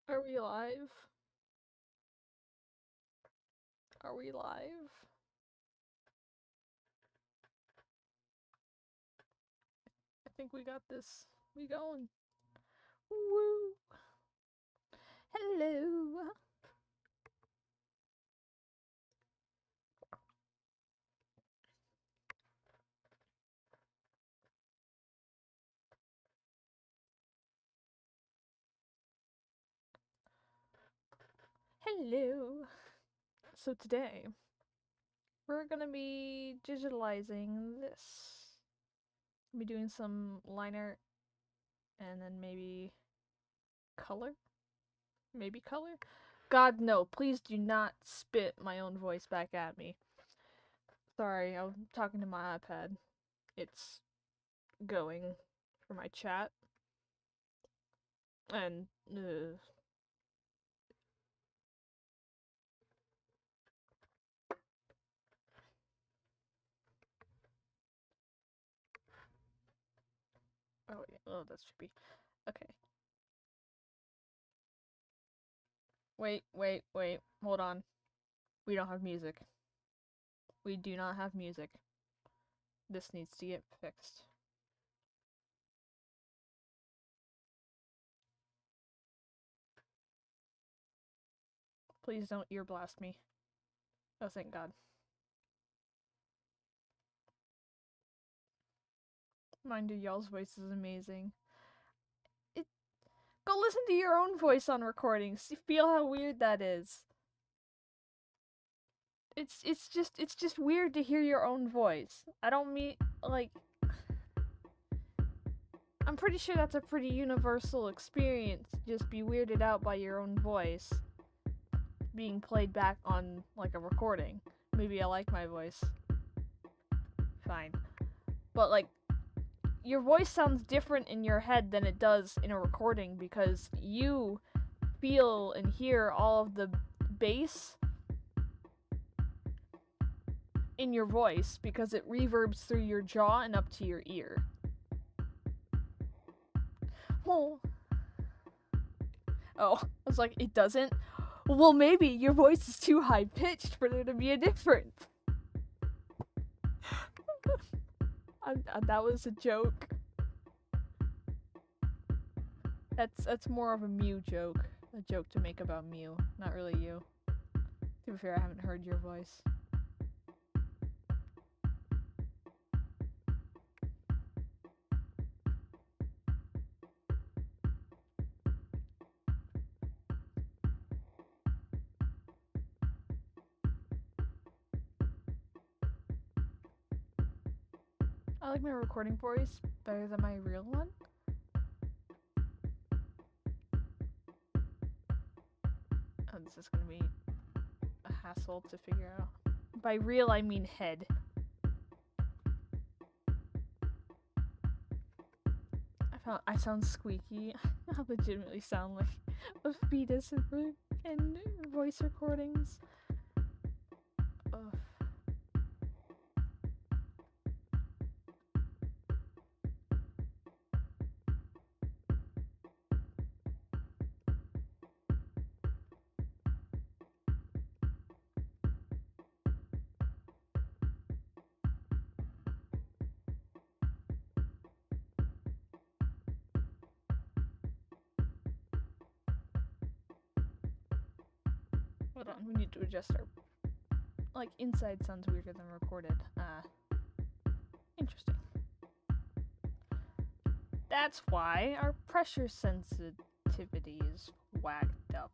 Are we live? Are we live? I think we got this. We going. Woo! Hello! Hello! So today, we're gonna be digitalizing this. Be doing some line art, and then maybe color? Maybe color? God, no, please do not spit my own voice back at me. Sorry, I'm talking to my iPad. It's going for my chat. And, oh, yeah. Oh, that should be. Okay. Wait. Hold on. We don't have music. We do not have music. This needs to get fixed. Please don't ear blast me. Oh, thank God. Mind you, y'all's voice is amazing. Go listen to your own voice on recordings. Feel how weird that is. It's just weird to hear your own voice. I don't mean like I'm pretty sure that's a pretty universal experience. Just be weirded out by your own voice being played back on like a recording. Maybe I like my voice. Fine. But like your voice sounds different in your head than it does in a recording because you feel and hear all of the bass in your voice because it reverbs through your jaw and up to your ear. Oh, I was like, it doesn't? Well, maybe your voice is too high pitched for there to be a difference. That was a joke. That's more of a Mew joke. A joke to make about Mew, not really you. To be fair, I haven't heard your voice. I like my recording voice better than my real one. Oh, this is gonna be a hassle to figure out. By real, I mean head. I sound squeaky. I legitimately sound like a fetus in voice recordings. Ugh. Hold on, we need to adjust our... Like, inside sounds weirder than recorded. Interesting. That's why our pressure sensitivity is whacked up.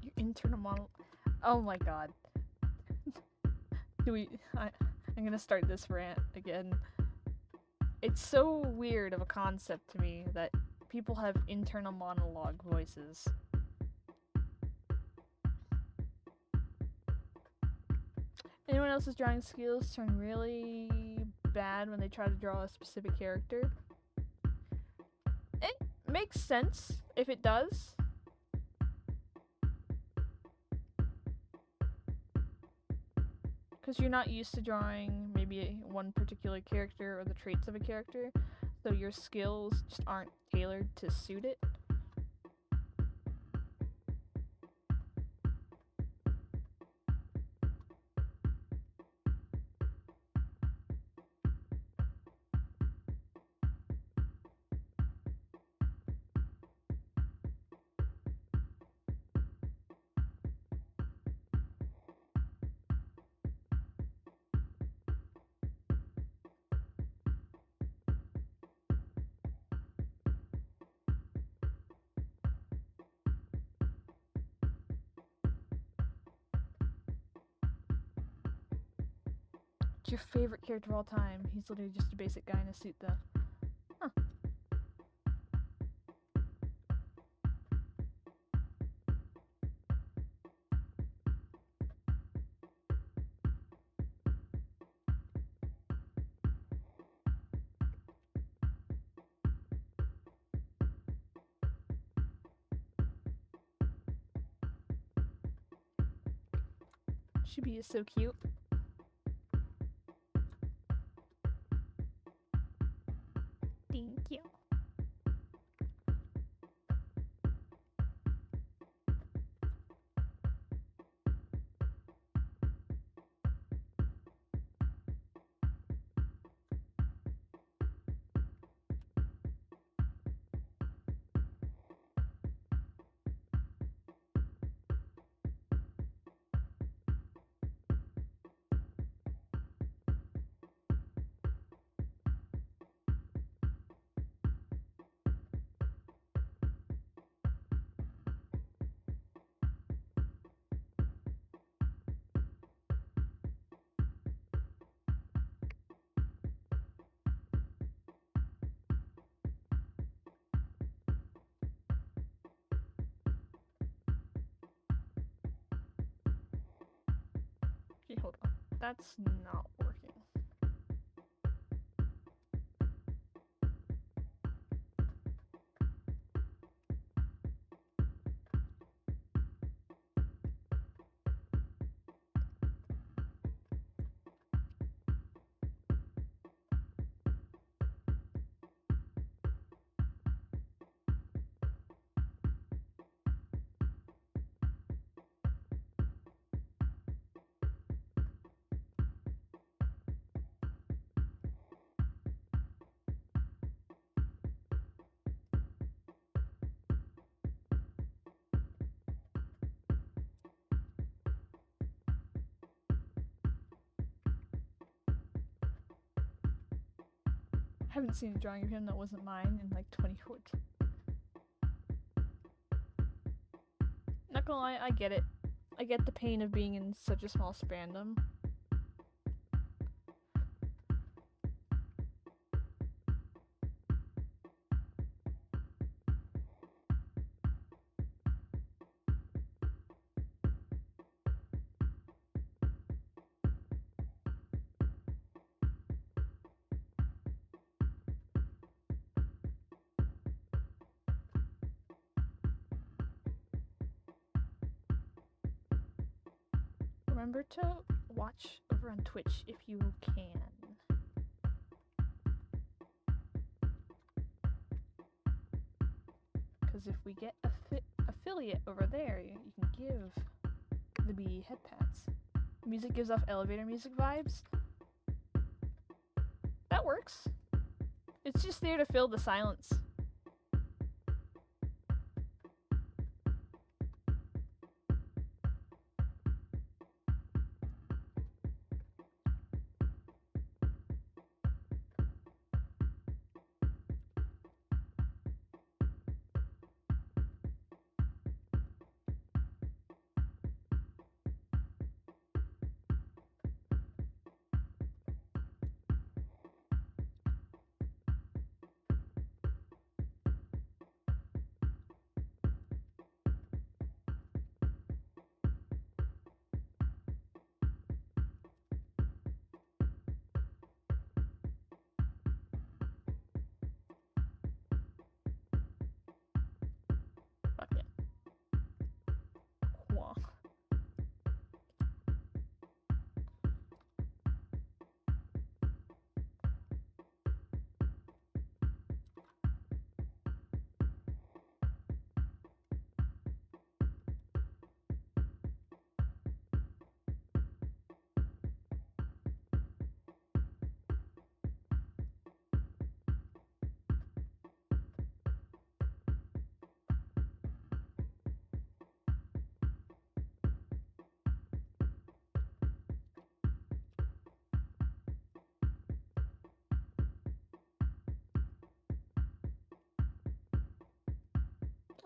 Your internal model... Oh my god. I'm I'm gonna start this rant again. It's so weird of a concept to me that people have internal monologue voices. Anyone else's drawing skills turn really bad when they try to draw a specific character? It makes sense if it does. Because you're not used to drawing maybe one particular character or the traits of a character, so your skills just aren't tailored to suit it. What's your favorite character of all time? He's literally just a basic guy in a suit, though. Huh. Chibi is so cute. Thank you. Okay, hold on. That's not working. I haven't seen a drawing of him that wasn't mine in like 2014. Not gonna lie, I get it. I get the pain of being in such a small spandom. Remember to watch over on Twitch if you can. Because if we get affiliate over there, you can give the bee head pats. Music gives off elevator music vibes. That works. It's just there to fill the silence.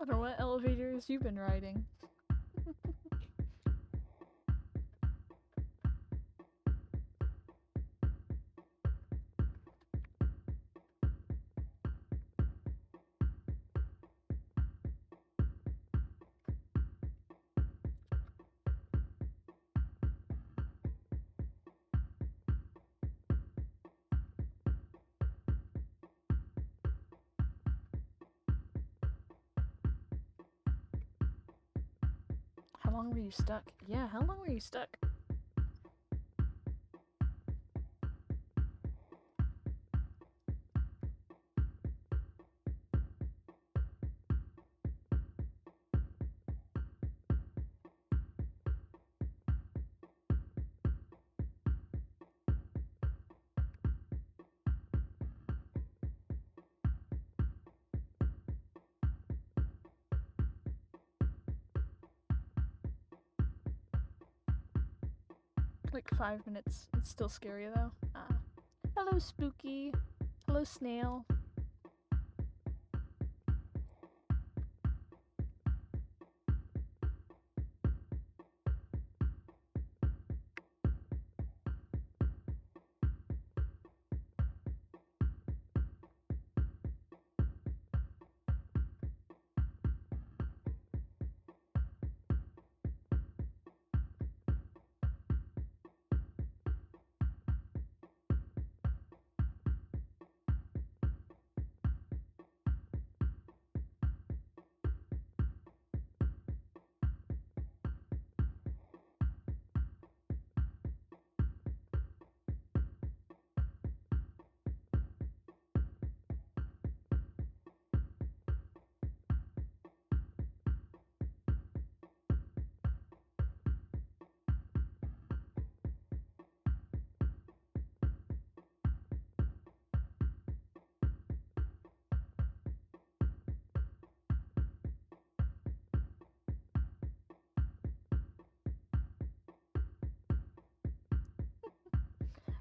don't know what elevators you've been riding. How long were you stuck? Yeah, how long were you stuck? Like 5 minutes. It's still scary though. Hello, Spooky. Hello, Snail.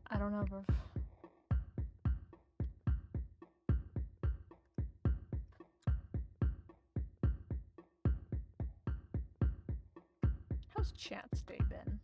I don't know, bro. How's chat's day been?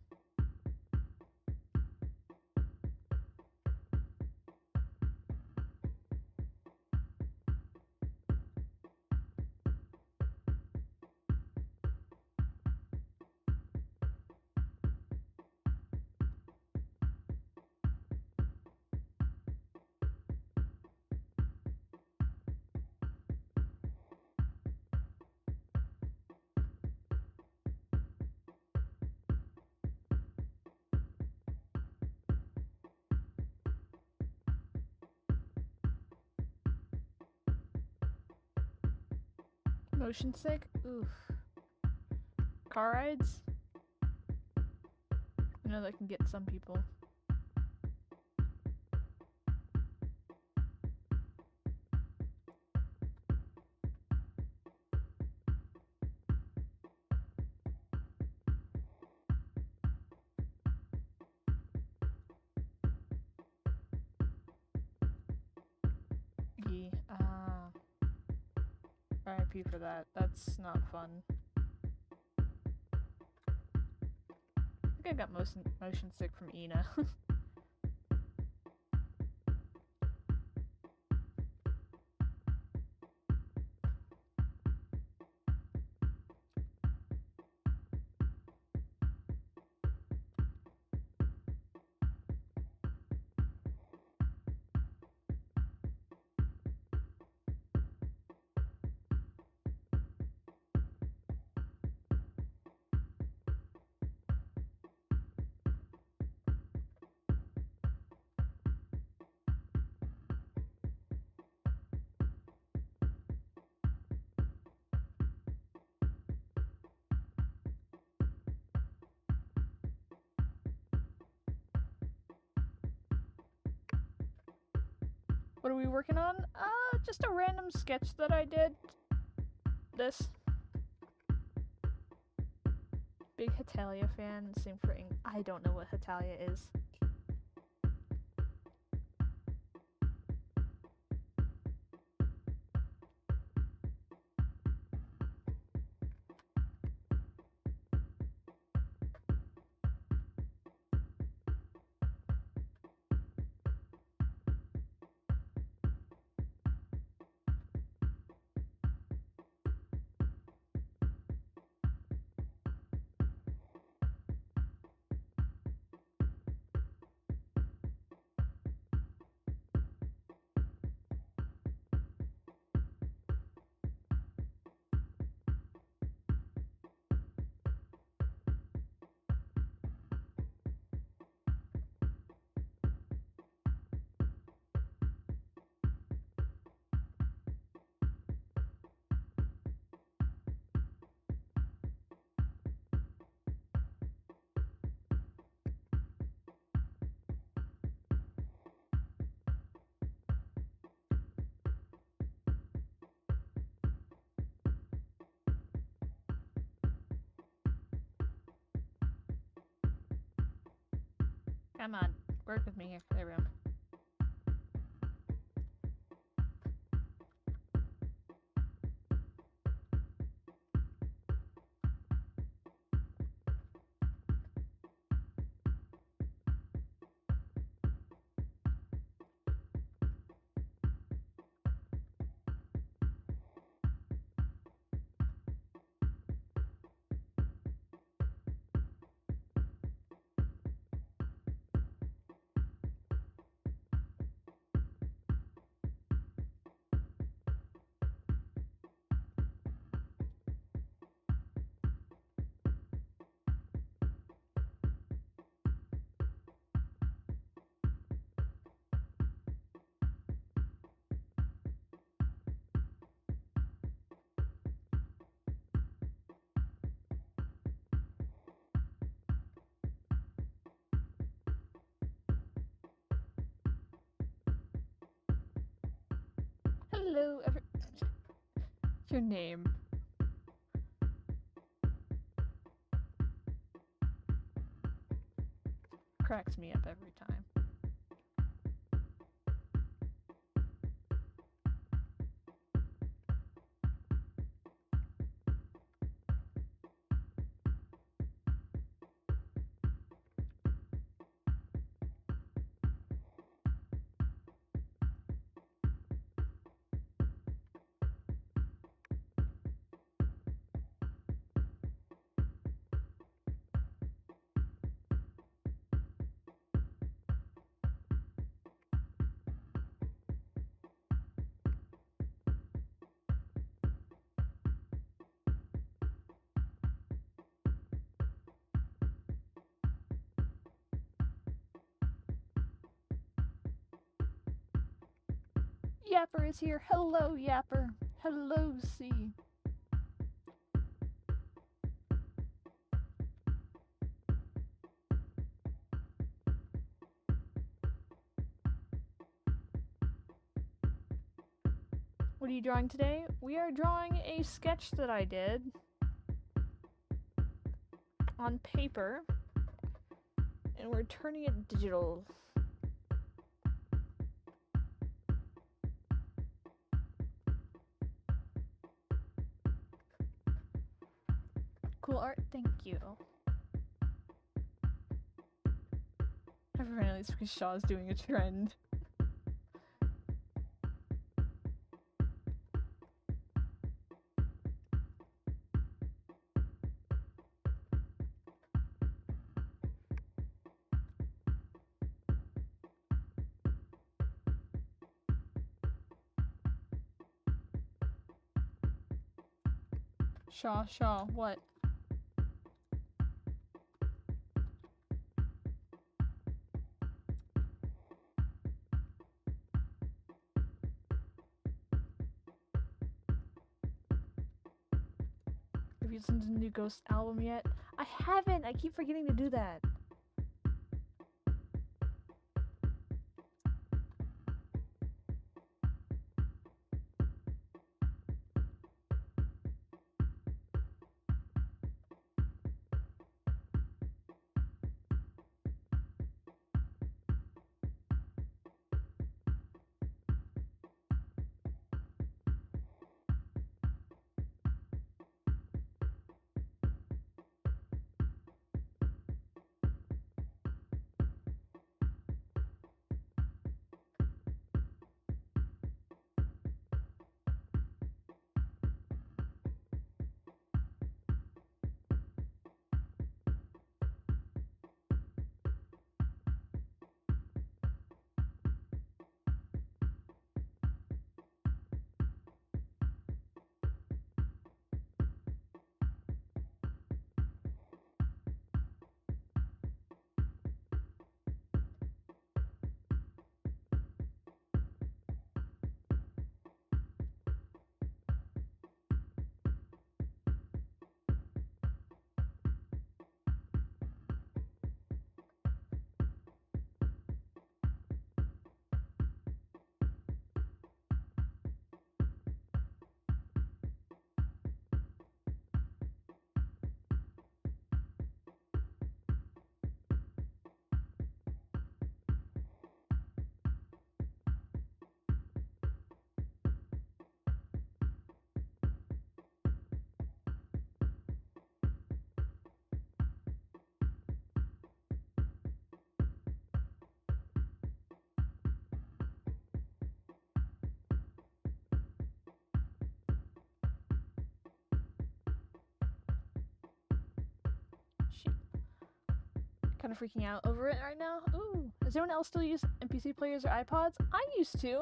Motion sick? Oof. Car rides? I know that can get some people. Yeah, RIP for that. That's not fun. I think I got motion sick from Ina. What are we working on? Just a random sketch that I did. This. Big Hetalia fan, same for I don't know what Hetalia is. Come on, work with me here. There we go. Hello, your name. Cracks me up every time. Yapper is here. Hello, Yapper. Hello, C. What are you drawing today? We are drawing a sketch that I did on paper, and we're turning it digital. Cool art, thank you. Everyone at least because Shaw's doing a trend. Shaw, what? Have you listened to the new Ghost album yet? I haven't! I keep forgetting to do that. Kind of freaking out over it right now. Ooh, does anyone else still use NPC players or iPods? I used to.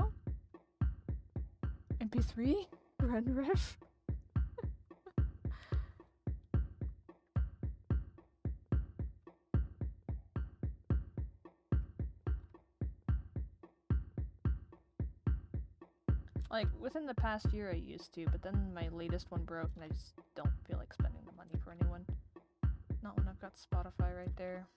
MP3? Run riff? Like, within the past year I used to, but then my latest one broke and I just don't feel like spending the money for anyone. Not when I've got Spotify right there.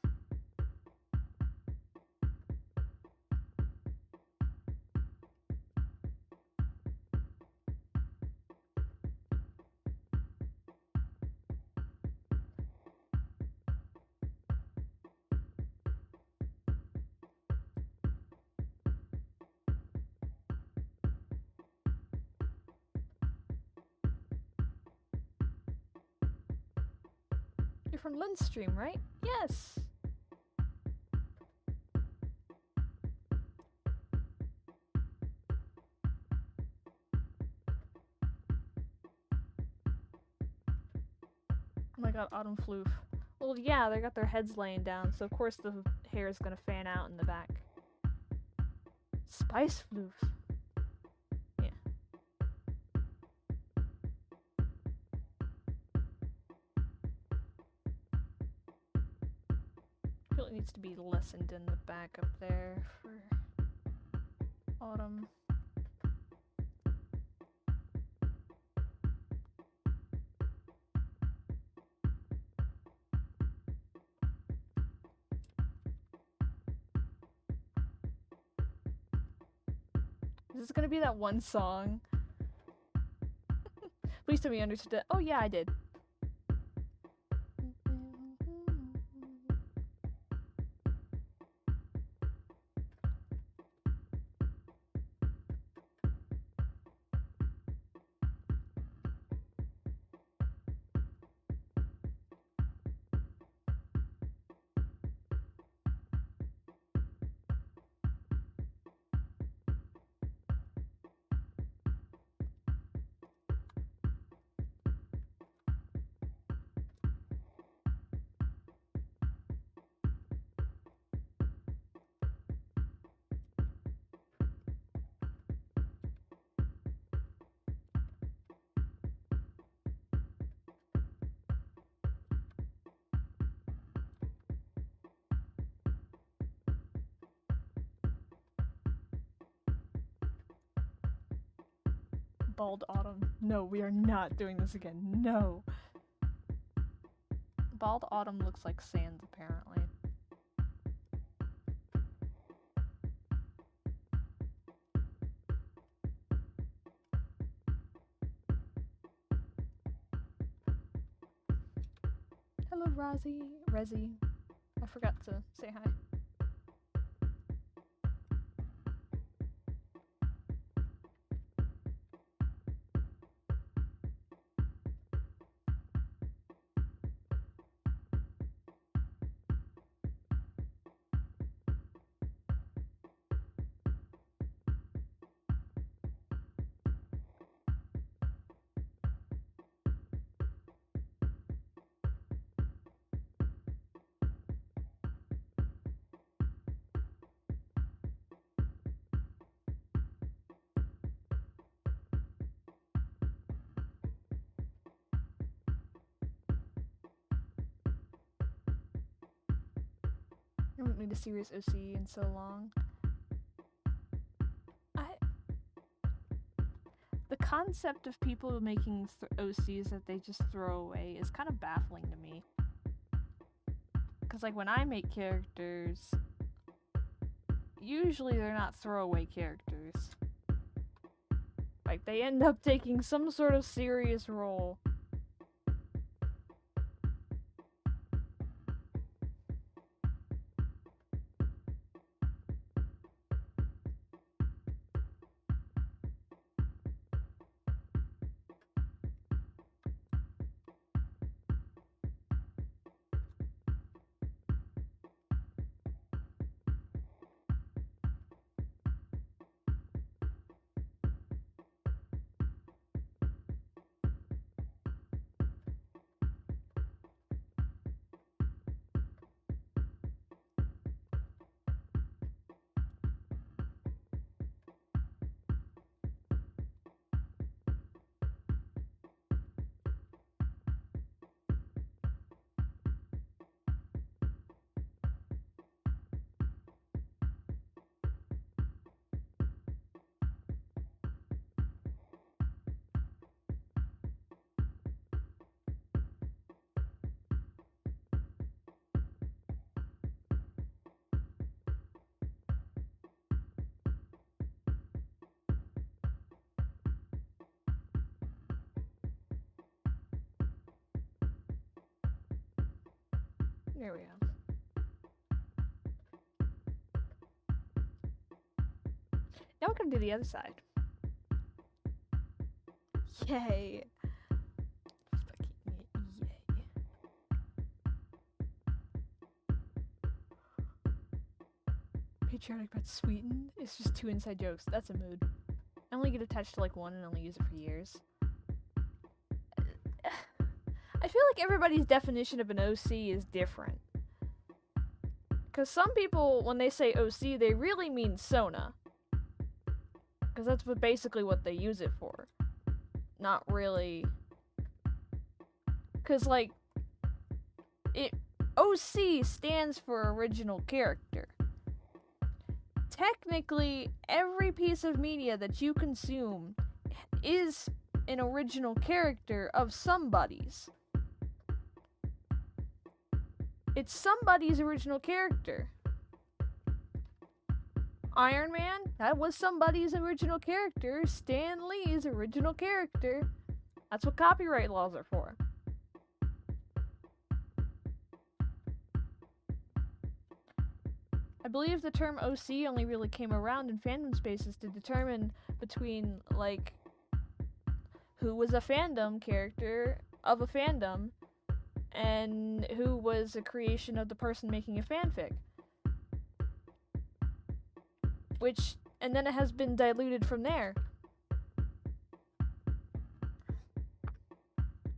You're from Lindstream, right? Yes! Oh my god, Autumn Floof. Well, yeah, they got their heads laying down, so of course the hair is gonna fan out in the back. Spice Floof. Yeah. I feel it needs to be lessened in the back up there for Autumn. Is this gonna be that one song? Please tell me you understood it. Oh yeah, I did. Bald Autumn. No, we are not doing this again. No. Bald Autumn looks like Sans, apparently. Hello, Resi. I forgot to say hi. I haven't made a serious OC in so long. The concept of people making OCs that they just throw away is kind of baffling to me. Because, like, when I make characters, usually they're not throwaway characters. Like, they end up taking some sort of serious role. Here we go. Now we're gonna do the other side. Yay! Fucking yay. Patriotic but sweetened? It's just 2 inside jokes. That's a mood. I only get attached to like one and only use it for years. I feel like everybody's definition of an OC is different. Because some people, when they say OC, they really mean Sona. Because that's basically what they use it for. Not really. Because, like, OC stands for original character. Technically, every piece of media that you consume is an original character of somebody's. It's somebody's original character. Iron Man, that was somebody's original character. Stan Lee's original character. That's what copyright laws are for. I believe the term OC only really came around in fandom spaces to determine between, like, who was a fandom character of a fandom and who was a creation of the person making a fanfic. And then it has been diluted from there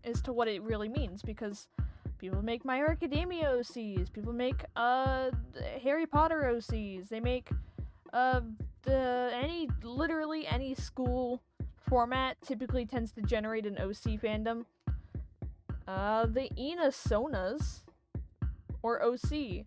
as to what it really means, because people make My Hero Academia OCs, people make Harry Potter OCs, they make literally any school format typically tends to generate an OC fandom. The Ina Sonas, or OC,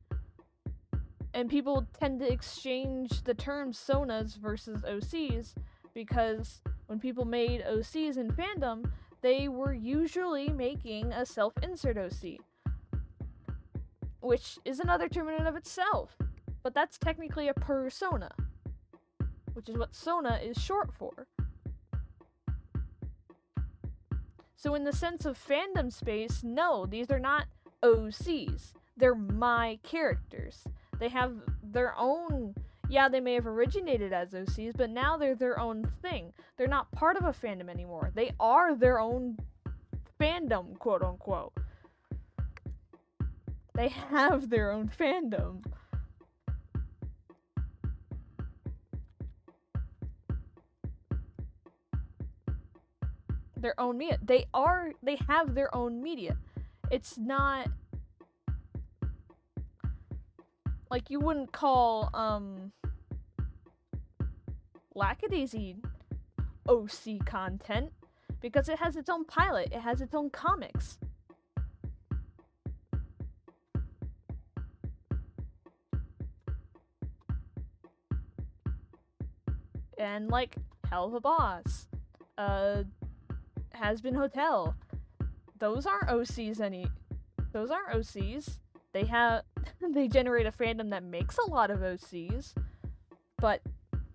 and people tend to exchange the term Sonas versus OCs because when people made OCs in fandom, they were usually making a self-insert OC, which is another term in and of itself, but that's technically a persona, which is what Sona is short for. So in the sense of fandom space, no, these are not OCs. They're my characters. They have their own... Yeah, they may have originated as OCs, but now they're their own thing. They're not part of a fandom anymore. They are their own fandom, quote-unquote. They have their own fandom. Their own media. They have their own media. It's not like you wouldn't call Lackadaisy OC content because it has its own pilot, it has its own comics. And like Hell of a Boss, Has Been Hotel. Those aren't OCs those aren't OCs. They generate a fandom that makes a lot of OCs, but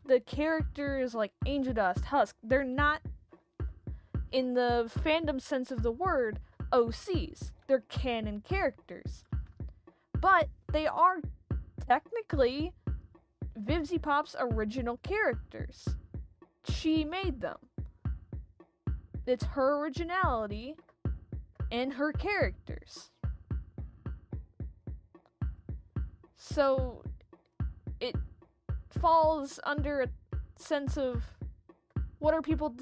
the characters like Angel Dust, Husk, they're not, in the fandom sense of the word, OCs. They're canon characters. But they are technically VivziePop's original characters. She made them. It's her originality and her characters. So it falls under a sense of what are people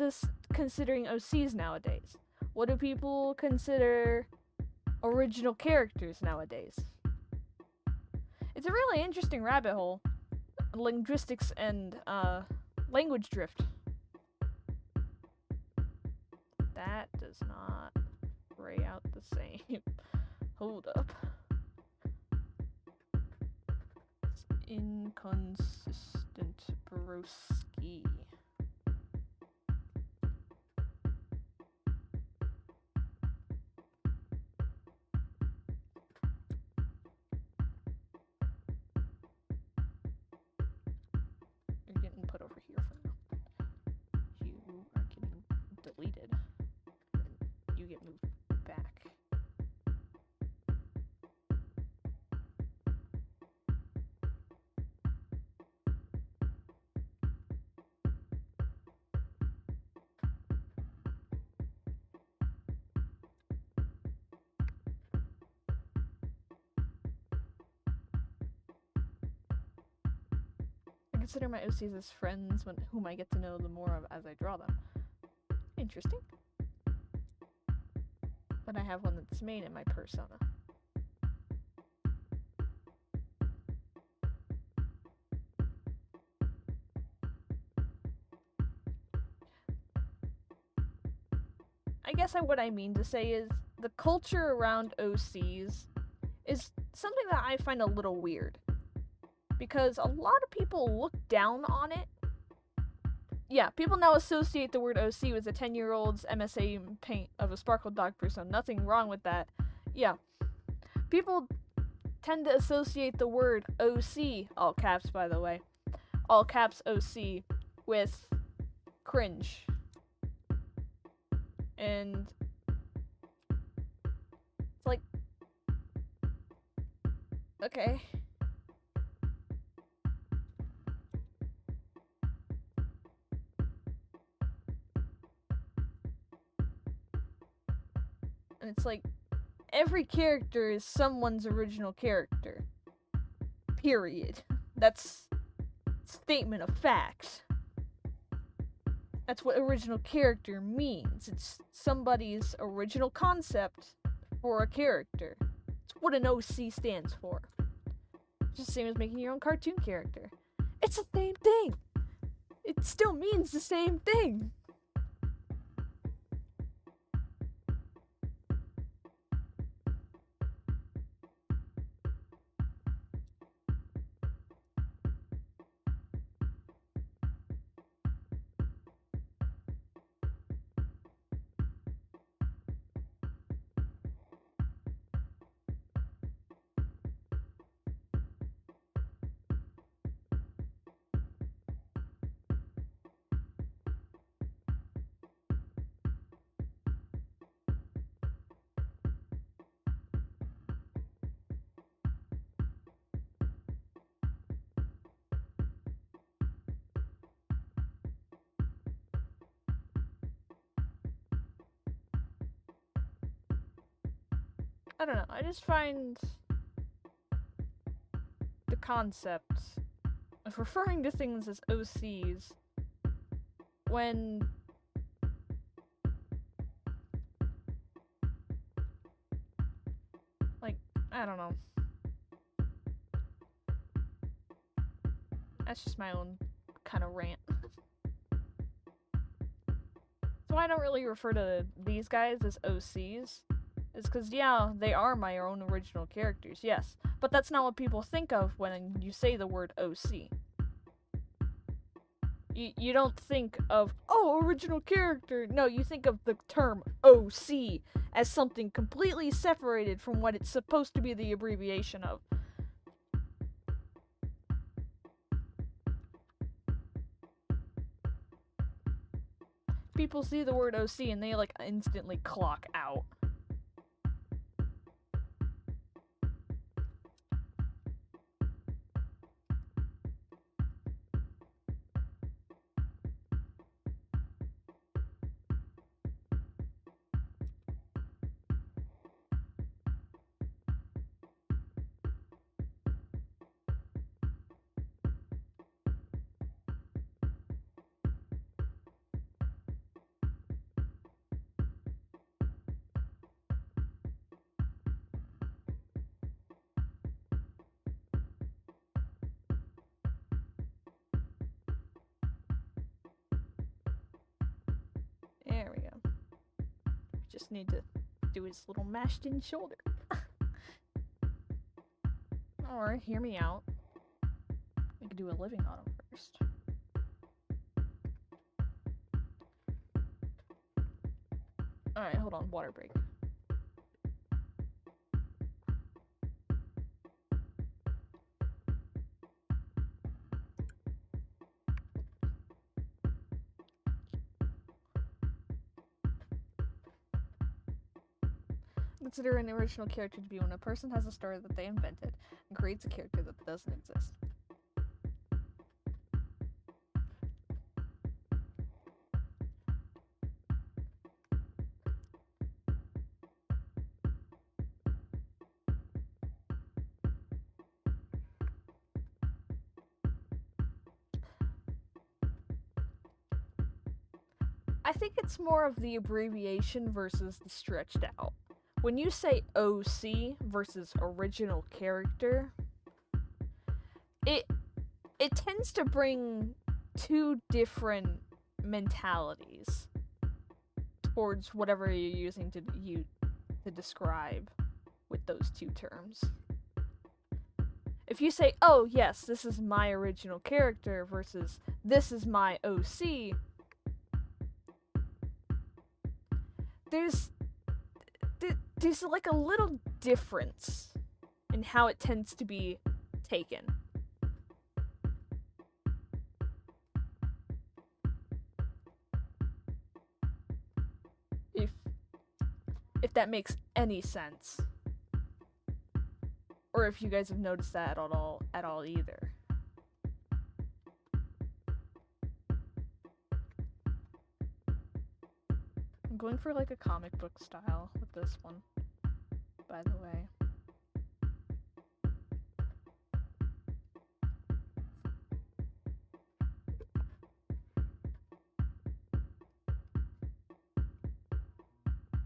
considering OCs nowadays? What do people consider original characters nowadays? It's a really interesting rabbit hole. Linguistics and language drift. That does not ray out the same. Hold up. It's inconsistent, broski. You're getting put over here for now. You are getting deleted. You get moved back. consider my OCs as friends whom I get to know the more of as I draw them. Interesting. But I have one that's made in my persona. I guess what I mean to say is the culture around OCs is something that I find a little weird. Because a lot of people look down on it. Yeah, people now associate the word OC with a 10-year-old's MSA paint of a sparkle dog persona. Nothing wrong with that. Yeah. People tend to associate the word OC, all caps by the way, all caps OC, with cringe. And it's like, okay. And it's like, every character is someone's original character. Period. That's statement of facts. That's what original character means. It's somebody's original concept for a character. It's what an OC stands for. It's just the same as making your own cartoon character. It's the same thing. It still means the same thing. I don't know, I just find the concept of referring to things as OCs when like, I don't know. That's just my own kind of rant. So I don't really refer to these guys as OCs. Is because, yeah, they are my own original characters, yes. But that's not what people think of when you say the word OC. You don't think of, oh, original character. No, you think of the term OC as something completely separated from what it's supposed to be the abbreviation of. People see the word OC and they, like, instantly clock out. There we go. Just need to do his little mashed in shoulder. Or, hear me out. We could do a living on him first. Alright, hold on, water break. Consider an original character to be when a person has a story that they invented and creates a character that doesn't exist. I think it's more of the abbreviation versus the stretched out. When you say OC versus original character, it tends to bring two different mentalities towards whatever you're using to describe with those two terms. If you say, oh yes, this is my original character versus this is my OC, there's like a little difference in how it tends to be taken. If that makes any sense. Or if you guys have noticed that at all either. I'm going for like a comic book style with this one, by the way.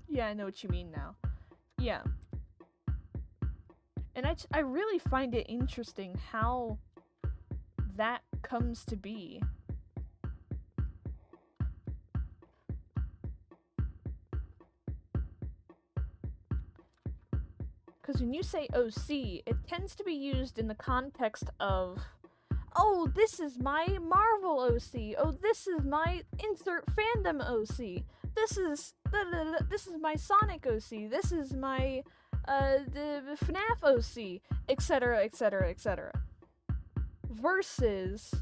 Yeah, I know what you mean now. Yeah. And I really find it interesting how that comes to be. Because when you say OC, it tends to be used in the context of, oh, this is my Marvel OC. Oh, this is my insert fandom OC. This is my Sonic OC. This is my the FNAF OC, etc., etc., etc. Versus,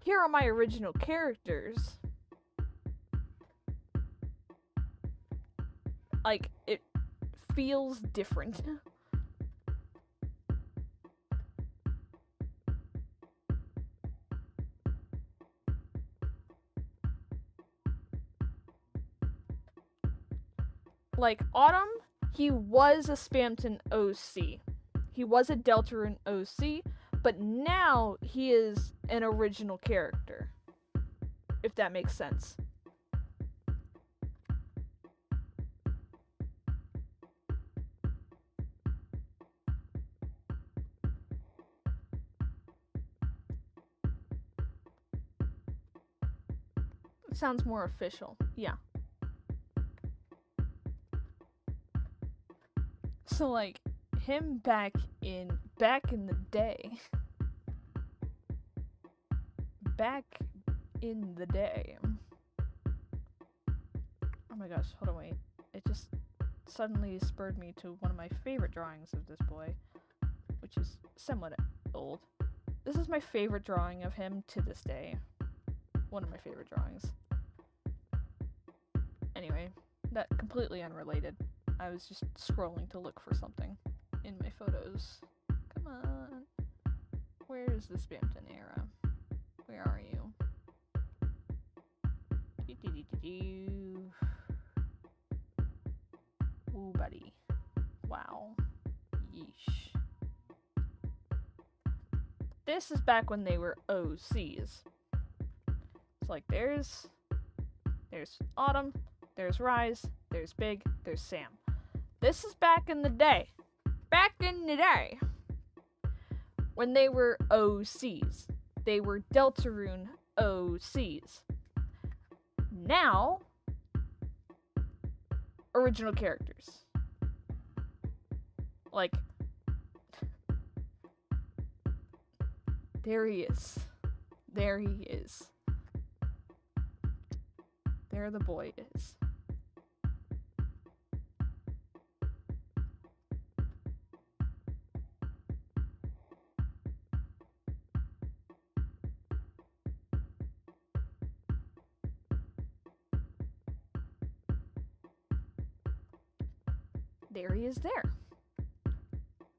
here are my original characters. Like, it feels different. Like, Autumn, he was a Spamton OC. He was a Deltarune OC, but now he is an original character. If that makes sense. It sounds more official. Yeah. So like him back in the day. Back in the day. Oh my gosh, hold on, wait. It just suddenly spurred me to one of my favorite drawings of this boy, which is somewhat old. This is my favorite drawing of him to this day. One of my favorite drawings. Anyway, that completely unrelated. I was just scrolling to look for something in my photos. Come on. Where is the Spamton era? Where are you? Ooh, buddy. Wow. Yeesh. This is back when they were OCs. It's like there's Autumn, there's Rise, there's Big, there's Sam. This is back in the day. Back in the day. When they were OCs. They were Deltarune OCs. Now, original characters. Like, there he is. There he is. There the boy is. There he is there.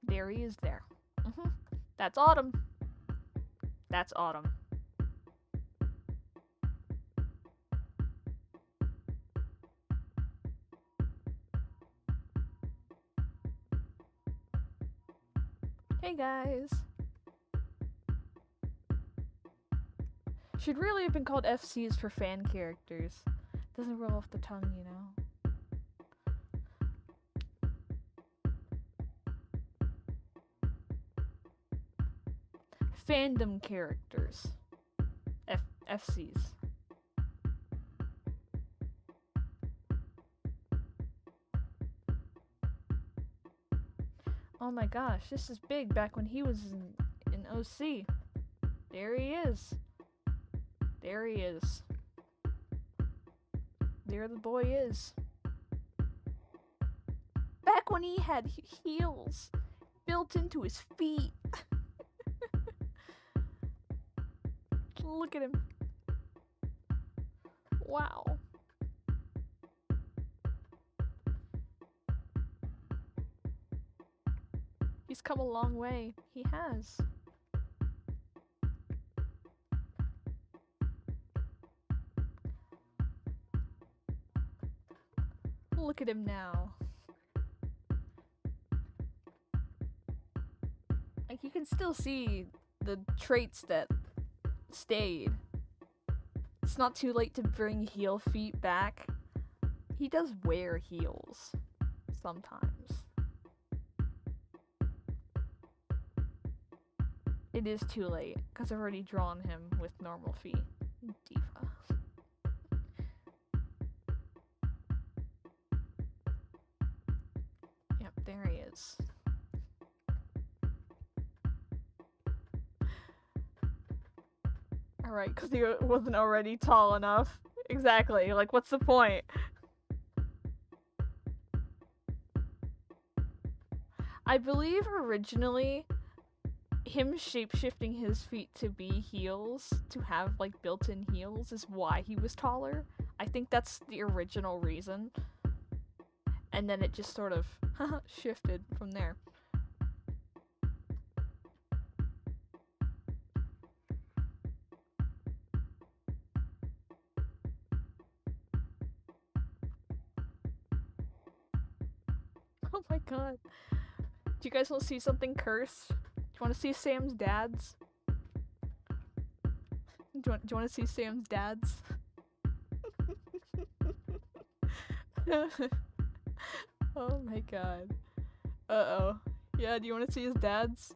There he is there. That's Autumn. That's Autumn. Hey guys. Should really have been called FCs for fan characters. Doesn't roll off the tongue, you know. Fandom characters. FCs. Oh my gosh, this is big back when he was in OC. There he is. There he is. There the boy is. Back when he had heels built into his feet. Look at him. Wow. He's come a long way. He has. Look at him now. Like, you can still see the traits that stayed. It's not too late to bring heel feet back. He does wear heels sometimes. It is too late, because I've already drawn him with normal feet. Diva. Yep, there he is. Alright, because he wasn't already tall enough. Exactly, like, what's the point? I believe originally him shapeshifting his feet to be heels, to have like built-in heels, is why he was taller. I think that's the original reason. And then it just sort of shifted from there. Oh my god. Do you guys want to see something cursed? Do you want to see Sam's dads? Do you want to see Sam's dads? Oh my god. Uh-oh. Yeah, do you want to see his dads?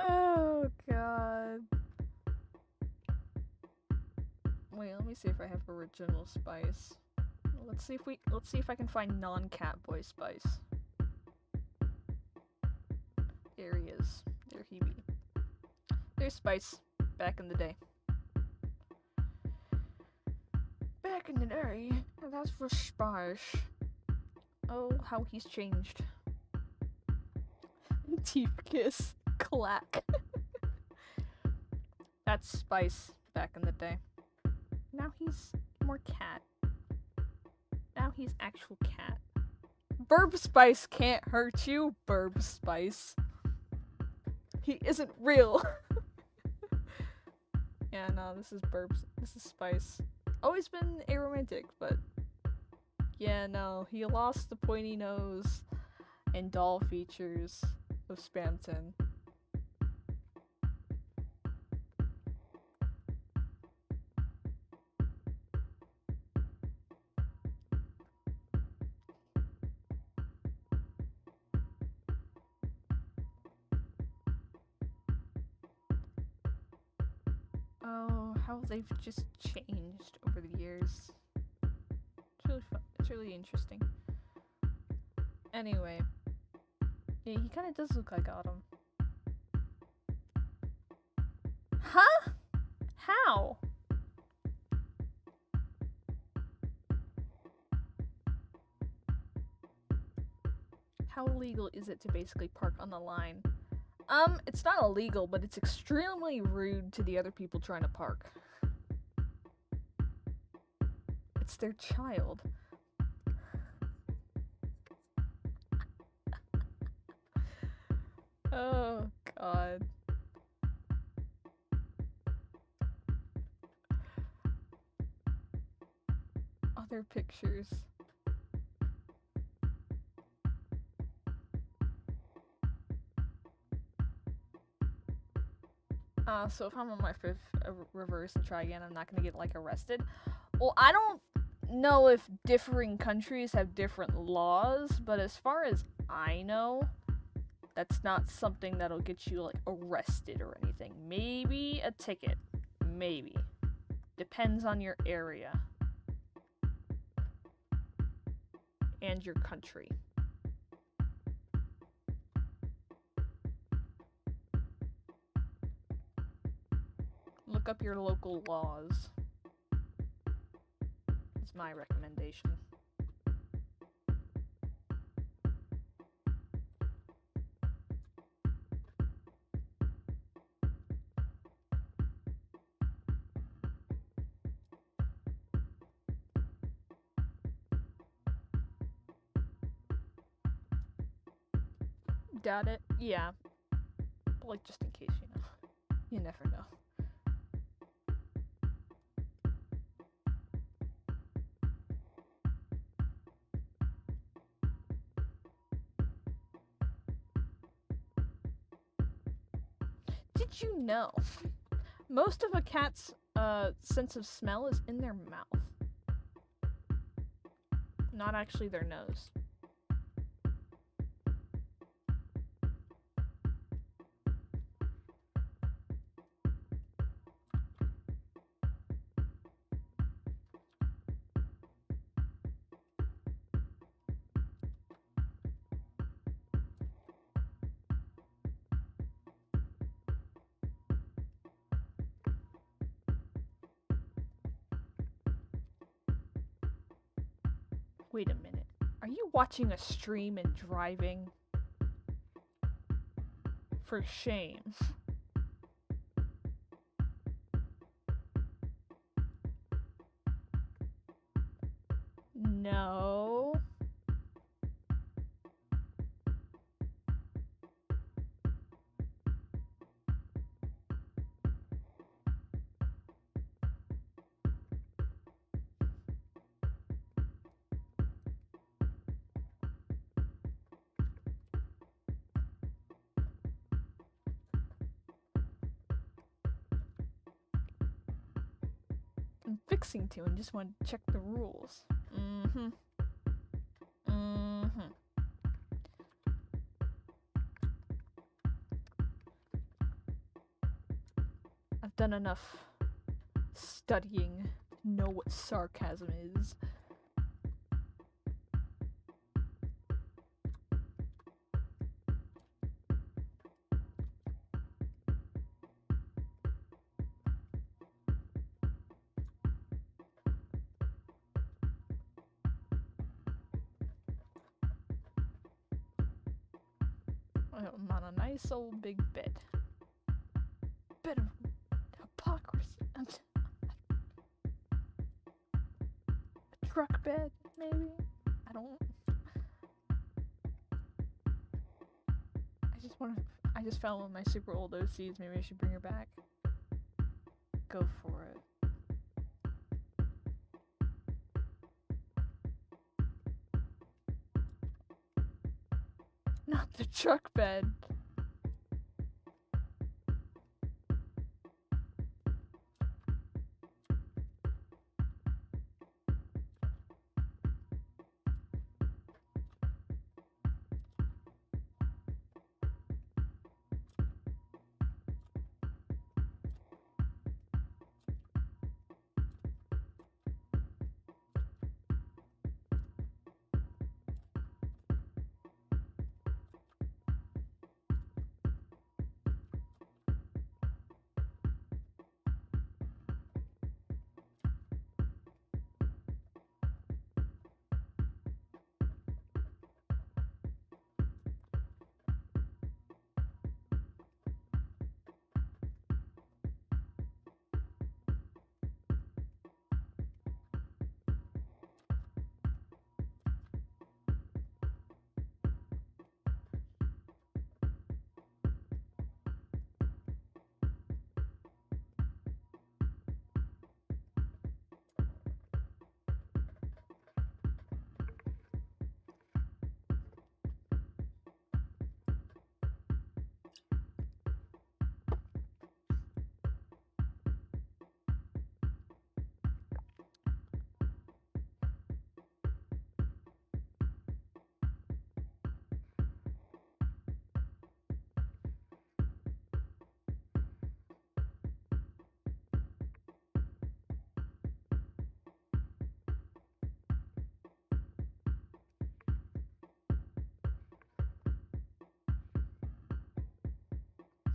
Oh god. Wait, let me see if I have original Spice. Let's see if I can find non-Catboy Spice. There he is. There he be. There's Spice. Back in the day. Back in the day. That's for Spice. Oh, how he's changed. Teeth kiss. Clack. That's Spice back in the day. Now he's more cat. Now he's actual cat. Burb Spice can't hurt you, Burb Spice. He isn't real. Yeah, no, this is Spice. Always been aromantic, but yeah, no, he lost the pointy nose and doll features of Spamton. Oh, how they've just changed over the years. It's really fun. It's really interesting. Anyway. Yeah, he kind of does look like Autumn. Huh? How? How illegal is it to basically park on the line? It's not illegal, but it's extremely rude to the other people trying to park. It's their child. Oh, God. Other pictures. So if I'm on my fifth reverse and try again, I'm not gonna get like arrested. Well, I don't know if differing countries have different laws, but as far as I know, that's not something that'll get you like arrested or anything. Maybe a ticket. Maybe. Depends on your area. And your country. Look up your local laws. It's my recommendation. Doubt it? Yeah. But like, just in case, you know. You never know. Did you know most of a cat's sense of smell is in their mouth, not actually their nose? Wait a minute. Are you watching a stream and driving? For shame. No. I'm fixing to and just want to check the rules. Mm-hmm. Mm-hmm. I've done enough studying to know what sarcasm is. I'm on a nice old big bed. Bit of hypocrisy. A truck bed, maybe? I don't. I just found one of my super old OCs. Maybe I should bring her back. Go for it. Not the truck bed.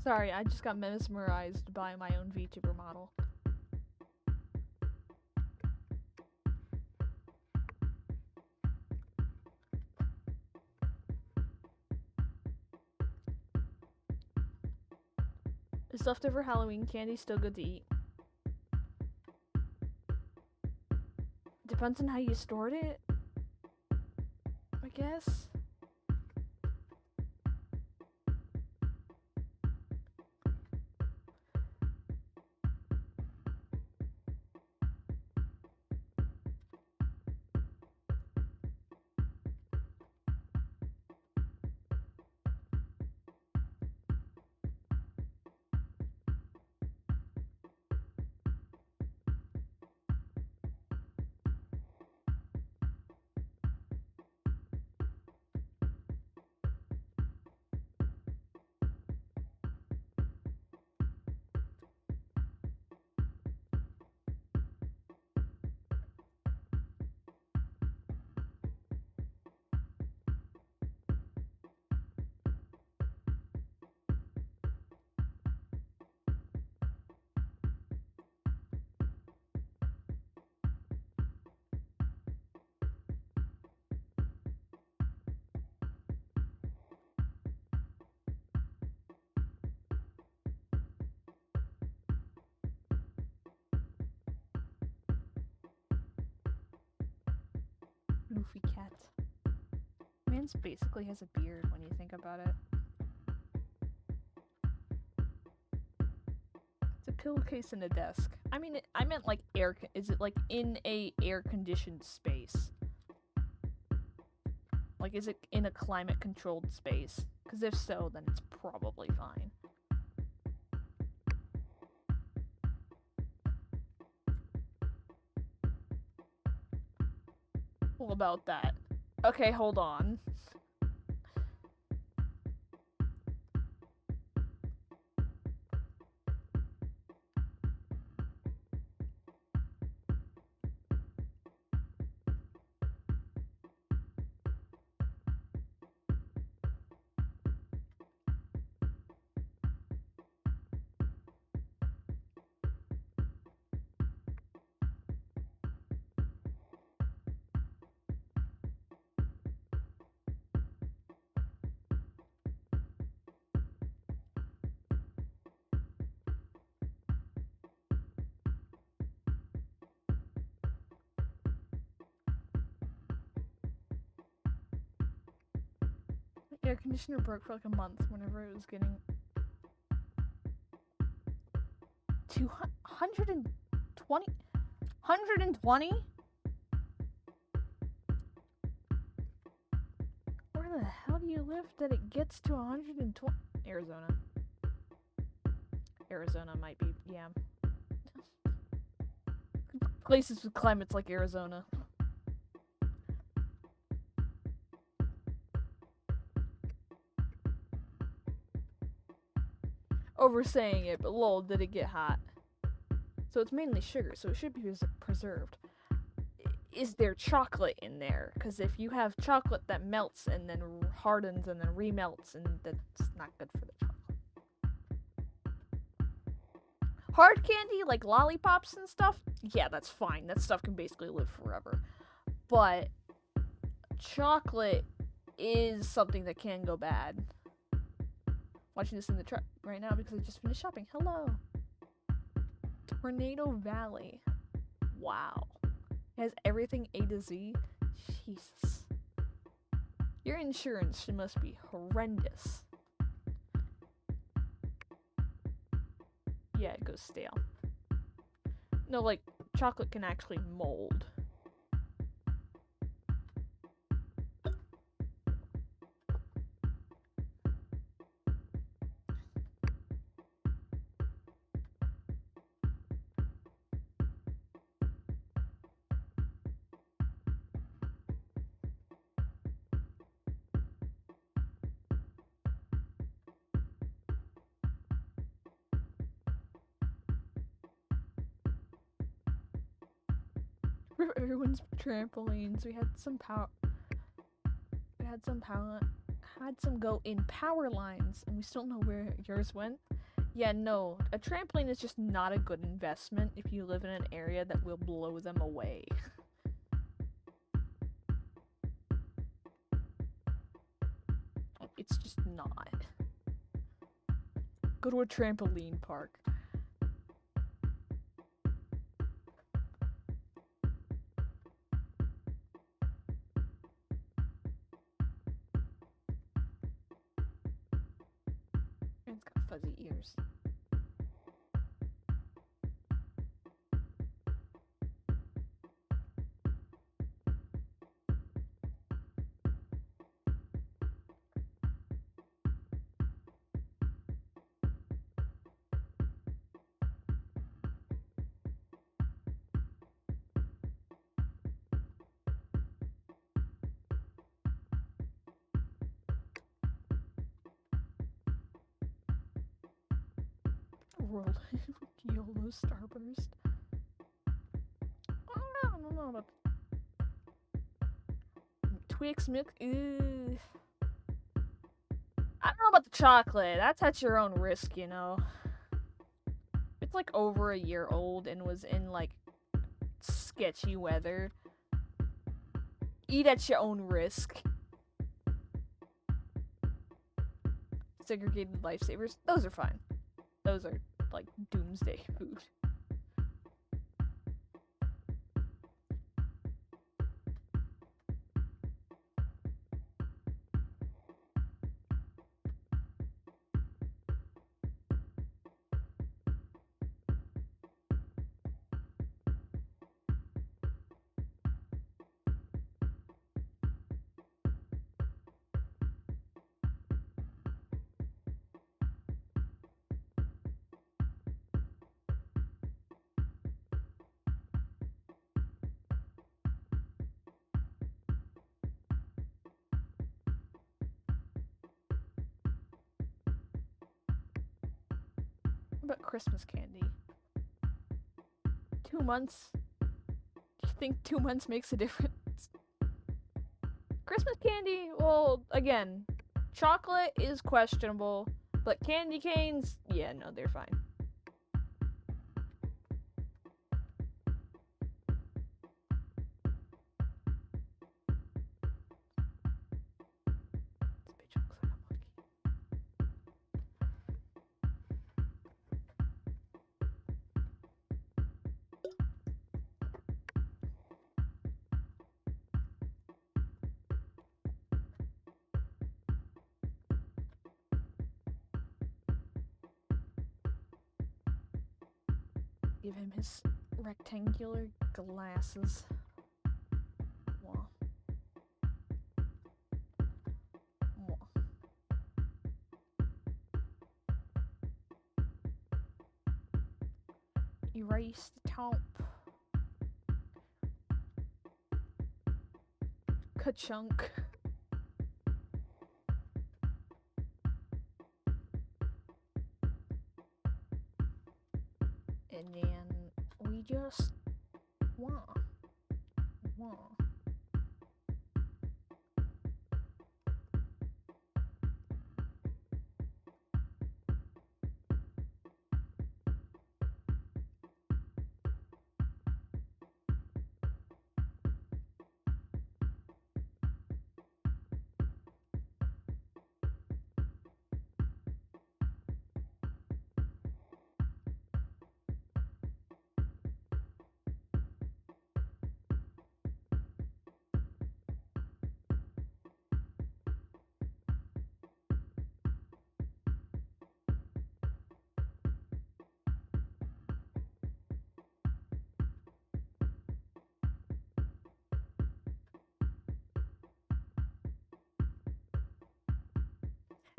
Sorry, I just got mesmerized by my own VTuber model. Is leftover Halloween candy still good to eat? Depends on how you stored it, I guess. Goofy cat. Man's basically has a beard when you think about it. It's a pillowcase and a desk. I mean, I meant like air. Is it like in a air-conditioned space? Like, is it in a climate-controlled space? Because if so, then it's probably fine. Well, about that. Okay, hold on. Air conditioner broke for like a month whenever it was getting 220? 120? Where the hell do you live that it gets to 120? Arizona. Arizona might be, yeah. Places with climates like Arizona. Oversaying it, but lol, did it get hot? So it's mainly sugar, so it should be preserved. Is there chocolate in there? Because if you have chocolate that melts and then hardens and then remelts, and that's not good for the chocolate. Hard candy, like lollipops and stuff, yeah, that's fine. That stuff can basically live forever. But chocolate is something that can go bad. Watching this in the truck right now because I just finished shopping. Hello. Tornado Valley. Wow. It has everything A to Z. Jesus. Your insurance must be horrendous. Yeah, it goes stale. No, like, chocolate can actually mold. Everyone's trampolines. We had some had some go in power lines, and we still don't know where yours went. Yeah, no, a trampoline is just not a good investment if you live in an area that will blow them away. It's just not. Go to a trampoline park. And it's got fuzzy ears. Roll YOLO Starburst. I don't know about Twix milk. Ew. I don't know about the chocolate. That's at your own risk, you know. It's like over a year old and was in like sketchy weather. Eat at your own risk. Segregated lifesavers. Those are fine. Those are like doomsday food. What about Christmas candy? 2 months? Do you think 2 months makes a difference? Christmas candy, well, again, chocolate is questionable, but candy canes, yeah, no, they're fine. This bitch looks like a monkey. Give him his rectangular glasses. Mwah. Mwah. Erase the top. Ka-chunk. And then we just wah. Wah.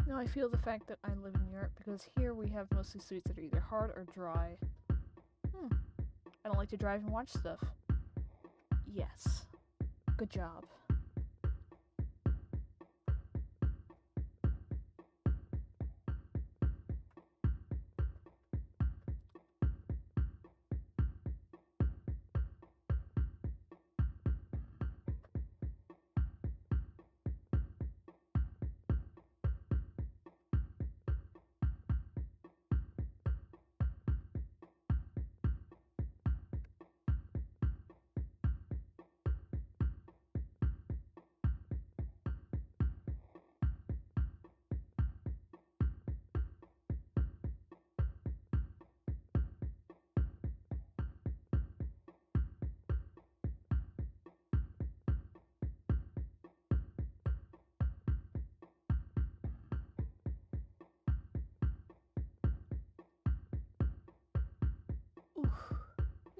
No, I feel the fact that I live in Europe because here we have mostly streets that are either hard or dry. I don't like to drive and watch stuff. Yes. Good job.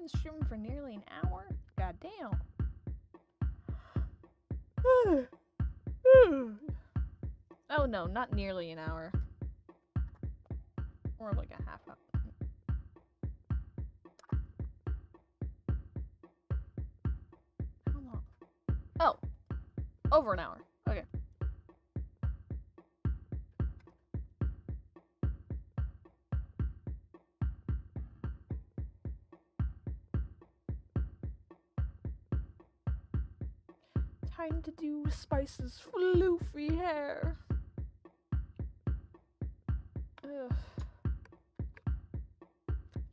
been streaming for nearly an hour? God damn. Oh no, not nearly an hour. Or like a half hour. How long? Oh, over an hour. Okay. Time to do Spice's floofy hair. Ugh.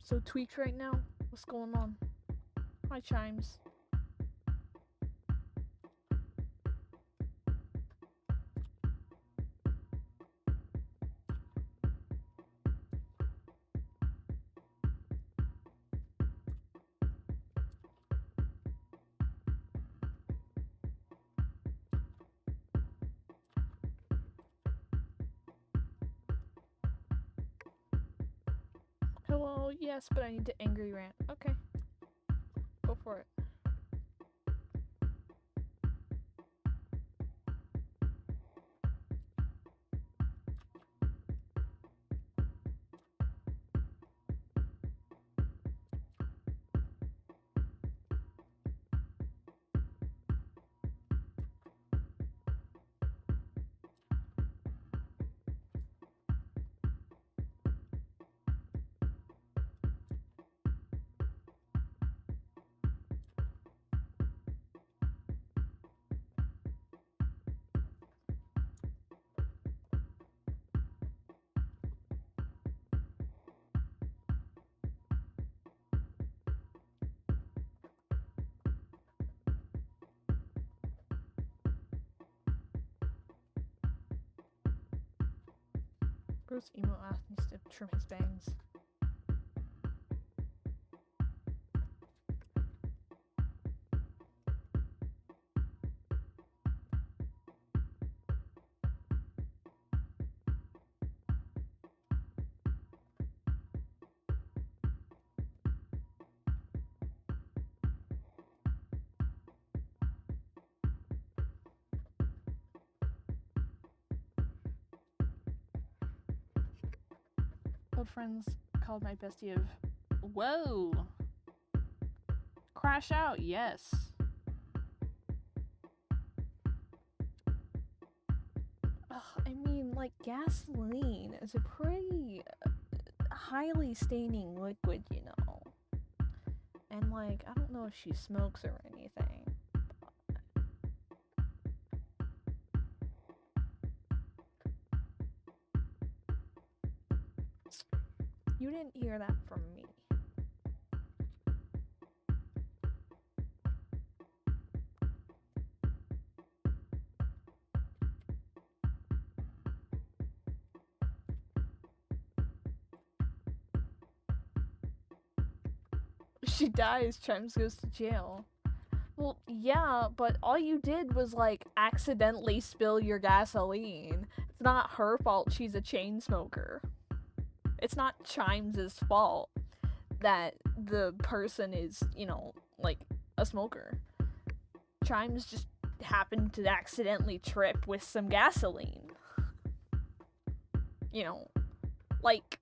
So tweaked right now? What's going on? Hi, Chimes. Hello, yes, but I need to angry rant. Okay. Go for it. Bruce Emo asked me to trim his bangs. Old friends called my bestie of... Whoa! Crash out, yes. Ugh, I mean, like, gasoline is a pretty highly staining liquid, you know. And, like, I don't know if she smokes or anything. You didn't hear that from me. She dies, Chimes goes to jail. Well, yeah, but all you did was, like, accidentally spill your gasoline. It's not her fault she's a chain smoker. It's not Chimes' fault that the person is, you know, like, a smoker. Chimes just happened to accidentally trip with some gasoline. You know, like...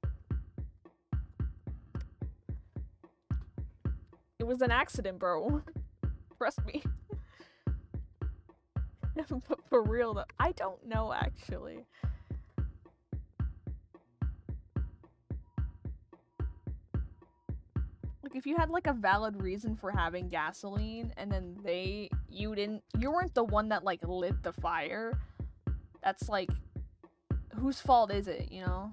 It was an accident, bro. Trust me. But for real, though, I don't know, actually. Like, if you had, like, a valid reason for having gasoline, and then you weren't the one that, like, lit the fire, that's, like, whose fault is it, you know?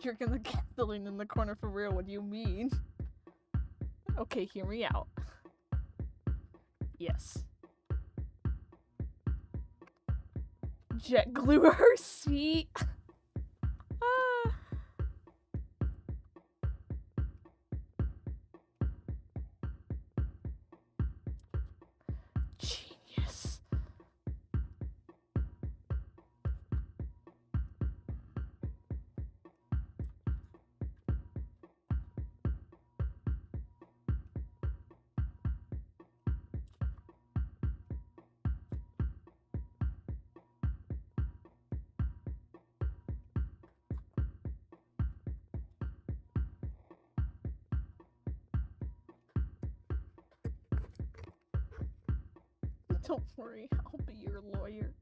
Drinking the gasoline in the corner for real, what do you mean? Okay, hear me out. Yes. Jet glue her seat. Ah. Genius. Don't worry, I'll be your lawyer.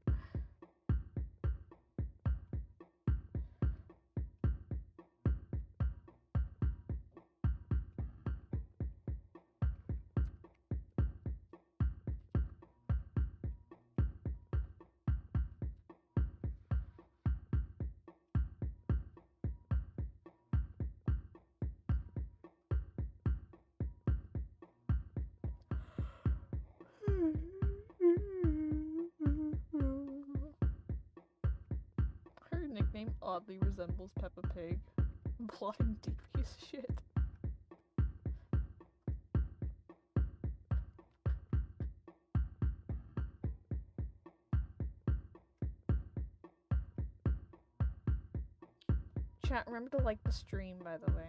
Her nickname oddly resembles Peppa Pig. Plotting devious shit. Chat, remember to like the stream, by the way.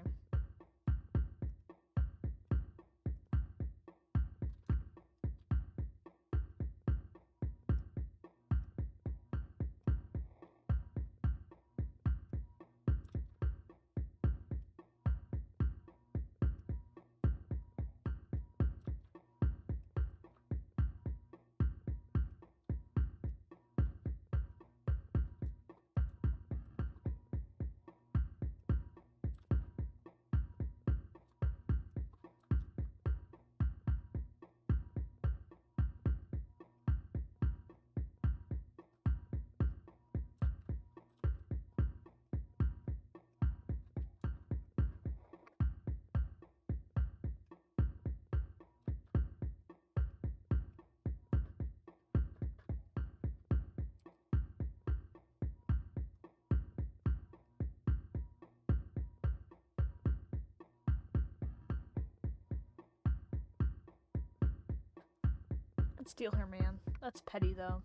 I'd steal her, man. That's petty, though.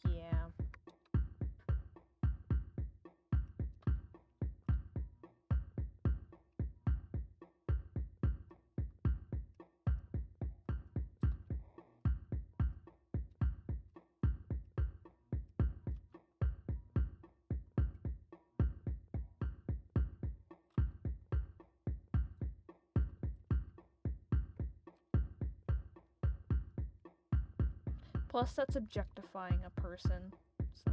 Yeah. Plus, that's objectifying a person, so.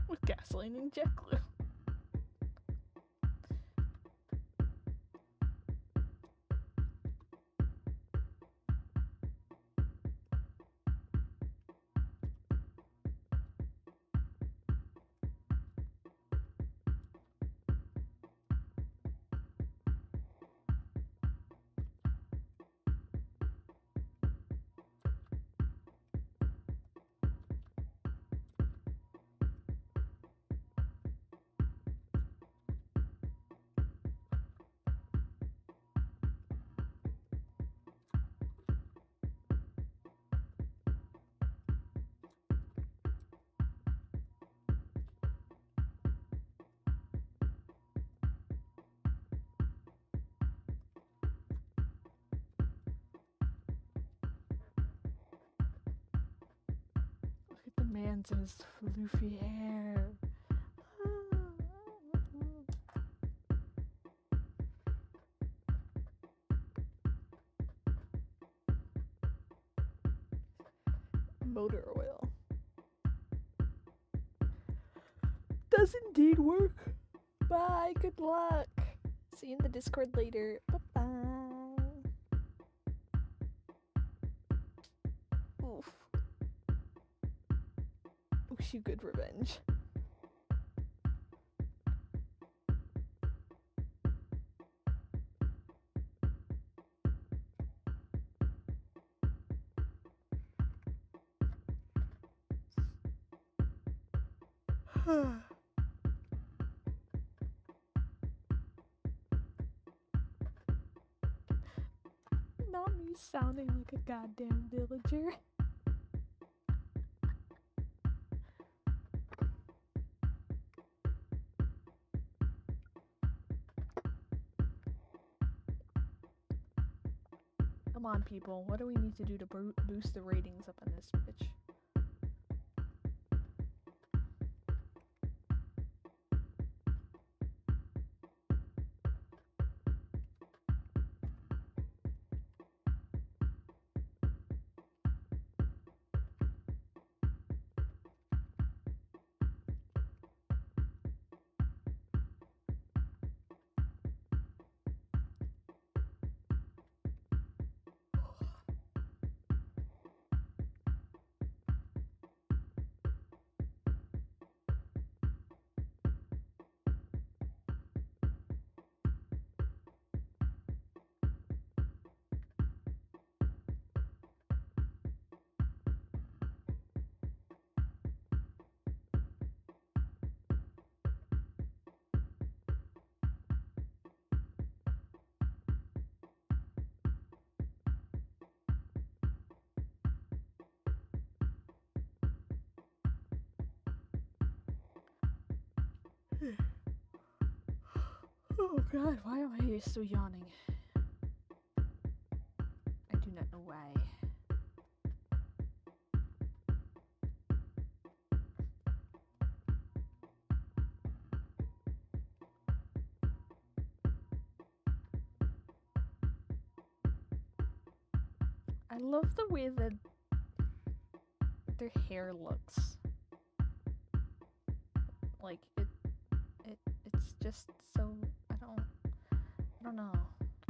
With gasoline and jet glue. Look at the man's in his floofy hair. motor oil. Does indeed work. Bye, good luck. See you in the Discord later. Bye-bye. Oof. Wish you good revenge. Not me sounding like a goddamn villager. Come on, people. What do we need to do to boost the ratings up on this bitch? Oh god, why am I still yawning? I do not know why. I love the way that their hair looks. Like it's just so I don't know.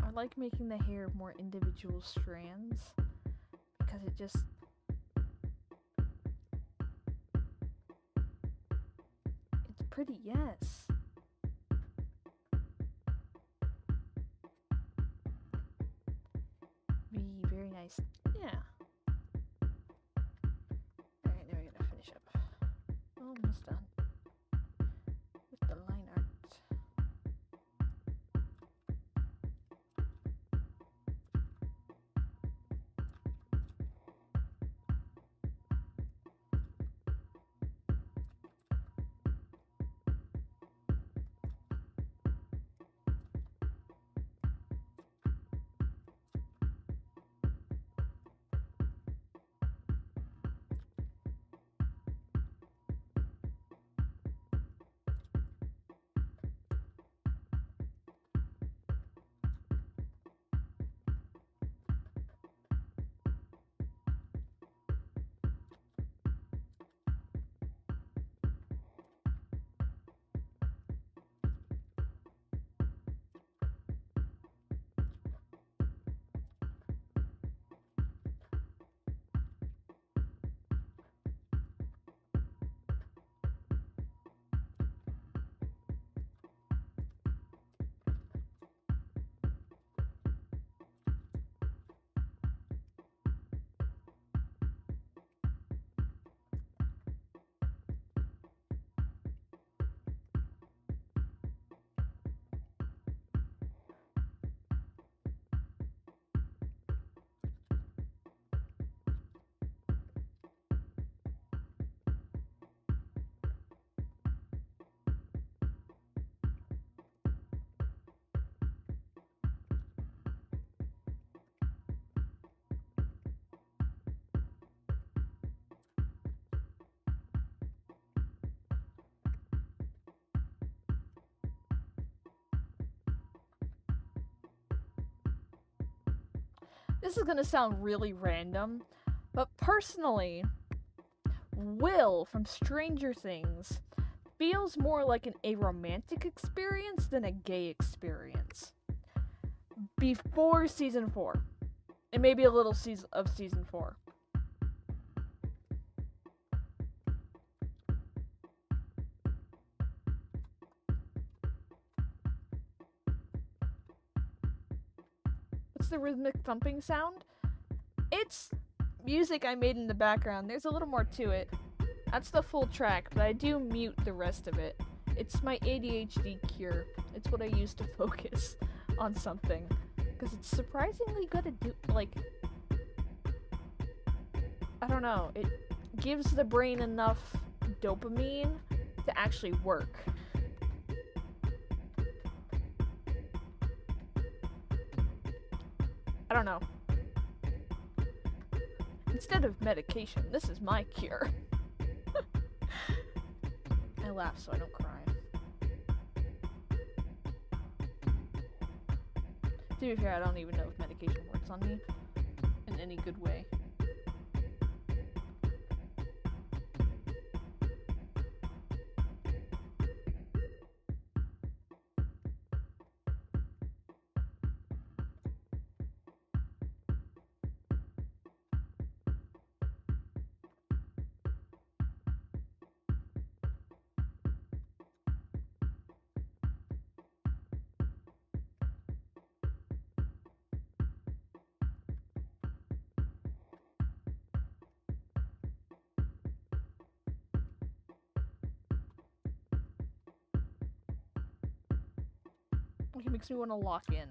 I like making the hair more individual strands because it just it's pretty, yes. Be very nice. Yeah. Alright, now we gotta finish up. Almost done. With the line art. This is gonna sound really random, but personally, Will from Stranger Things feels more like a romantic experience than a gay experience. Before season 4. And maybe a little of season 4. What's the rhythmic thumping sound? It's music I made in the background. There's a little more to it. That's the full track, but I do mute the rest of it. It's my ADHD cure. It's what I use to focus on something. Because it's surprisingly good at I don't know, it gives the brain enough dopamine to actually work. I don't know. Instead of medication, this is my cure. I laugh so I don't cry. To be fair, I don't even know if medication works on me in any good way. It makes me want to lock in.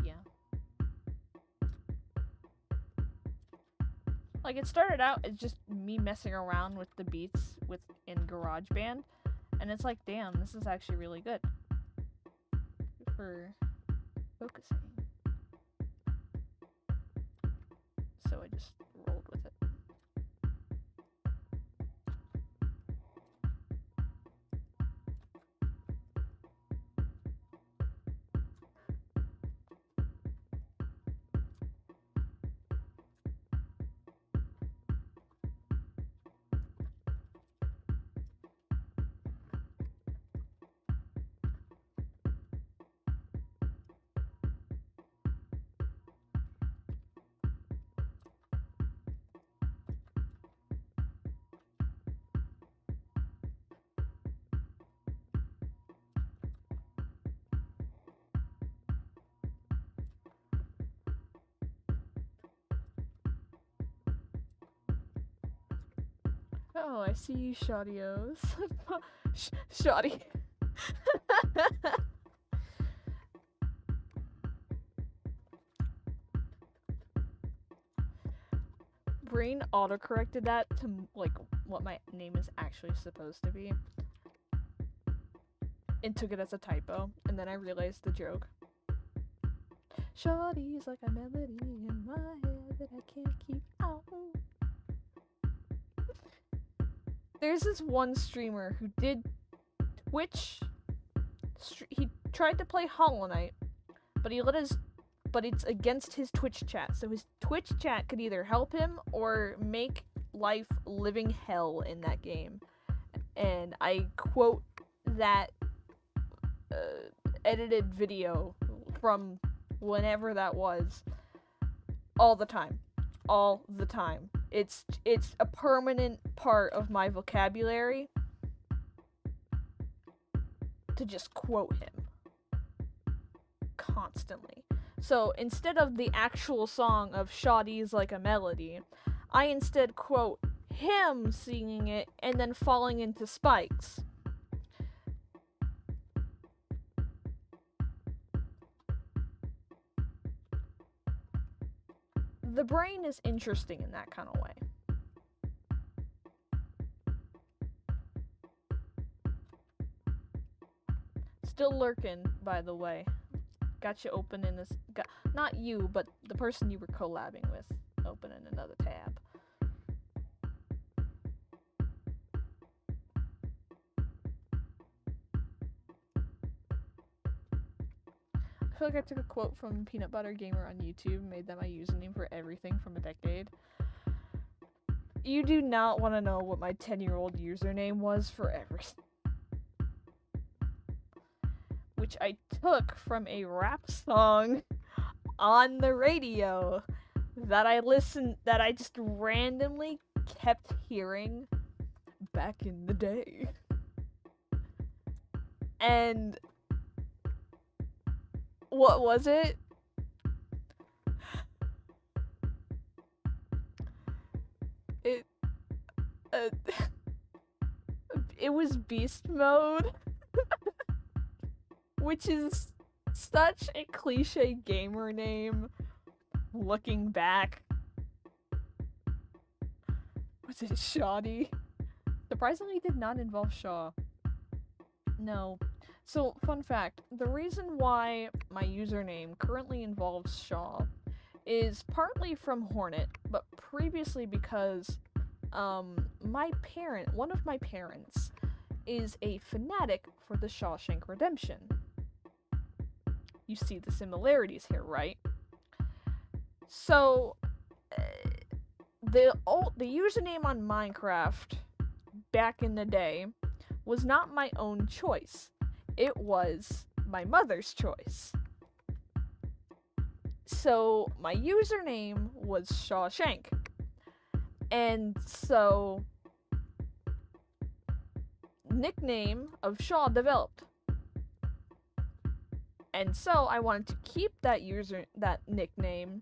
Yeah. Like, it started out as just me messing around with the beats in GarageBand, and it's like, damn, this is actually really good for focusing. So I just rolled with it. Oh, I see you, Shottios. Shotty. Brain autocorrected that to, like, what my name is actually supposed to be. And took it as a typo, and then I realized the joke. Shawty's like a melody in my head that I can't keep out. There's this one streamer who did Twitch. He tried to play Hollow Knight, but it's against his Twitch chat. So his Twitch chat could either help him or make life living hell in that game. And I quote that edited video from whenever that was all the time. It's a permanent part of my vocabulary to just quote him constantly. So instead of the actual song of Shawty's Like a Melody, I instead quote him singing it and then falling into spikes. The brain is interesting in that kind of way. Still lurking, by the way. Got you open in this... not you, but the person you were collabing with. Open in another tab. I feel like I took a quote from Peanut Butter Gamer on YouTube and made that my username for everything from a decade. You do not want to know what my 10-year-old username was for everything. Which I took from a rap song on the radio that I just randomly kept hearing back in the day. And what was it? It was Beast Mode, which is such a cliche gamer name. Looking back, was it Shoddy? Surprisingly, it did not involve Shaw. No. So, fun fact, the reason why my username currently involves Shaw is partly from Hornet, but previously because one of my parents is a fanatic for the Shawshank Redemption. You see the similarities here, right? So, the username on Minecraft back in the day was not my own choice. It was my mother's choice. So, my username was Shawshank. And so, nickname of Shaw developed. And so, I wanted to keep that nickname,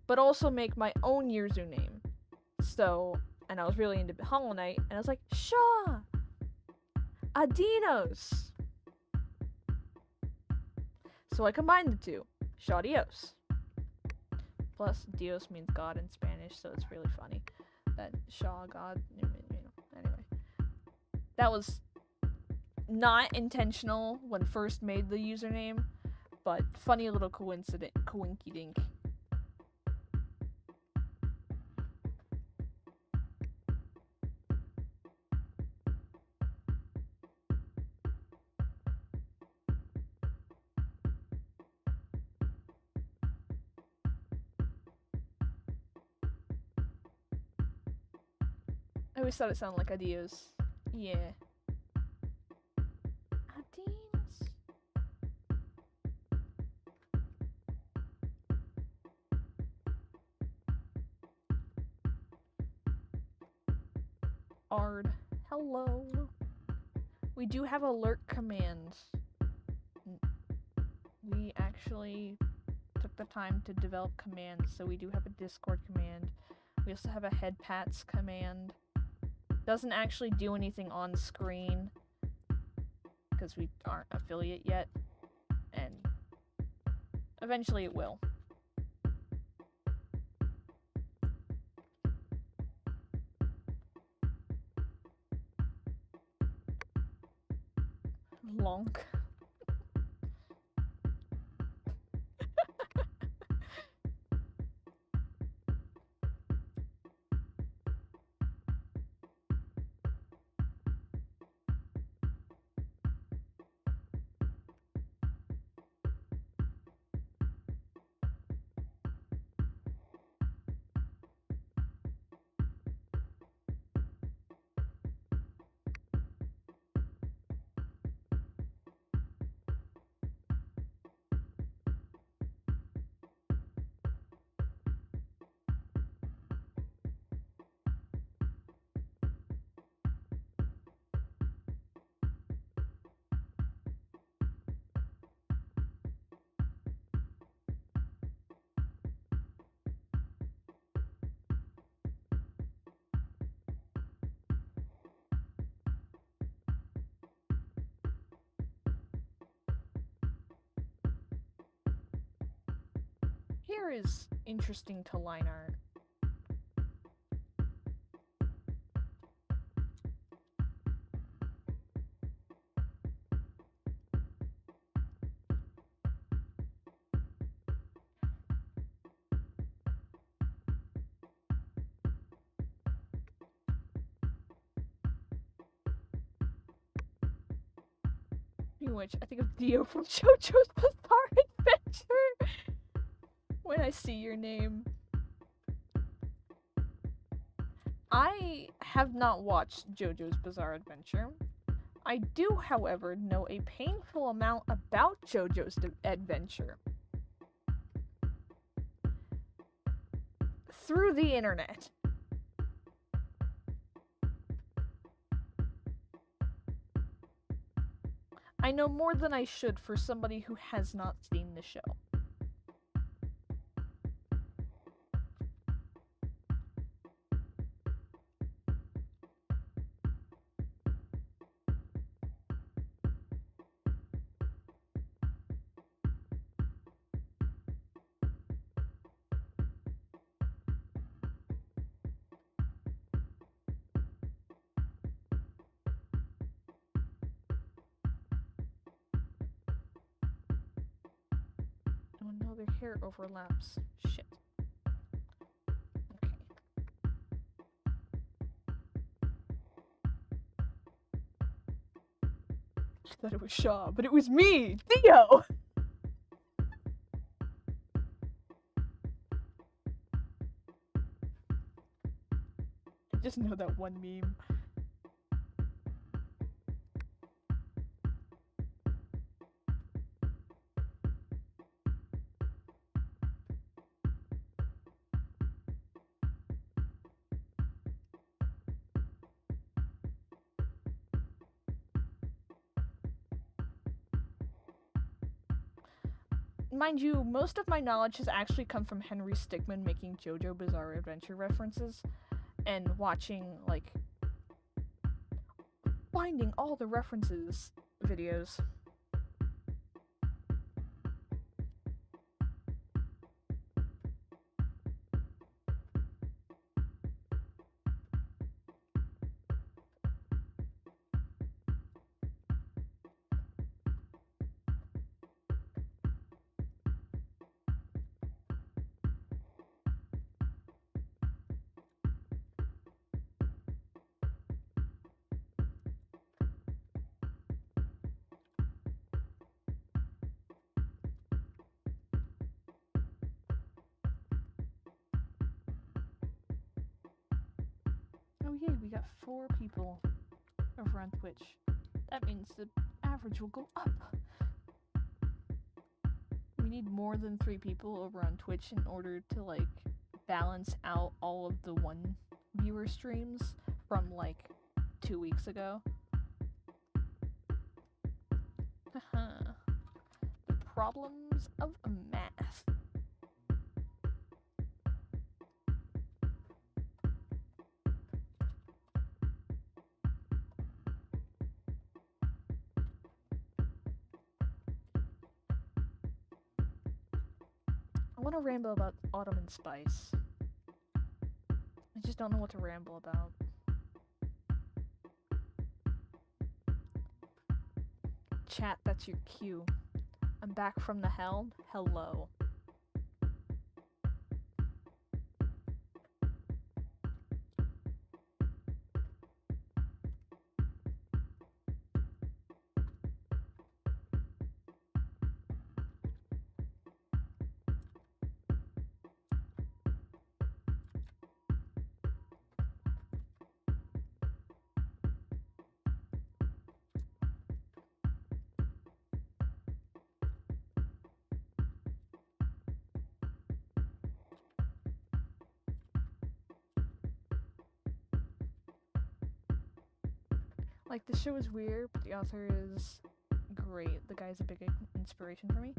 but also make my own username. So, and I was really into Hollow Knight, and I was like, Shaw! Adinos! So I combined the two. Shaw Dios. Plus, Dios means God in Spanish, so it's really funny that Shaw, God, anyway. That was not intentional when first made the username, but funny little coinky dink. I always thought it sounded like adios. Yeah. Adios. Ard. Hello. We do have alert commands. We actually took the time to develop commands, so we do have a Discord command. We also have a head pats command. Doesn't actually do anything on screen because we aren't affiliate yet, and eventually it will. Lonk. Here is interesting to line art. In which I think of Dio from JoJo's Bizarre Adventure when I see your name. I have not watched JoJo's Bizarre Adventure. I do, however, know a painful amount about JoJo's Adventure through the internet. I know more than I should for somebody who has not seen the show. Oh no, their hair overlaps. Shit. Okay. I thought it was Shaw, but it was me, Theo! I just know that one meme. Mind you, most of my knowledge has actually come from Henry Stickmin making JoJo Bizarre Adventure references and watching, like, finding all the references videos. Oh yay, we got 4 people over on Twitch. That means the average will go up. We need more than 3 people over on Twitch in order to, like, balance out all of the 1 viewer streams from, like, 2 weeks ago. Haha. The problems of math. I want to ramble about Autumn and Spice. I just don't know what to ramble about. Chat, that's your cue. I'm back from the hell. Hello. Like, the show is weird, but the author is great. The guy's a big inspiration for me.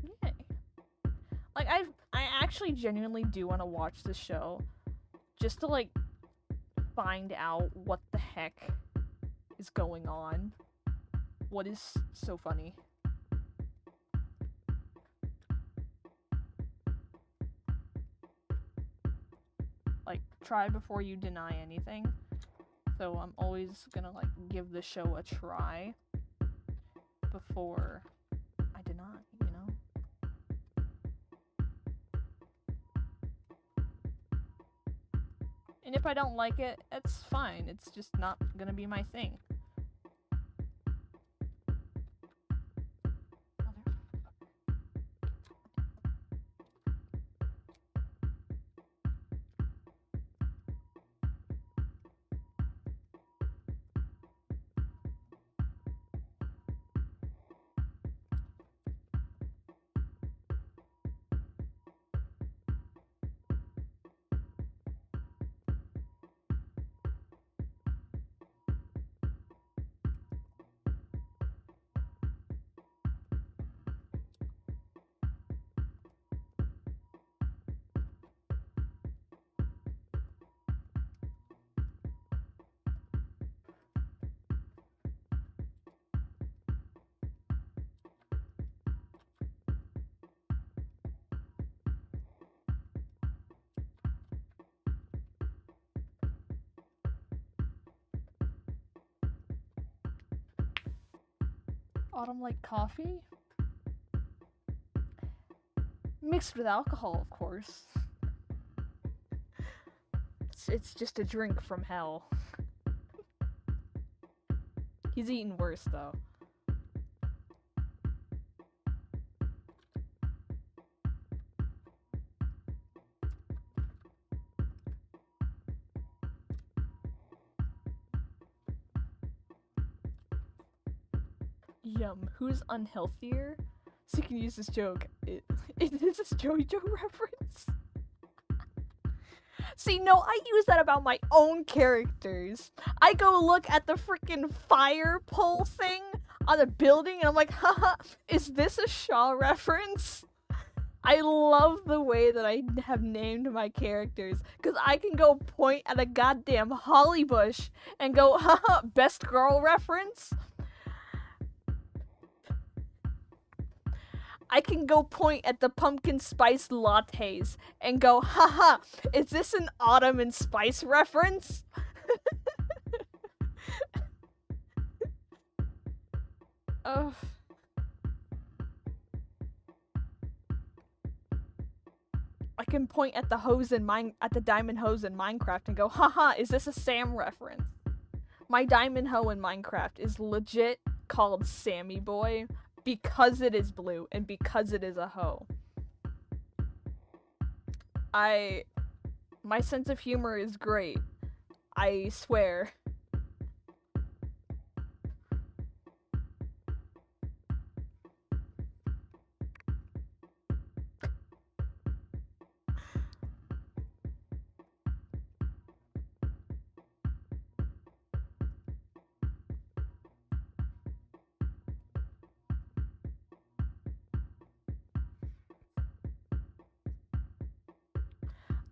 Yay. Like, I actually genuinely do want to watch the show just to, like, find out what the heck is going on. What is so funny. Like, try before you deny anything. So I'm always gonna, like, give the show a try before I deny, you know? And if I don't like it, it's fine. It's just not gonna be my thing. Autumn like coffee? Mixed with alcohol, of course. It's just a drink from hell. He's eaten worse, though. Yum. Who's unhealthier? So you can use this joke. Is this a Joey Joe reference? See, no, I use that about my own characters. I go look at the freaking fire pole thing on the building and I'm like, haha, is this a Shaw reference? I love the way that I have named my characters because I can go point at a goddamn holly bush and go, haha, best girl reference. I can go point at the pumpkin spice lattes and go, haha, is this an autumn and spice reference? Ugh. I can point at the hose in at the diamond hose in Minecraft and go, haha, is this a Sam reference? My diamond hoe in Minecraft is legit called Sammy Boy because it is blue and because it is a hoe. My sense of humor is great. I swear.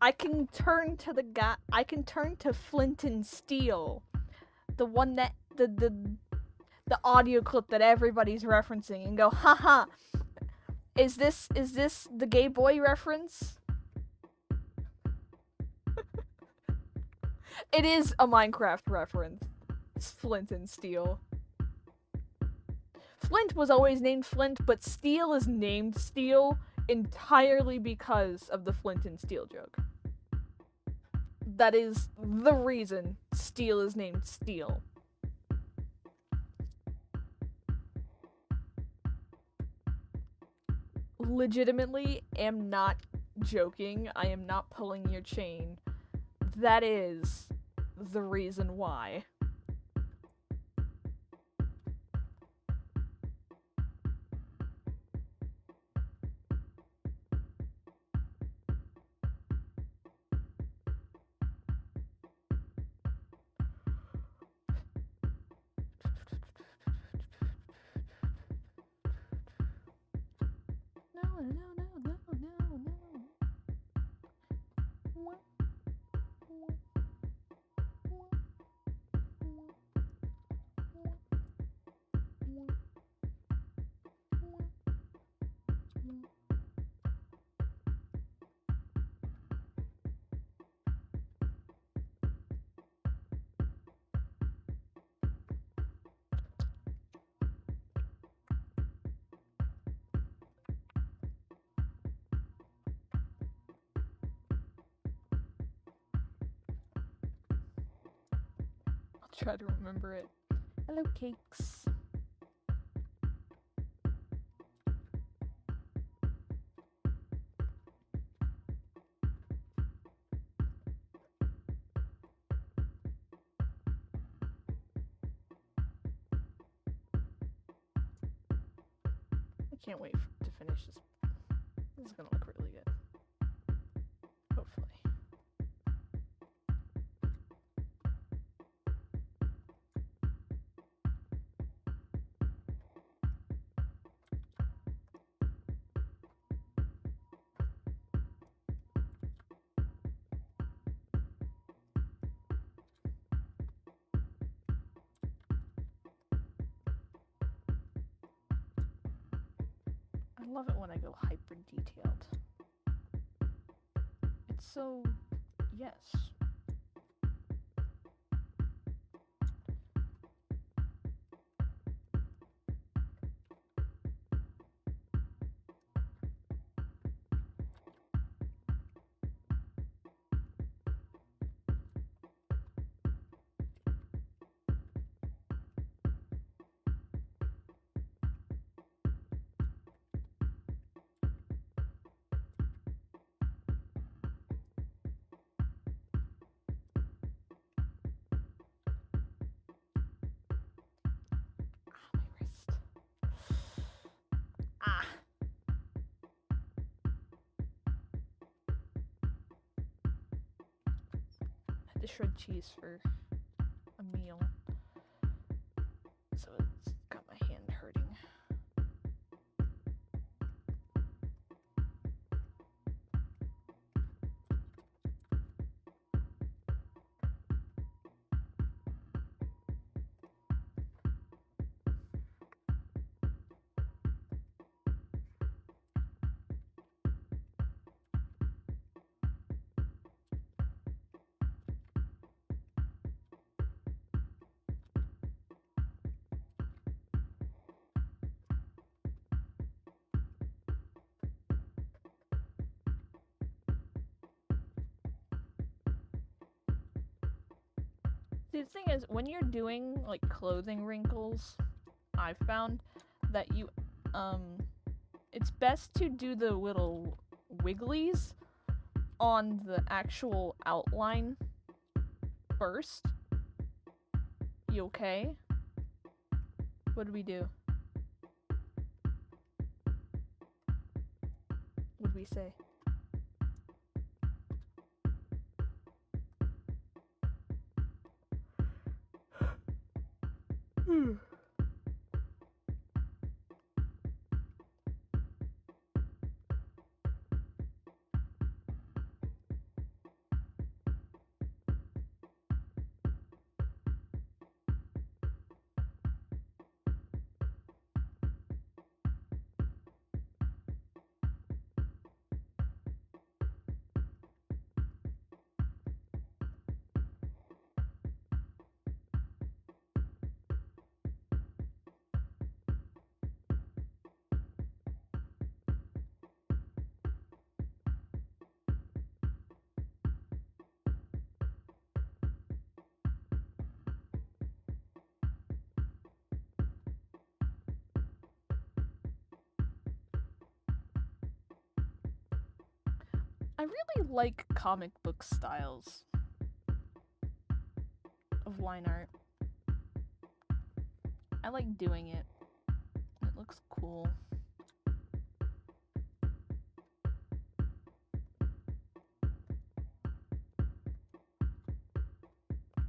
I can turn to Flint and Steel. The one that the audio clip that everybody's referencing and go, haha. Is this the gay boy reference? It is a Minecraft reference. It's Flint and Steel. Flint was always named Flint, but Steel is named Steel entirely because of the Flint and Steel joke. That is the reason Steel is named Steel. Legitimately am not joking. I am not pulling your chain. That is the reason why. I'll try to remember it. Hello, cakes. I can't wait to finish this. This is gonna look really good. Hopefully. I love it when I go hyper detailed. It's so, yes. shred cheese for a meal. So it's got my hand hurting. See, the thing is, when you're doing like clothing wrinkles, I've found that it's best to do the little wigglies on the actual outline first. You okay? What did we do? What did we say? I really like comic book styles of line art. I like doing it. It looks cool.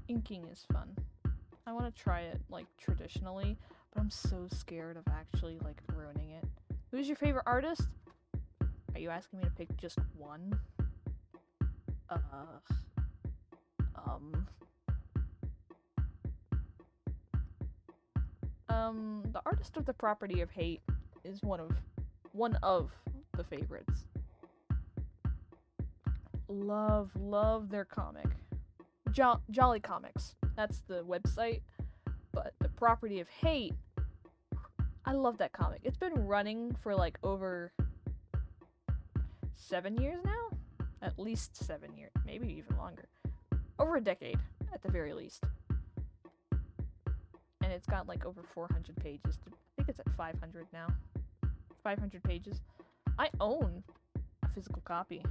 Inking is fun. I want to try it like traditionally, but I'm so scared of actually like ruining it. Who's your favorite artist? Are you asking me to pick just one? The artist of the Property of Hate is one of the favorites. Love their comic. Jolly Comics. That's the website. But the Property of Hate, I love that comic. It's been running for like over 7 years now? At least 7 years, maybe even longer. Over a decade, at the very least. And it's got like over 400 pages. I think it's at 500 now. 500 pages. I own a physical copy.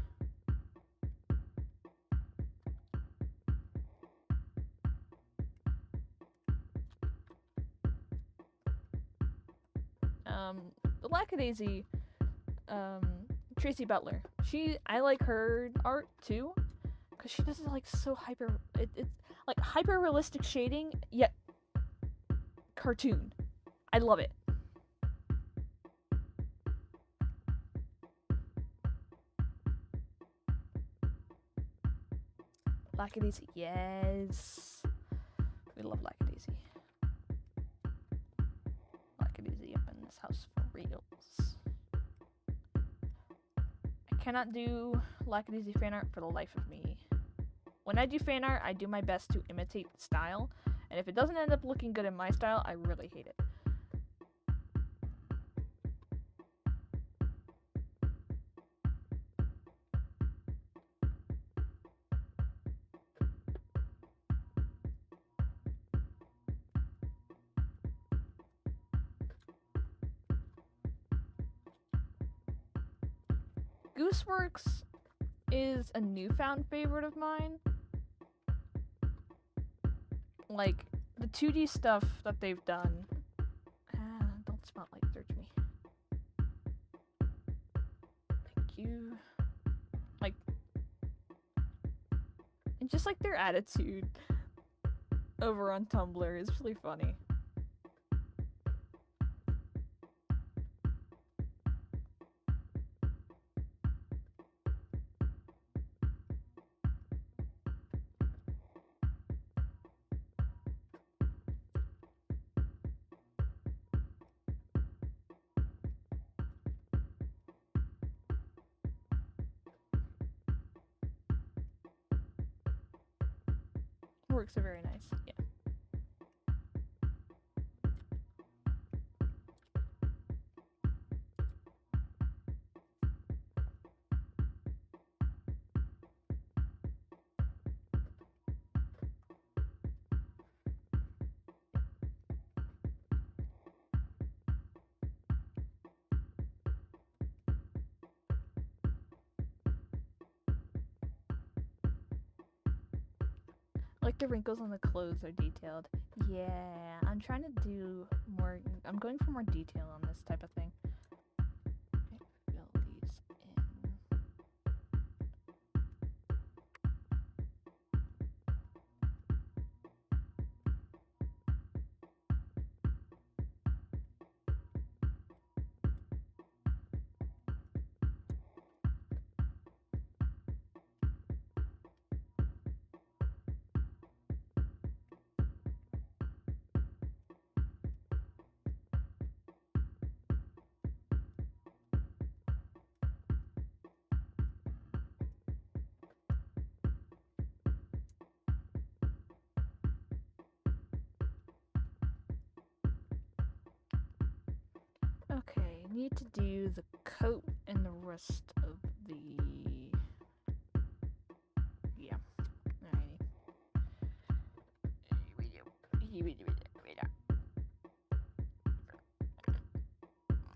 The Lackadaisy, Tracy Butler. I like her art too, because she does it like so it's like hyper realistic shading, yet cartoon. I love it. Lackadaisy, yes. We love Lackadaisy. Lackadaisy up in this house for reals. I cannot do Lackadaisy fan art for the life of me. When I do fan art, I do my best to imitate the style, and if it doesn't end up looking good in my style, I really hate it. Gooseworks is a newfound favorite of mine. Like, the 2D stuff that they've done. Don't spotlight search me. Thank you. Like, in just like their attitude over on Tumblr is really funny. Works are very nice. Yeah. Like the wrinkles on the clothes are detailed. Yeah, I'm trying to do more. I'm going for more detail on this type of thing. Fill these in. Okay, need to do the coat and the rest of the. Yeah.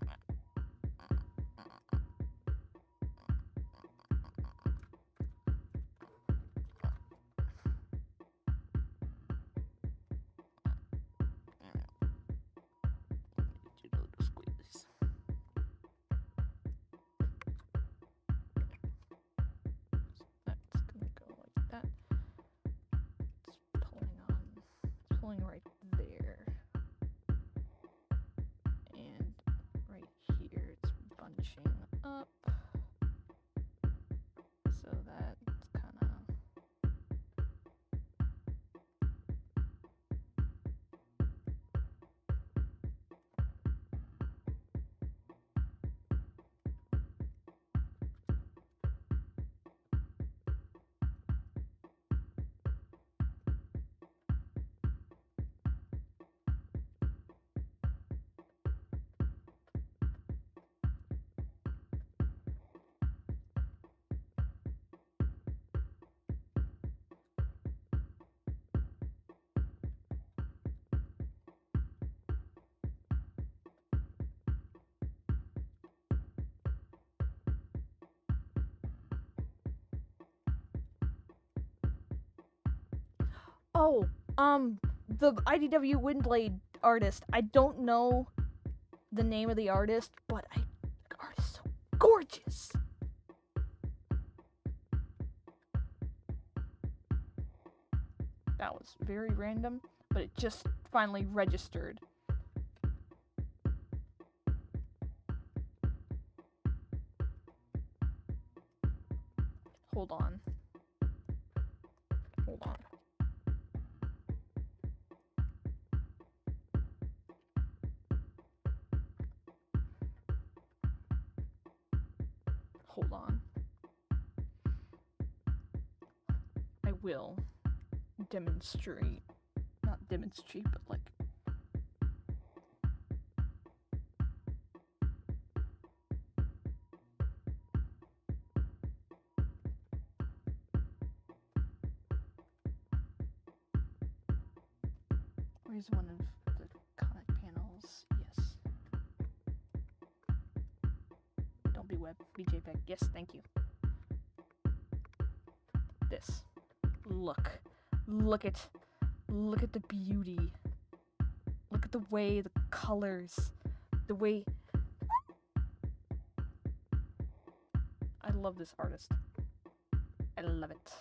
Alrighty. That's gonna go like that. It's pulling right there. And right here it's bunching up. So that's kinda. Oh, the IDW Windblade artist. I don't know the name of the artist, but the artist is so gorgeous. That was very random, but it just finally registered. Hold on. Hold on. Hold on. I will demonstrate. Not demonstrate, but like. Where's one of the comic panels? Yes. Don't be web. Be JPEG. Yes, thank you. This. Look at the beauty. Look at the way the colors, the way. I love this artist. I love it.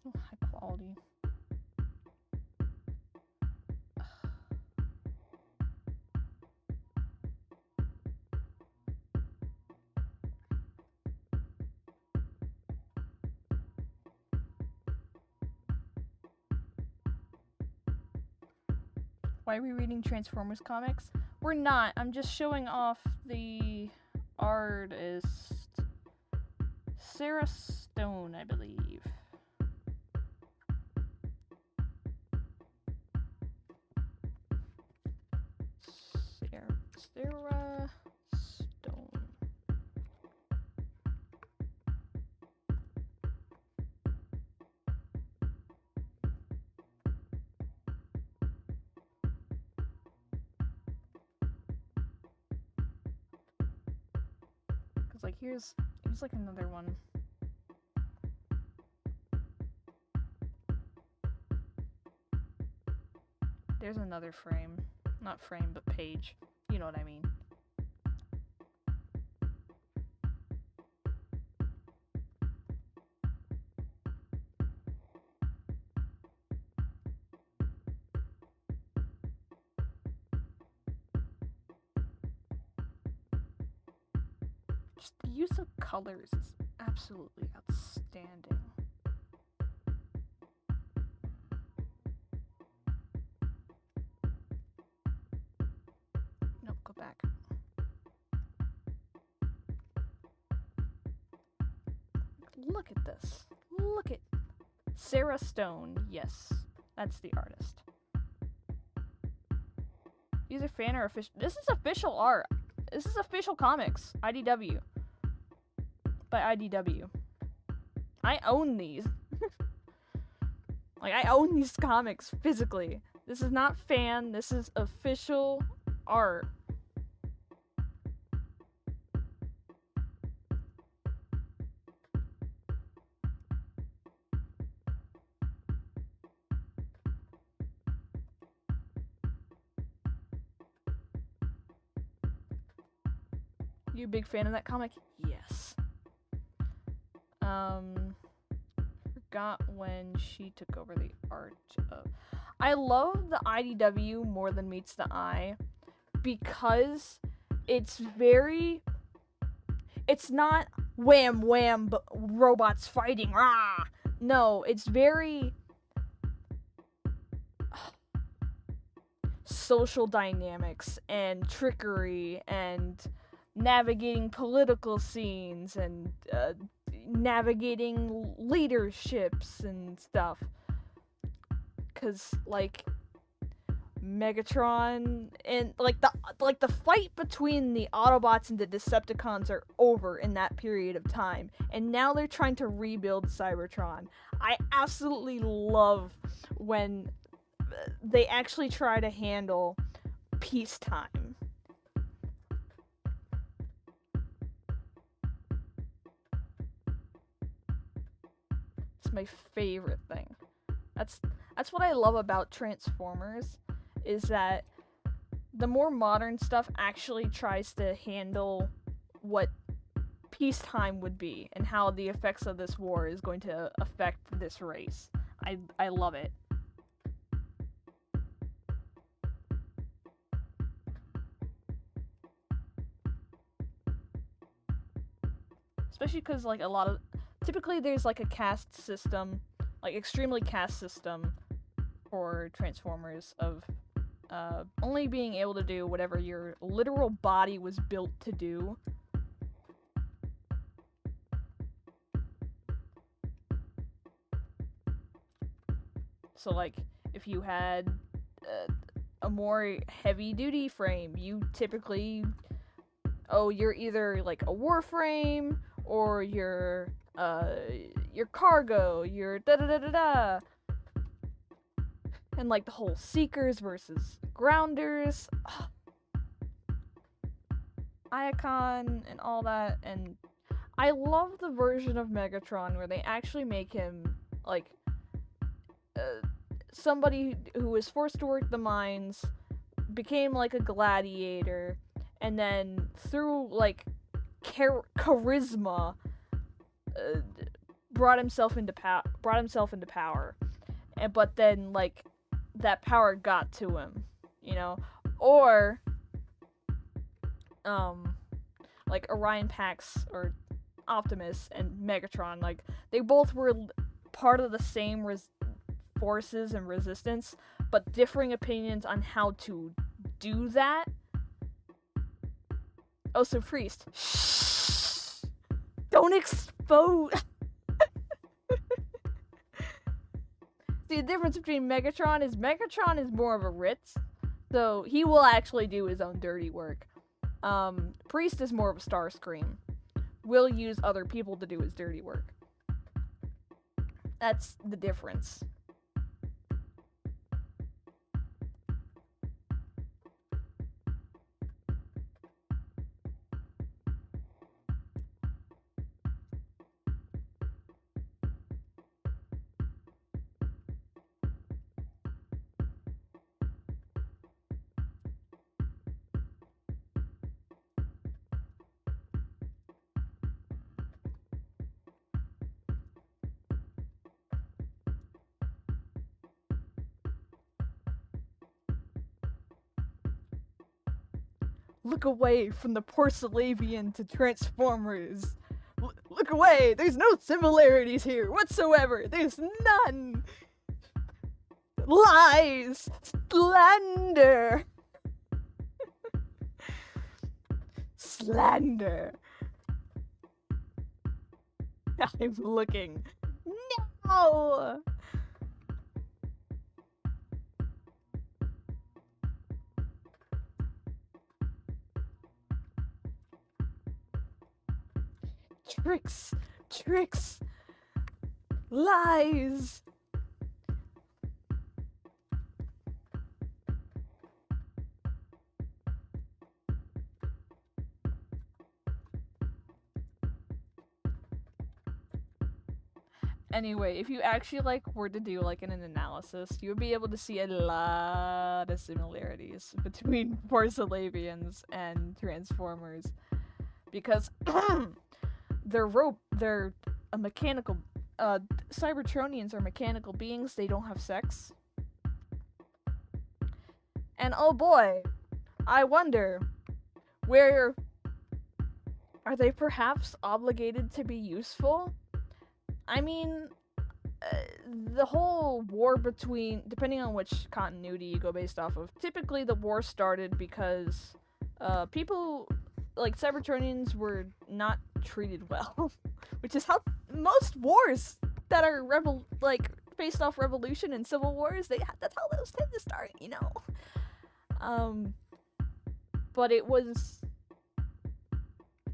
High quality. Why are we reading Transformers comics? We're not. I'm just showing off the artist. Sarah Stone, I believe. Sarah Stone. Cause like here's like another one. There's another frame. Not frame, but page. You know what I mean. Just the use of colors is absolutely outstanding. Nope, go back. Look at this. Look at Sarah Stone. Yes, that's the artist. Either fan or official. This is official art. This is official comics. IDW. By IDW. I own these. Like, I own these comics physically. This is not fan. This is official art. You a big fan of that comic? Yes. Forgot when she took over the art of... I love the IDW more than meets the eye because it's very... It's not wham wham robots fighting, rah! No, it's very... social dynamics and trickery and navigating political scenes and navigating leaderships and stuff. Cause like Megatron and like the fight between the Autobots and the Decepticons are over in that period of time, and now they're trying to rebuild Cybertron. I absolutely love when they actually try to handle peacetime. It's my favorite thing. That's what I love about Transformers, is that the more modern stuff actually tries to handle what peacetime would be and how the effects of this war is going to affect this race. I love it. Especially because like a lot of typically there's like a caste system, like extremely caste system for Transformers of only being able to do whatever your literal body was built to do. So like if you had a more heavy duty frame, you typically you're either like a Warframe or your cargo, your da da da da da. And like the whole Seekers versus Grounders, Iacon and all that. And I love the version of Megatron where they actually make him like somebody who was forced to work the mines, became like a gladiator, and then through like charisma brought himself into power, and but then like that power got to him, you know, or like Orion Pax or Optimus and Megatron, like they both were part of the same forces and resistance, but differing opinions on how to do that. Oh, so Priest. Shh! Don't expose. See, the difference between Megatron is more of a Ritz, so he will actually do his own dirty work. Priest is more of a Starscream. Will use other people to do his dirty work. That's the difference. Look away from the Porcelavian to Transformers. Look away! There's no similarities here whatsoever! There's none! Lies! Slander! Slander! I'm looking. No! Tricks, lies. Anyway, if you actually were to do an analysis, you would be able to see a lot of similarities between Porcelavians and Transformers, because they're a mechanical. Cybertronians are mechanical beings. They don't have sex. And oh boy, I wonder, where are they perhaps obligated to be useful? I mean, the whole war between, depending on which continuity you go based off of, typically the war started because people, Cybertronians were not treated well, which is how most wars that are based off revolution and civil wars, that's how those tend to start, you know. But it was,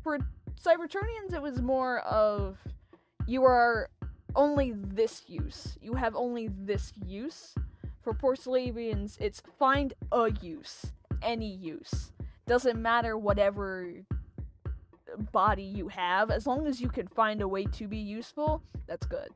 for Cybertronians, it was more of, you are only this use. You have only this use. For Porcelavians, it's find a use. Any use. Doesn't matter whatever body you have. As long as you can find a way to be useful, that's good.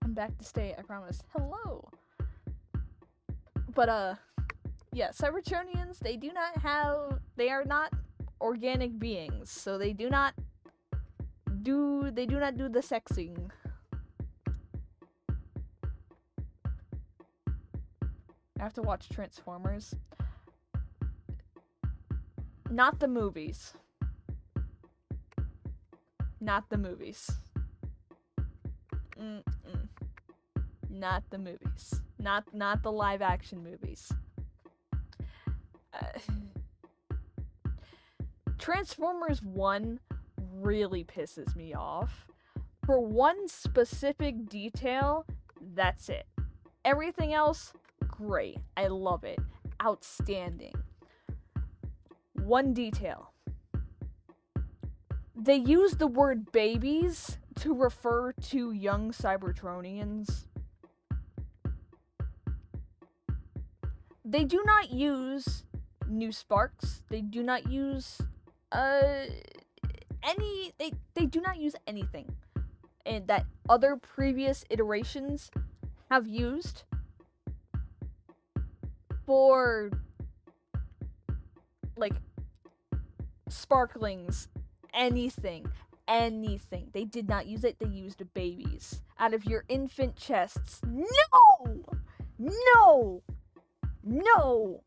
Back to stay, I promise. Hello. But yeah, Cybertronians, they are not organic beings, so they do not do the sexing. I have to watch Transformers. Not the movies. Not the movies. Not the movies. Not the live action movies. Transformers 1 really pisses me off. For one specific detail, that's it. Everything else, great. I love it. Outstanding. One detail. They use the word babies to refer to young Cybertronians. They do not use new sparks. They do not use they do not use anything. and that other previous iterations have used for, like, sparklings, anything. They did not use it, they used babies. Out of your infant chests. No! No! No!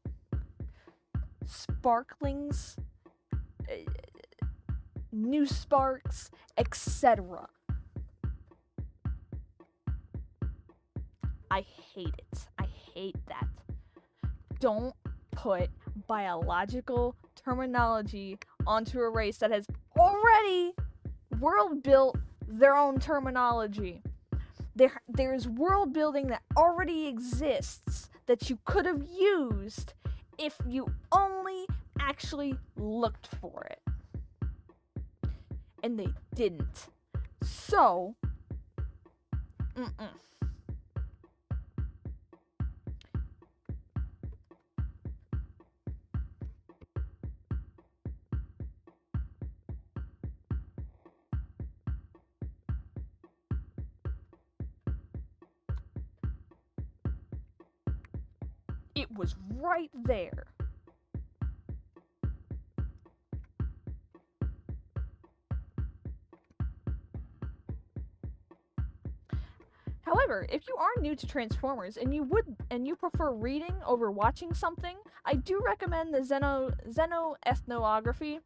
Sparklings, new sparks, etc. I hate it. I hate that. Don't put biological terminology onto a race that has already world built their own terminology. There's world building that already exists that you could have used if you only actually looked for it. And they didn't. So, it was right there. However, if you are new to Transformers and you prefer reading over watching something, I do recommend the Xeno Ethnography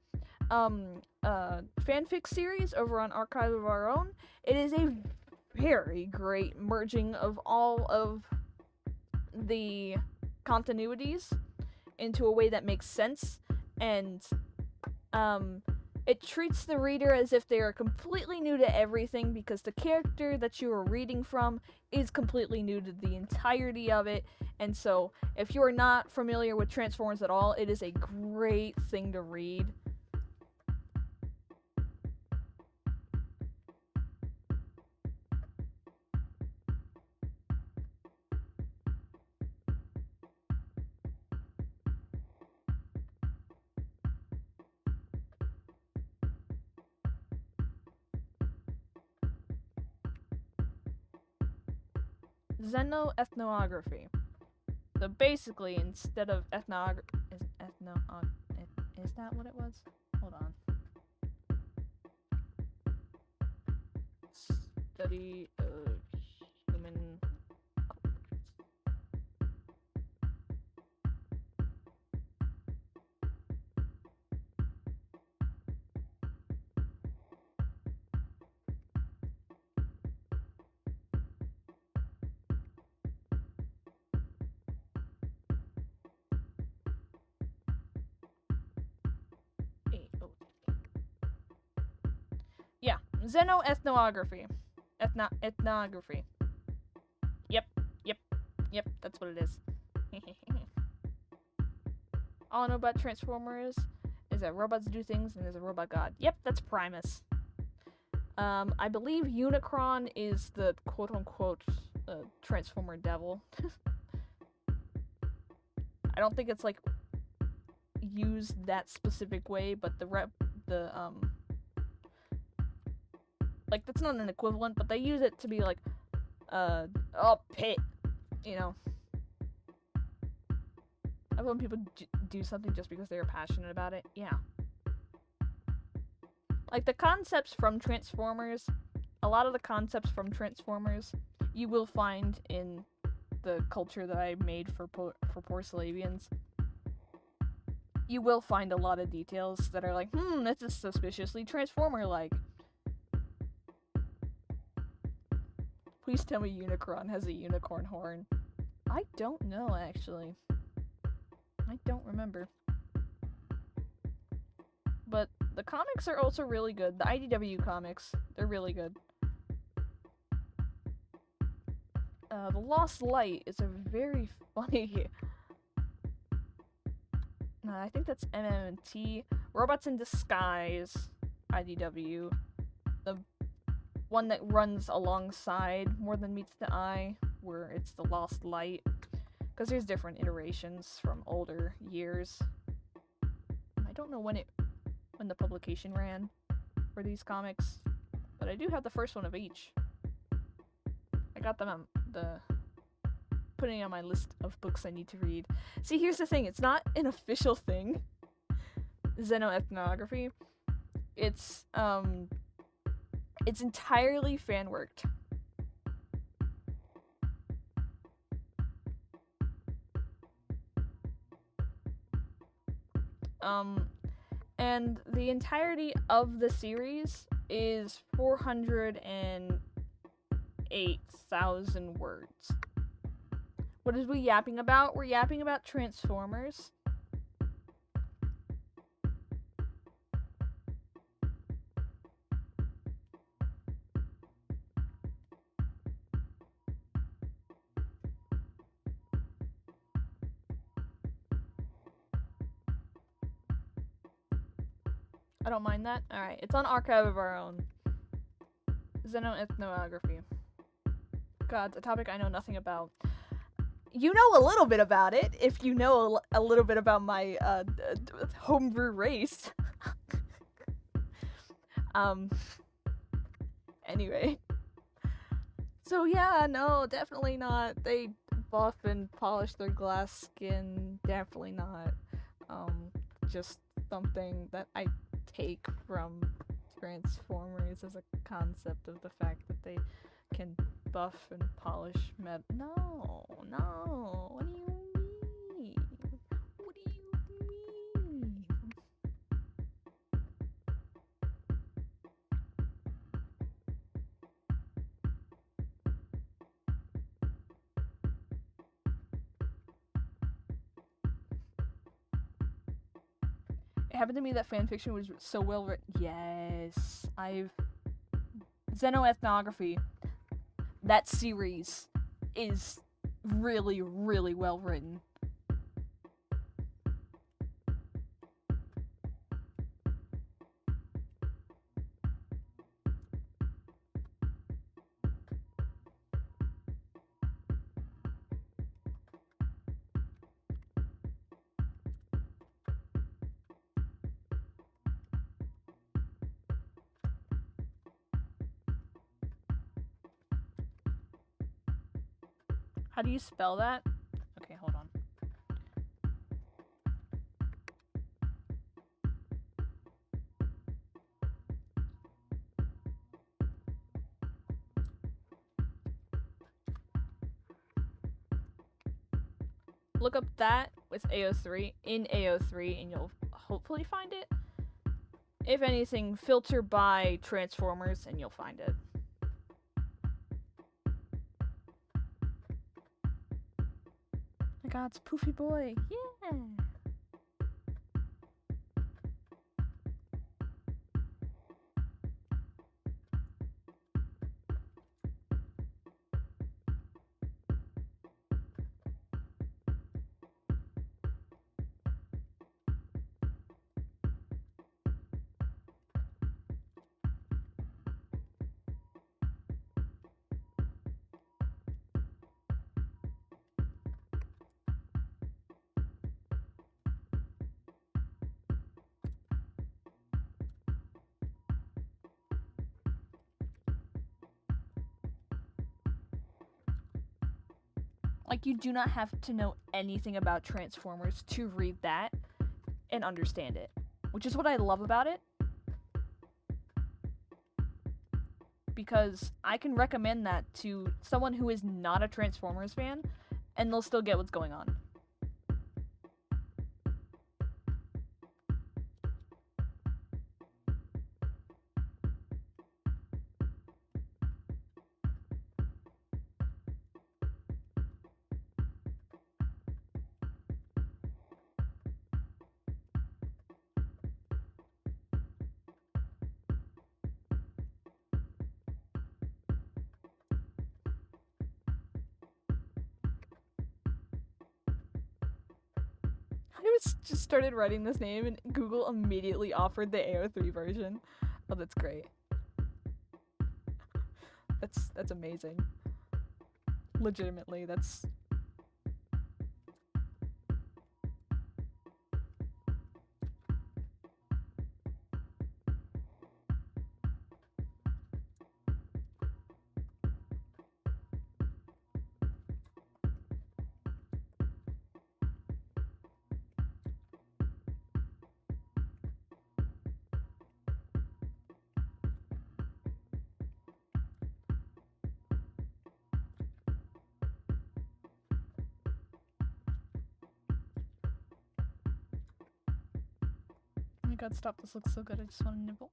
fanfic series over on Archive of Our Own. It is a very great merging of all of the continuities into a way that makes sense, and it treats the reader as if they are completely new to everything, because the character that you are reading from is completely new to the entirety of it. And so, if you are not familiar with Transformers at all, it is a great thing to read. Xeno Ethnography. So basically, instead of ethnography, is that what it was? Hold on. Study of human Yeah, Xenoethnography. Ethnography. Yep, that's what it is. All I know about Transformers is that robots do things and there's a robot god. Yep, that's Primus. I believe Unicron is the quote-unquote Transformer devil. I don't think it's, like, used that specific way, but like, that's not an equivalent, but they use it to be like, pit, you know. I love when people do something just because they're passionate about it. Yeah. Like, the concepts from Transformers, a lot of the concepts from Transformers, you will find in the culture that I made for Poor Slavians. You will find a lot of details that are like, this is suspiciously Transformer-like. Please tell me Unicron has a unicorn horn. I don't know, actually. I don't remember. But the comics are also really good. The IDW comics, they're really good. The Lost Light is a very funny... I think that's MMT. Robots in Disguise, IDW. The one that runs alongside More Than Meets the Eye, where it's the Lost Light. Because there's different iterations from older years. I don't know when the publication ran for these comics. But I do have the first one of each. I got them on putting on my list of books I need to read. See, here's the thing. It's not an official thing. Xenoethnography. It's entirely fan worked. And the entirety of the series is 408,000 words. What is we yapping about? We're yapping about Transformers. I don't mind that. Alright, it's on Archive of Our Own. Xenoethnography. God, a topic I know nothing about. You know a little bit about it, if you know a little bit about my homebrew race. Anyway. So yeah, no, definitely not. They buff and polish their glass skin. Definitely not. Just something that I take from Transformers as a concept of the fact that they can buff and polish metal. No. What do you mean? What do you mean? It happened to me that fanfiction was so well written. Yes, Xenoethnography. That series is really, really well written. How do you spell that? Okay, hold on. Look up that with AO3 in AO3 and you'll hopefully find it. If anything, filter by Transformers and you'll find it. Oh my god, it's Poofy Boy. Yeah. Like, you do not have to know anything about Transformers to read that and understand it, which is what I love about it. Because I can recommend that to someone who is not a Transformers fan, and they'll still get what's going on. I just started writing this name and Google immediately offered the AO3 version. Oh, that's great. That's amazing. Legitimately, that's... God, stop. This looks so good. I just want to nibble.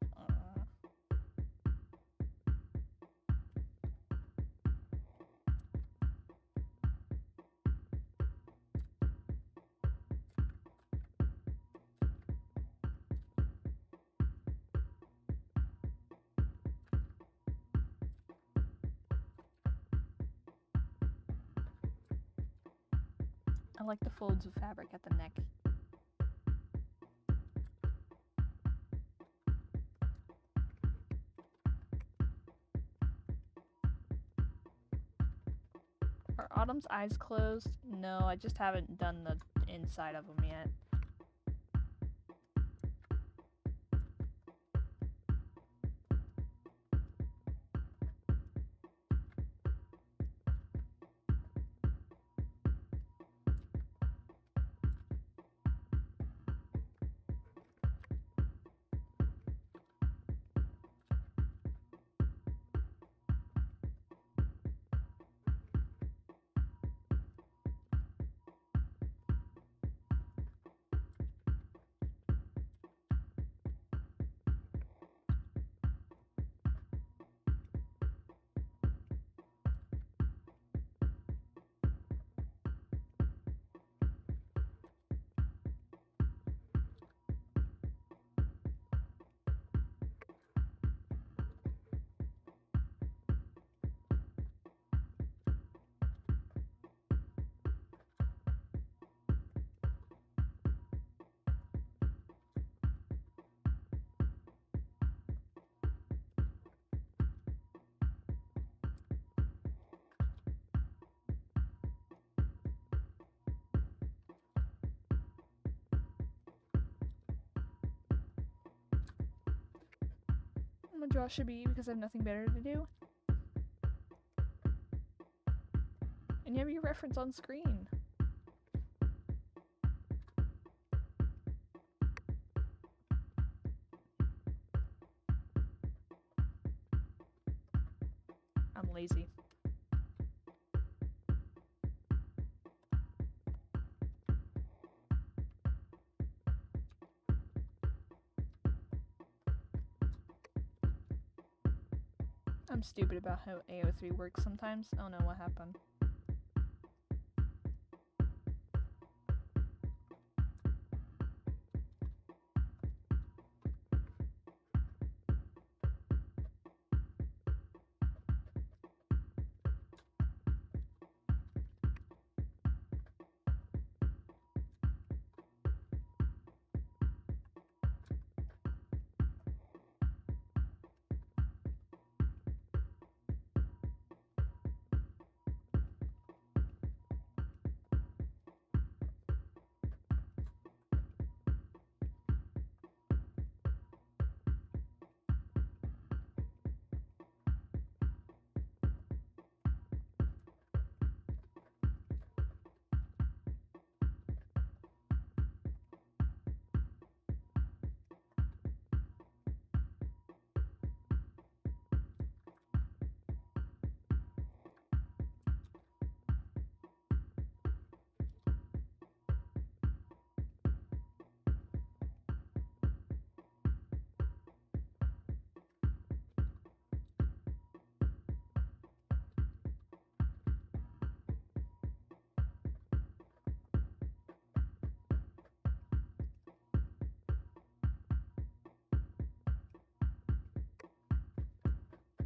I like the folds of fabric at the neck. Are Autumn's eyes closed? No, I just haven't done the inside of them yet. I'm gonna draw Shabi because I have nothing better to do. And you have your reference on screen. I'm lazy. I'm stupid about how AO3 works sometimes. Oh no, what happened?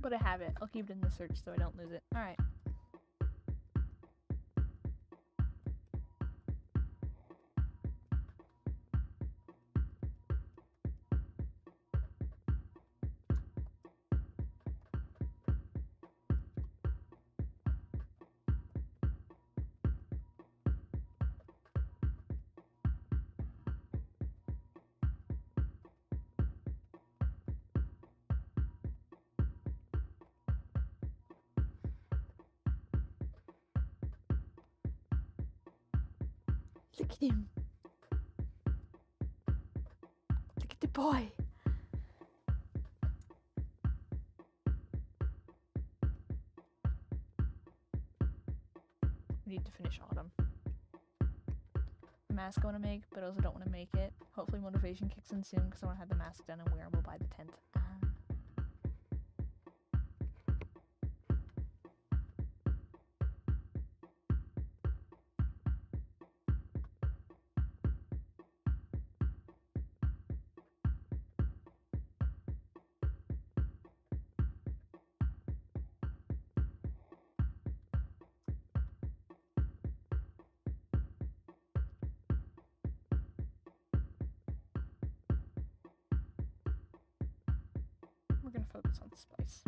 But I have it. I'll keep it in the search so I don't lose it. Alright. Look at him. Look at the boy. We need to finish Autumn. mask I want to make, but I also don't want to make it. Hopefully motivation kicks in soon because I want to have the mask done and wearable by the 10th. We're gonna focus on spice.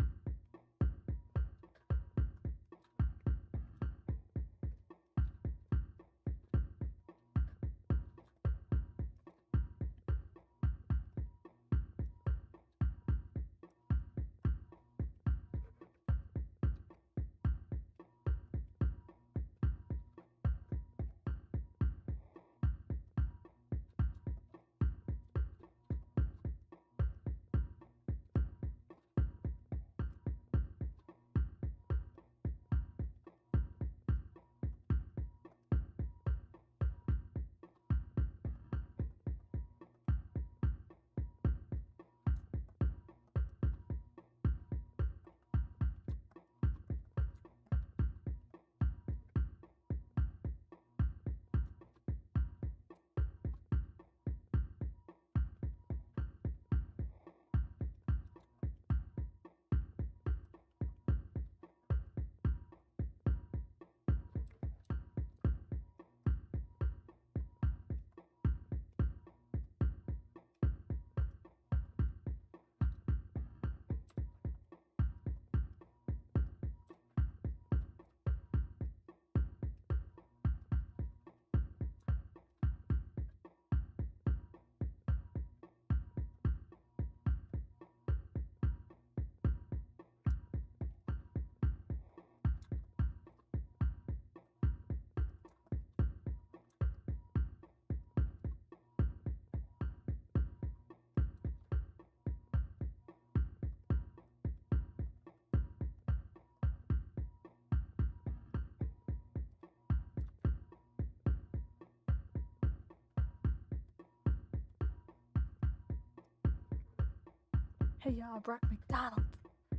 Hey y'all, Brock McDonald.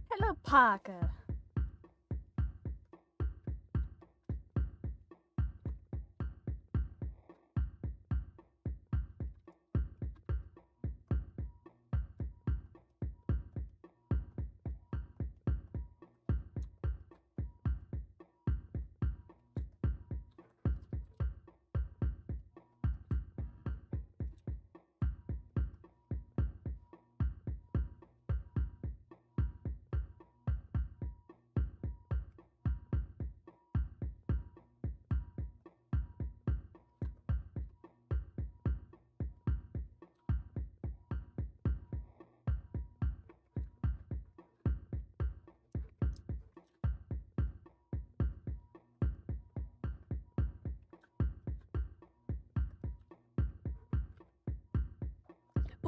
Hello, Parker.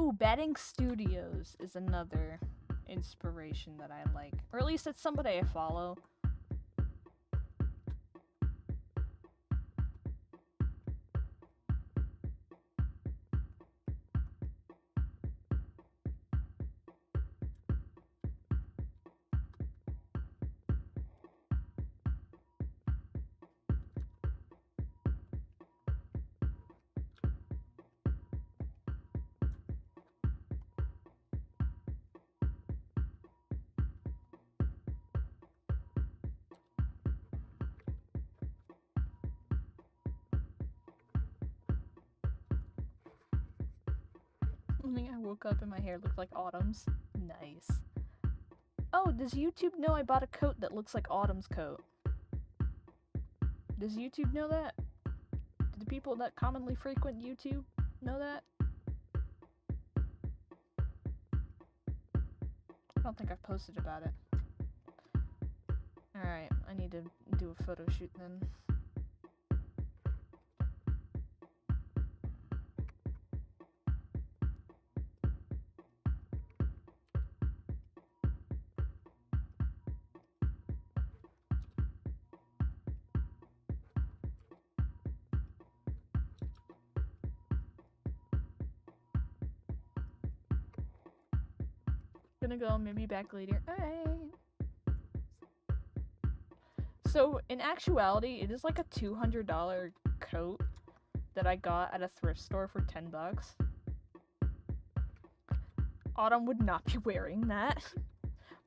Ooh, Batting Studios is another inspiration that I like. Or at least it's somebody I follow. I woke up and my hair looked like Autumn's. Nice. Oh, does YouTube know I bought a coat that looks like Autumn's coat? Does YouTube know that? Do the people that commonly frequent YouTube know that? I don't think I've posted about it. Alright, I need to do a photo shoot then. gonna go, maybe back later. Alright. So, in actuality, it is like a $200 coat that I got at a thrift store for $10. Autumn would not be wearing that.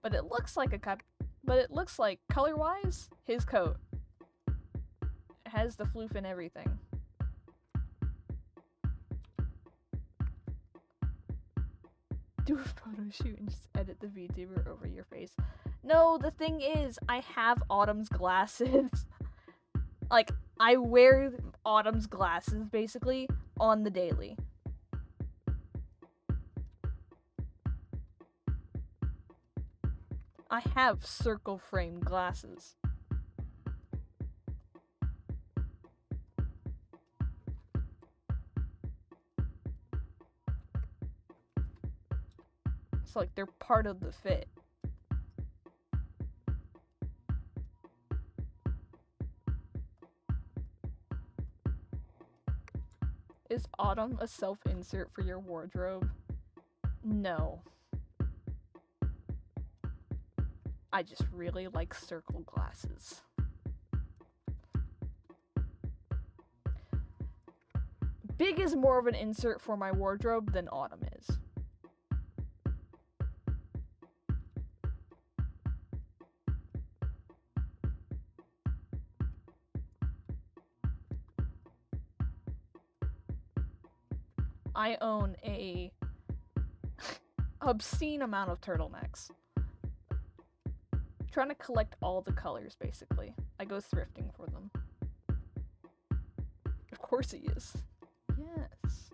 But it looks like color-wise, his coat. It has the floof and everything. Do a photo shoot and just edit the VTuber over your face. No, the thing is, I have Autumn's glasses. Like, I wear Autumn's glasses, basically, on the daily. I have circle frame glasses. It's like they're part of the fit. Is Autumn a self-insert for your wardrobe? No. I just really like circle glasses. Big is more of an insert for my wardrobe than Autumn is. I own a obscene amount of turtlenecks. Trying to collect all the colors, basically. I go thrifting for them. Of course he is. Yes.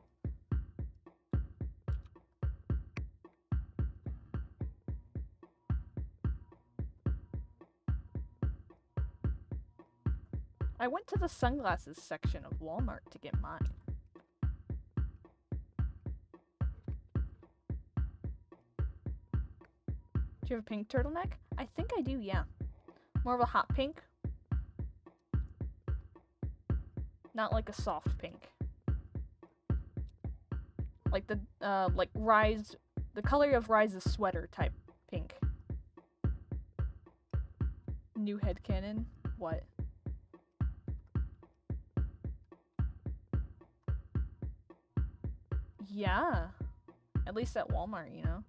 I went to the sunglasses section of Walmart to get mine. Do you have a pink turtleneck? I think I do, yeah. More of a hot pink. Not like a soft pink. Like the color of Rise's sweater type pink. New headcanon? What? Yeah. At least at Walmart, you know?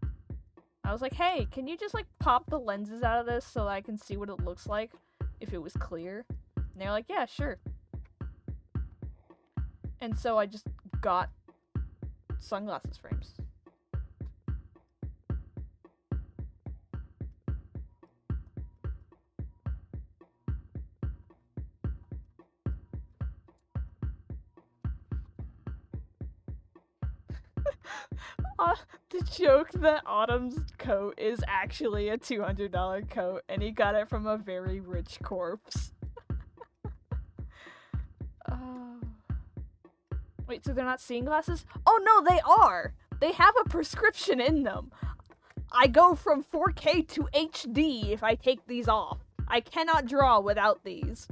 I was like, hey, can you just like pop the lenses out of this so that I can see what it looks like if it was clear? And they're like, yeah, sure. And so I just got sunglasses frames. The joke that Autumn's coat is actually a $200 coat and he got it from a very rich corpse. Wait, so they're not seeing glasses? Oh no, they are! They have a prescription in them. I go from 4K to HD if I take these off. I cannot draw without these.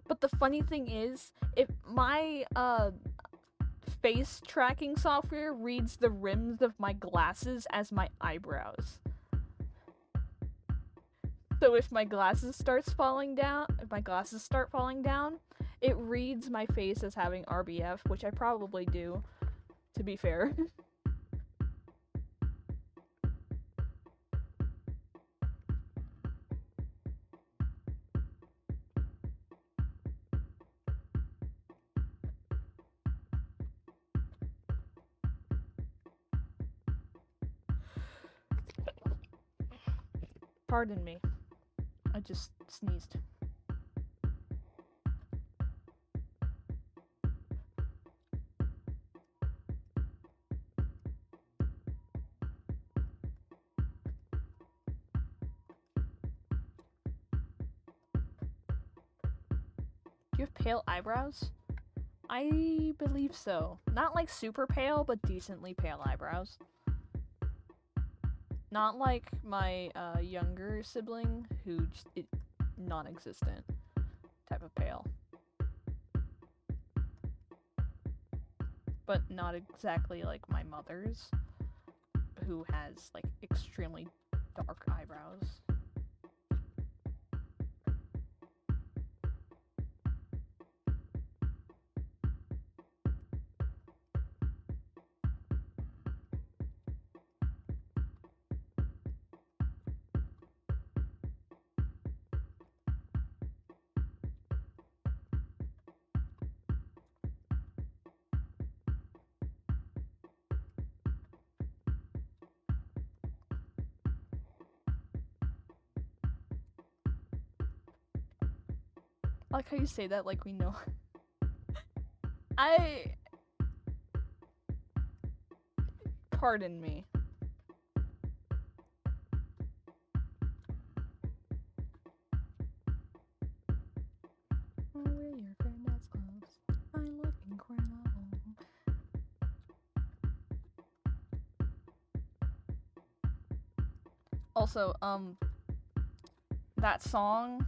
But the funny thing is, if my face tracking software reads the rims of my glasses as my eyebrows. So if my glasses start falling down, it reads my face as having RBF, which I probably do, to be fair. Pardon me. I just sneezed. Do you have pale eyebrows? I believe so. Not like super pale, but decently pale eyebrows. Not like my younger sibling who just non-existent type of pale. But not exactly like my mother's, who has like extremely dark eyebrows. I like how you say that like we know. Pardon me. I wear your granddad's clothes. I look incredible. Also, that song,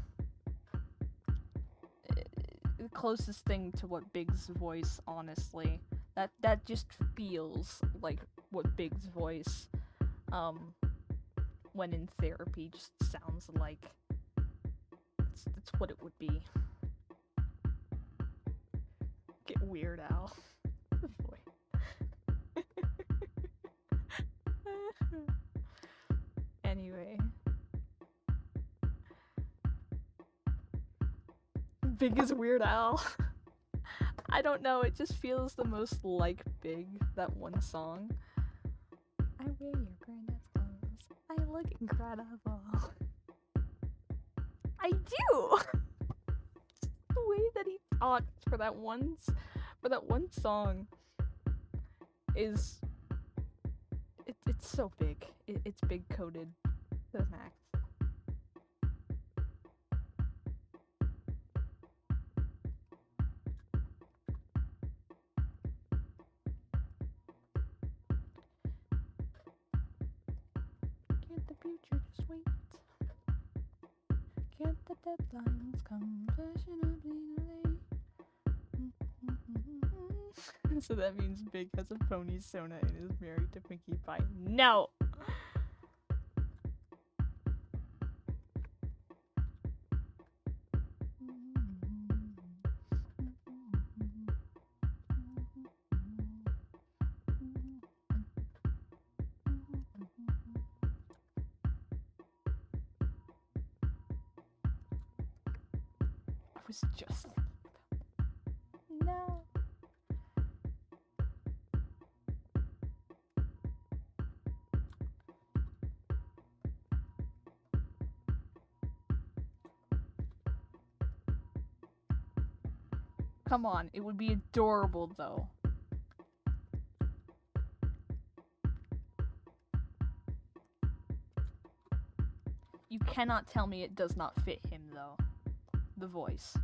the closest thing to what Big's voice, honestly. That just feels like what Big's voice, when in therapy, just sounds like. It's what it would be. Get Weird Al. Anyway. Big as Weird Al. I don't know, it just feels the most like Big, that one song. I wear your granddad's clothes. I look incredible. I do! The way that he talks for that one song is... It's so big. It's big coded to the max. Can't the future just wait? Can't the deadlines come fashionably late? So that means Big has a pony Sona and is married to Pinkie Pie. No! I was just thinking about that. No. Come on, it would be adorable though. You cannot tell me it does not fit him though. The voice.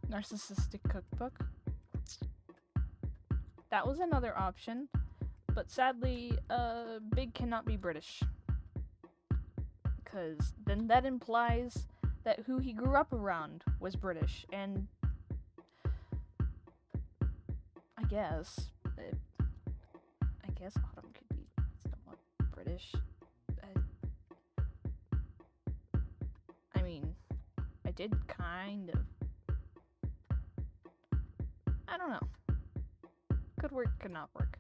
Narcissistic cookbook. That was another option, but sadly, Big cannot be British. Because then that implies that who he grew up around was British, and I guess Autumn could be somewhat British. I mean, I did kind of. I don't know. Could work, could not work.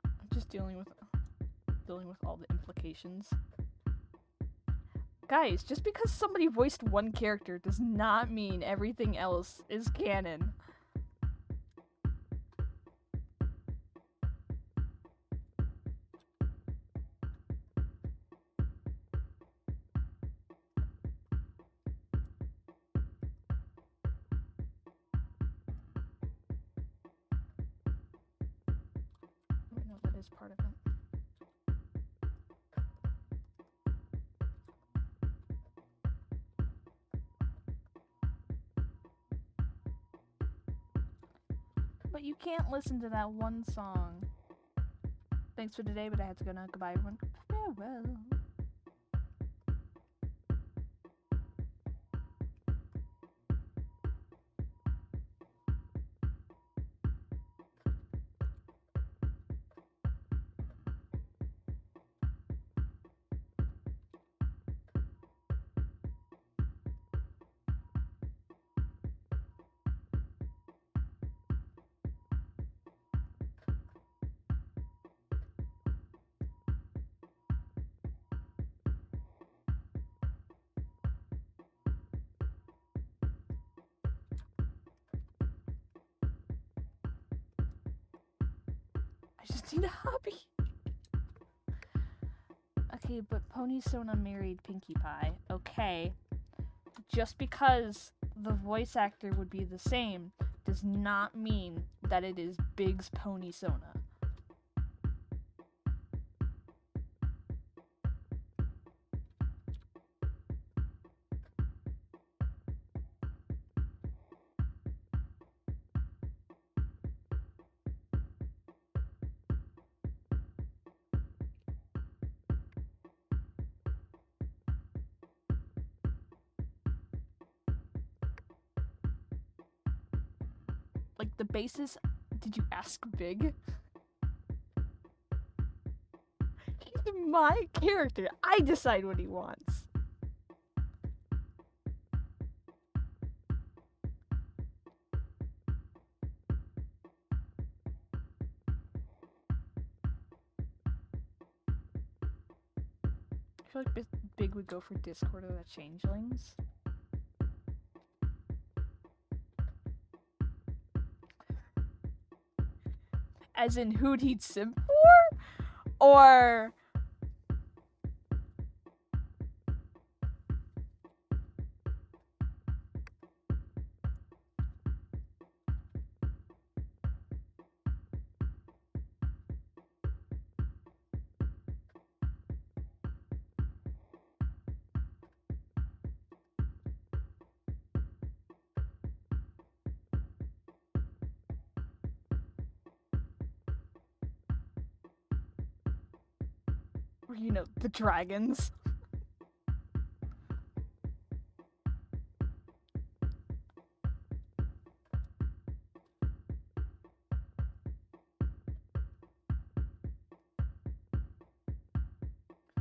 I'm just dealing with all the implications. Guys, just because somebody voiced one character does not mean everything else is canon. was part of it. But you can't listen to that one song. Thanks for today, but I have to go now. Goodbye, everyone. Farewell. I just need a hobby. Okay, but Pony Sona married Pinkie Pie. Okay. Just because the voice actor would be the same does not mean that it is Big's Pony Sona. Like, the basis, did you ask Big? He's my character. I decide what he wants. I feel like Big would go for Discord or the Changelings. As in, who'd he simp for? Or... you know, the dragons.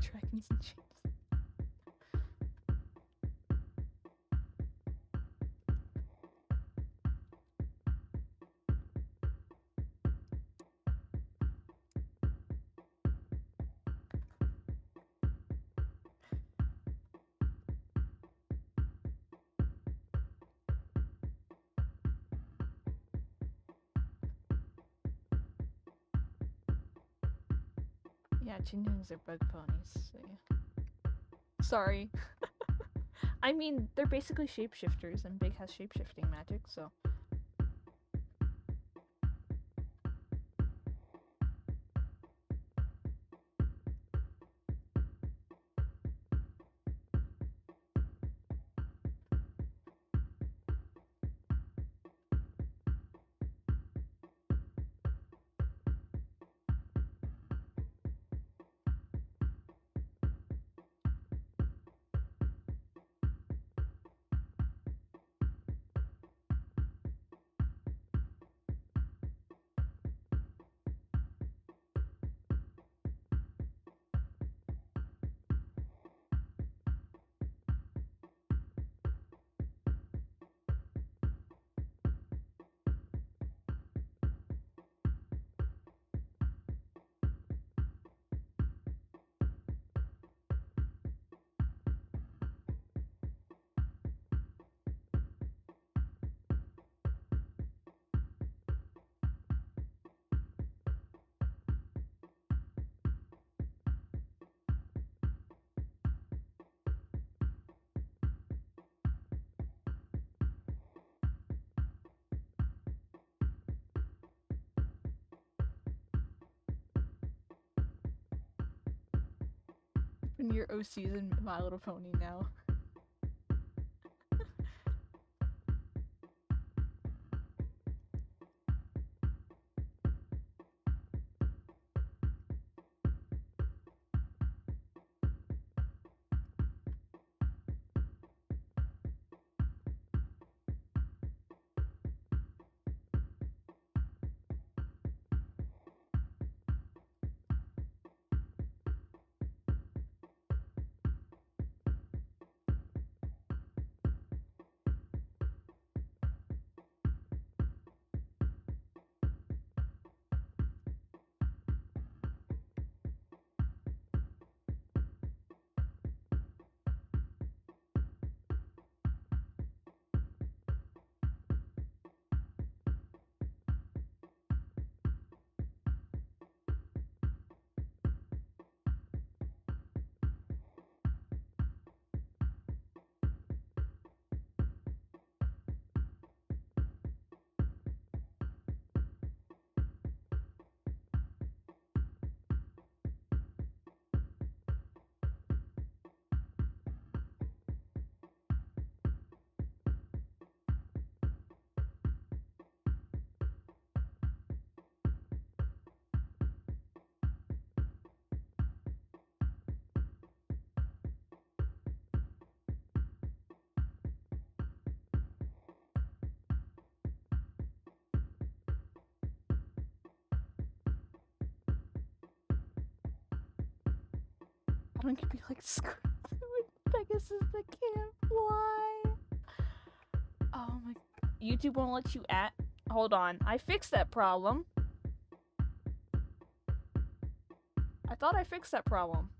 Dragons and chains. Yeah, changelings are bug ponies. So yeah. Sorry. I mean, they're basically shapeshifters, and Big has shapeshifting magic, so... And your OC is in My Little Pony now. I could be like screwed with Pegasus that can't fly. Oh my. YouTube won't let you at. Hold on. I fixed that problem. I thought I fixed that problem.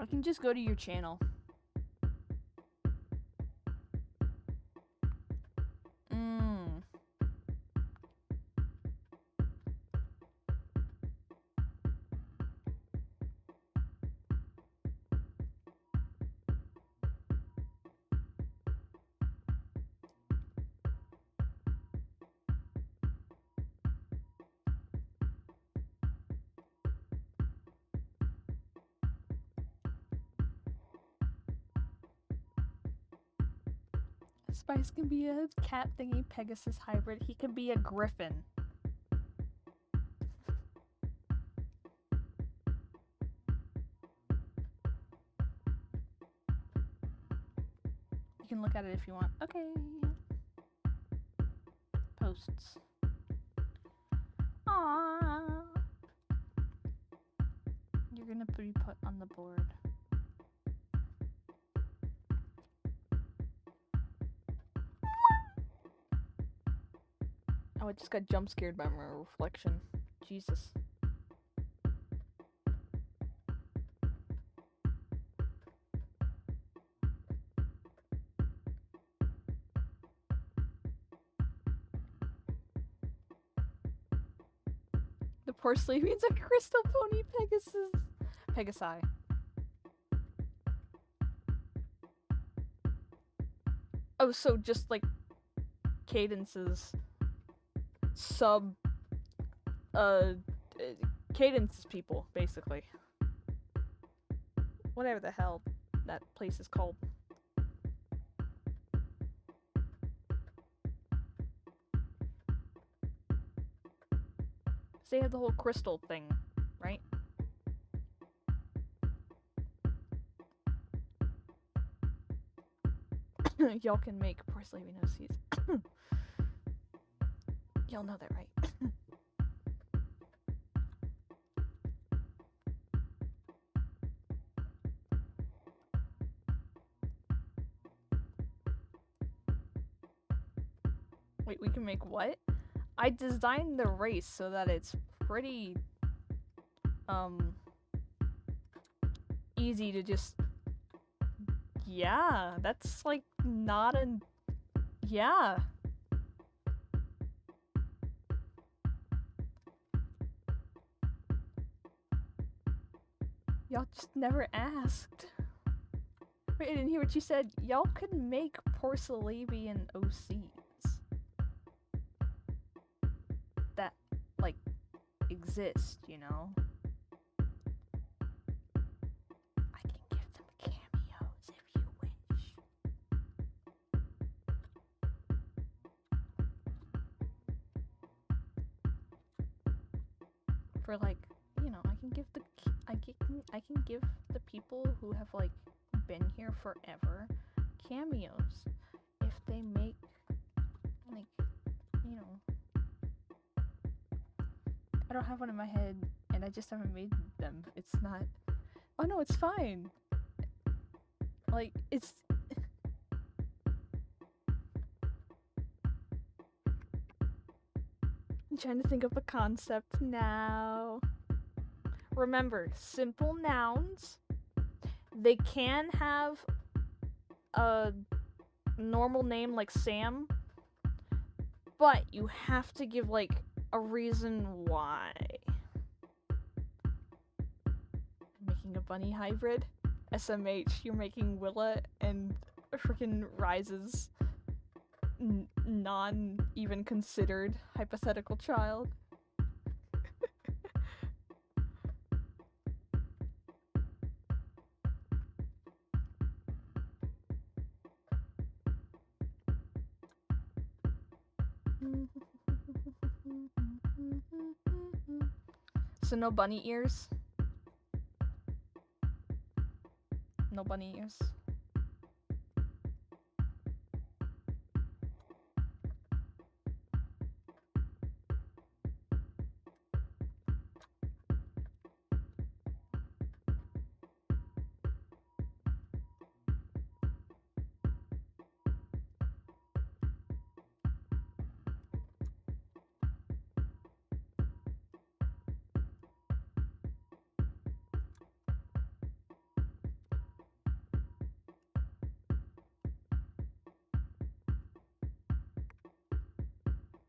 I can just go to your channel. Spice can be a cat thingy Pegasus hybrid. He can be a griffin. You can look at it if you want. Okay. Posts. Aww. You're gonna be put on the board. Oh, I just got jump scared by my reflection. Jesus. The poor Slavians are crystal pony Pegasi. Oh, so just like Cadence's Cadence's people, basically. Whatever the hell that place is called. They have the whole crystal thing, right? Y'all can make poor Slavy no seas. Y'all know that, right? Wait, we can make what? I designed the race so that it's pretty, easy to just... Yeah, that's like not an... Yeah. Y'all just never asked. Wait, I didn't hear what you said. Y'all could make Porcelabian OCs that, like, exist, you know? I can give them cameos if you wish. For, like, you know, I can give the people who have, like, been here forever cameos if they make, like, you know. I don't have one in my head, and I just haven't made them. It's not. Oh no, it's fine. Like, it's. I'm trying to think of a concept now. Remember, simple nouns. They can have a normal name like Sam, but you have to give, like, a reason why. Making a bunny hybrid? SMH, you're making Willa and freaking Rise's non-even considered hypothetical child. So no bunny ears? No bunny ears.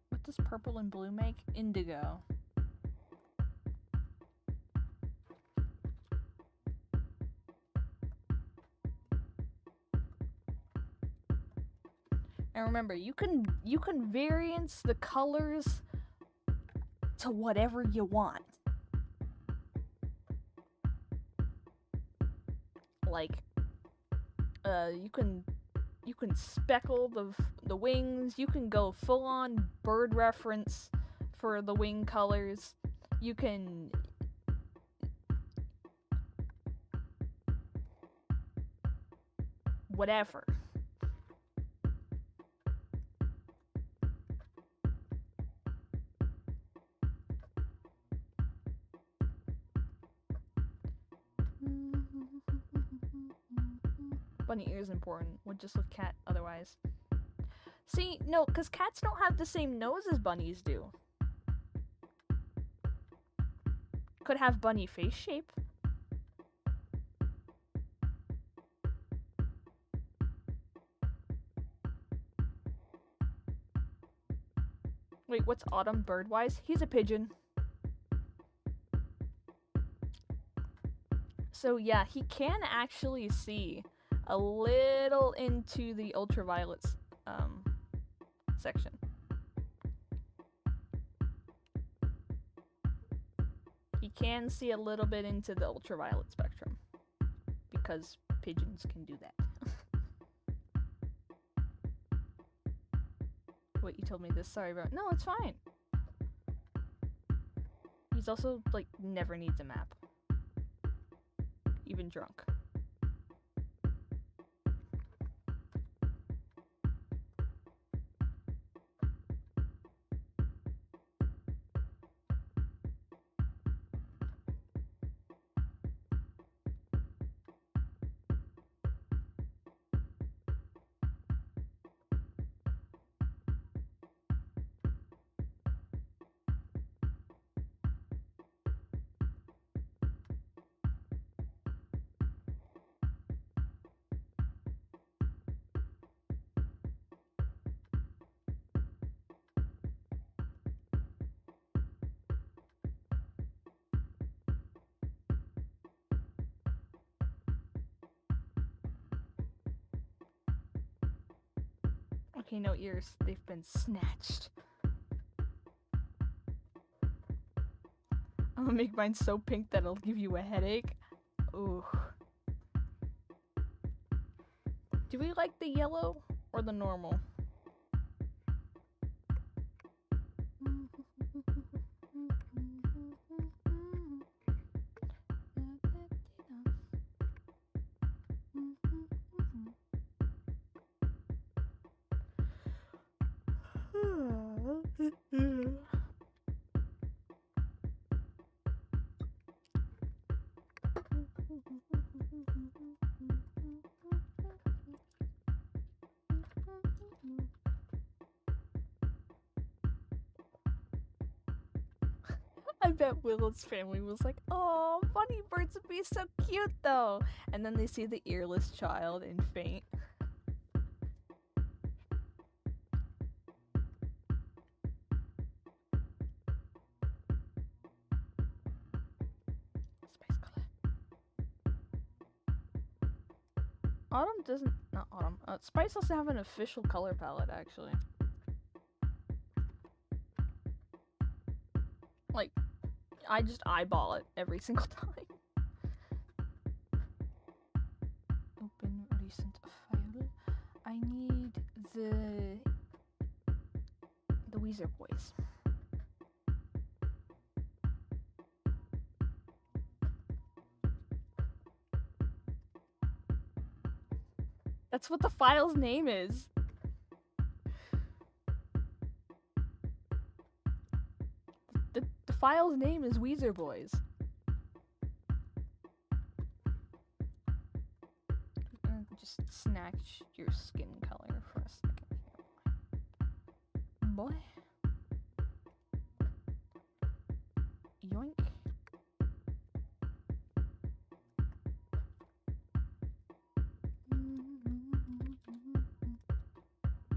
What does purple and blue make? Indigo. And remember, you can variance the colors to whatever you want. Like, you can speckle the wings. You can go full on bird reference for the wing colors. You can whatever. Bunny ear is important. Would just look cat otherwise. See, no, because cats don't have the same nose as bunnies do. Could have bunny face shape. Wait, what's Autumn bird-wise? He's a pigeon. So yeah, he can actually see a little into the ultraviolet section. He can see a little bit into the ultraviolet spectrum because pigeons can do that. Wait, you told me this. Sorry, bro. No, it's fine. He's also, like, never needs a map. Even drunk. Okay, no ears. They've been snatched. I'm gonna make mine so pink that it'll give you a headache. Ooh. Do we like the yellow or the normal? I bet Willow's family was like, "Oh, bunny birds would be so cute, though." And then they see the earless child and faint. Spice color. Autumn doesn't. Not Autumn. Spice doesn't have an official color palette, actually. Like, I just eyeball it every single time. Open recent file. I need the Weezer Boys. That's what the file's name is. The file's name is Weezer Boys. Just snatch your skin color for a second here. Boy. Yoink.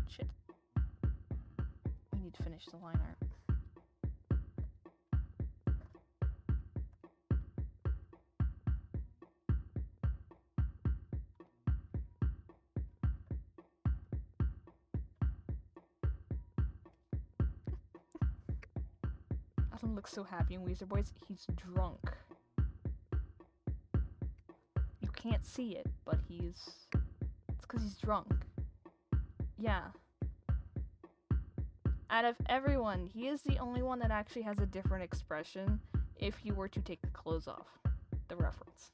Shit. We need to finish the line art. Adam looks so happy in Weezer Boys. He's drunk. You can't see it, but it's because he's drunk. Yeah. Out of everyone, he is the only one that actually has a different expression if you were to take the clothes off. The reference.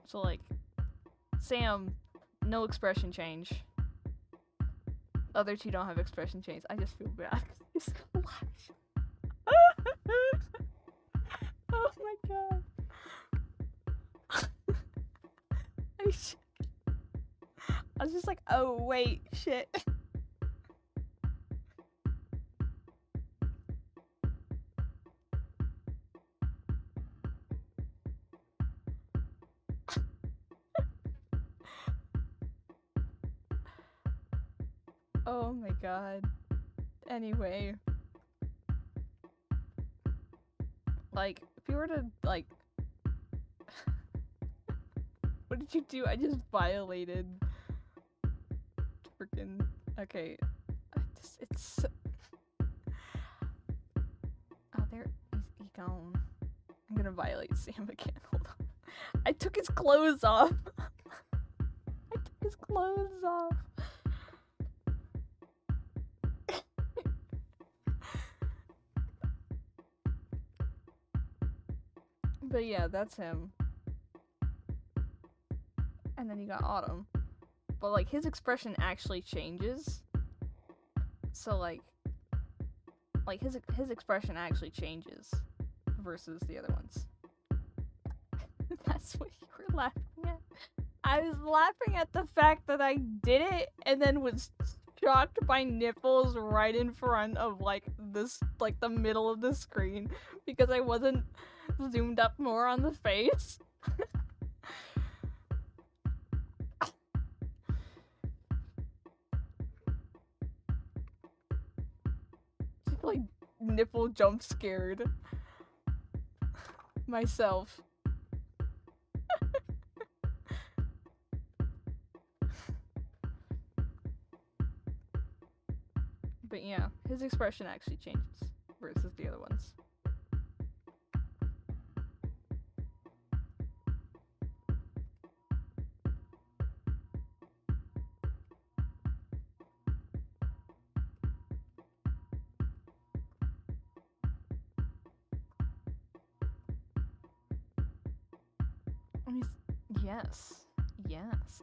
So, like, Sam, no expression change. Other two don't have expression change. I just feel bad. He's laughing. Oh my god. I was just like, oh wait, shit. Oh my god. Anyway. Like, if you were to, like... What did you do? I just violated... Freaking... Okay. It's... Oh, there... He's gone. I'm gonna violate Sam again. Hold on. I took his clothes off! I took his clothes off! But yeah, that's him. And then you got Autumn. But like his expression actually changes. So like his expression actually changes versus the other ones. That's what you were laughing at. I was laughing at the fact that I did it and then was shocked by nipples right in front of like this, like the middle of the screen because I wasn't zoomed up more on the face. Just like nipple jump scared myself. But yeah, his expression actually changes versus the other ones. Yes. Yes.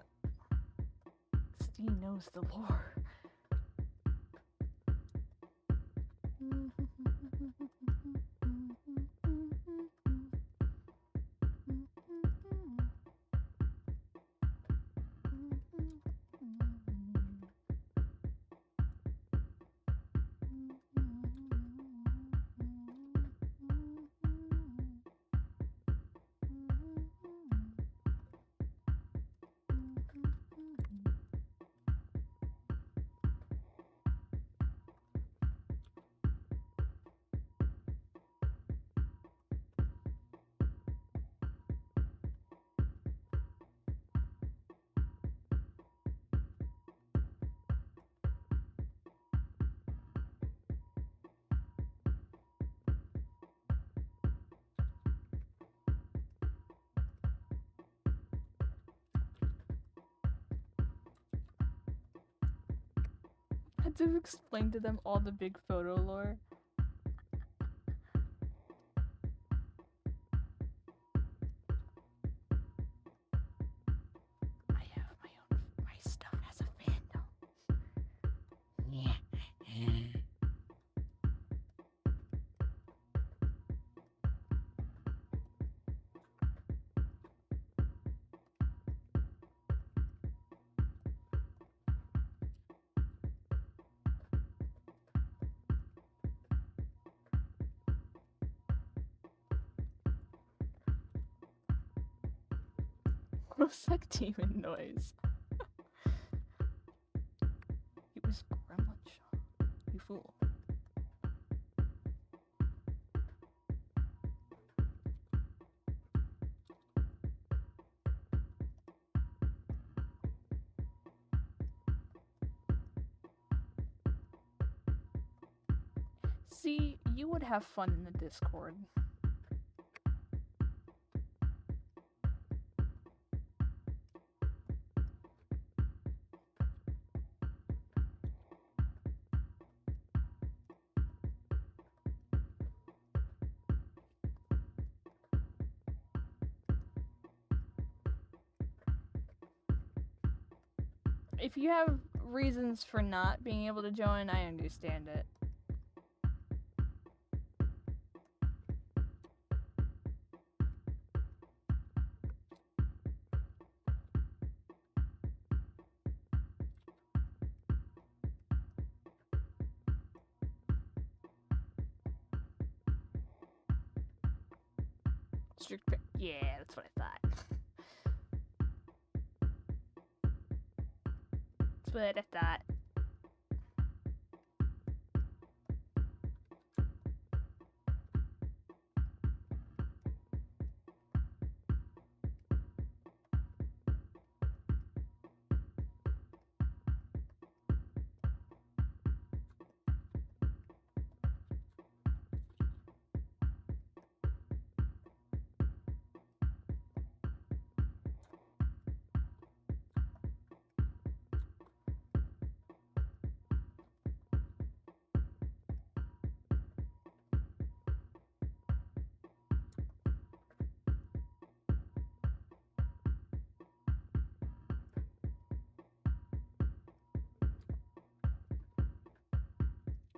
Steve knows the lore. I had to explain to them all the big photo lore. I have my stuff has a fandom. Yeah. What's that demon noise? It was Gremlin, you fool. See, you would have fun in the Discord. If you have reasons for not being able to join, I understand it. Yeah, that's what I thought. That's what I thought.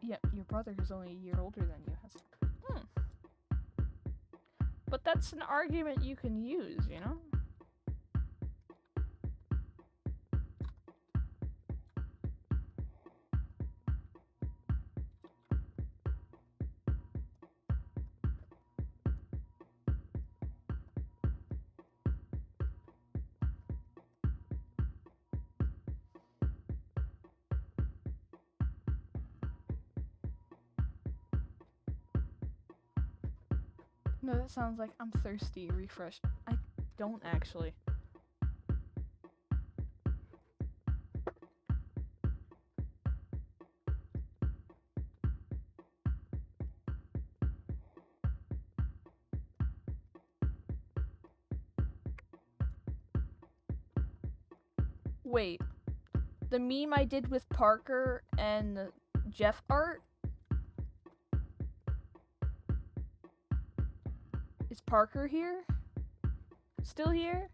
Yep, your brother is only a year older than you. But that's an argument you can use, you know? No, that sounds like I'm thirsty. Refresh. I don't actually. Wait, the meme I did with Parker and Jeff art? Is Parker here? Still here?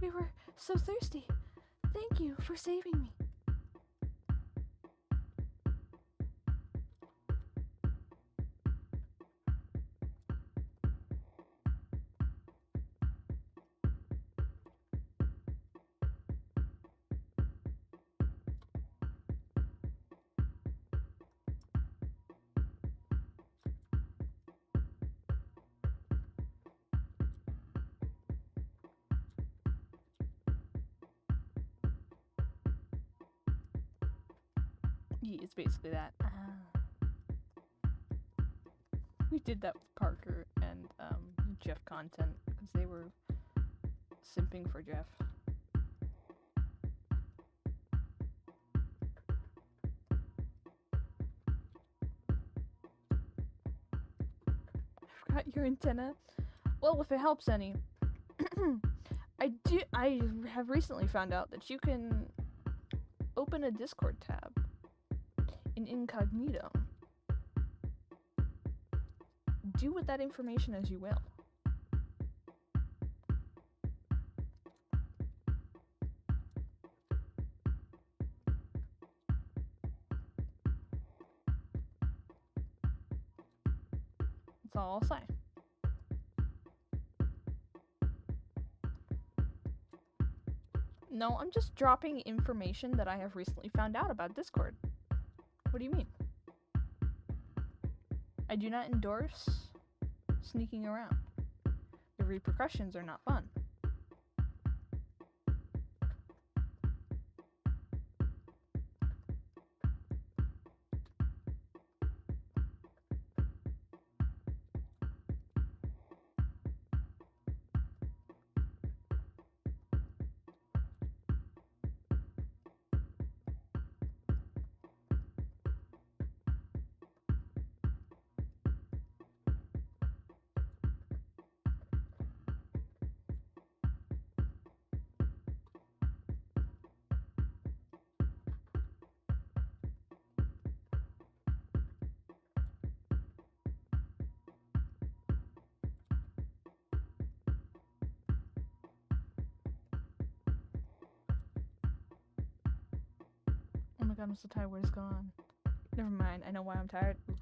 We were so thirsty. Thank you for saving me. Yeah, it's basically that. We did that with Parker and Jeff content because they were simping for Jeff. I forgot your antenna. Well, if it helps any, I have recently found out that you can open a Discord tab in incognito. Do with that information as you will. That's all I'll say. No, I'm just dropping information that I have recently found out about Discord. What do you mean? I do not endorse sneaking around. The repercussions are not fun. Oh my god, I'm so tired. What is going on? Never mind. I know why I'm tired. Oof.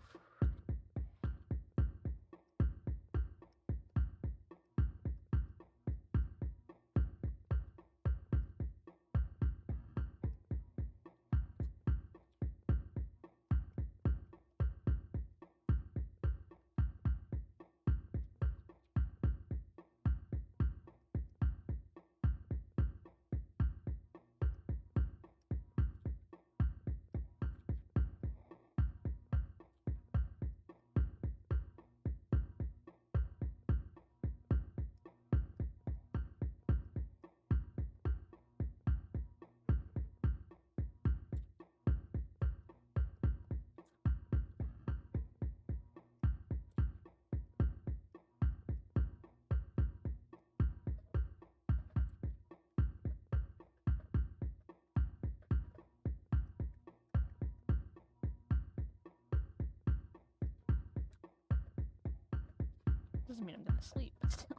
Doesn't mean I'm gonna sleep, but still.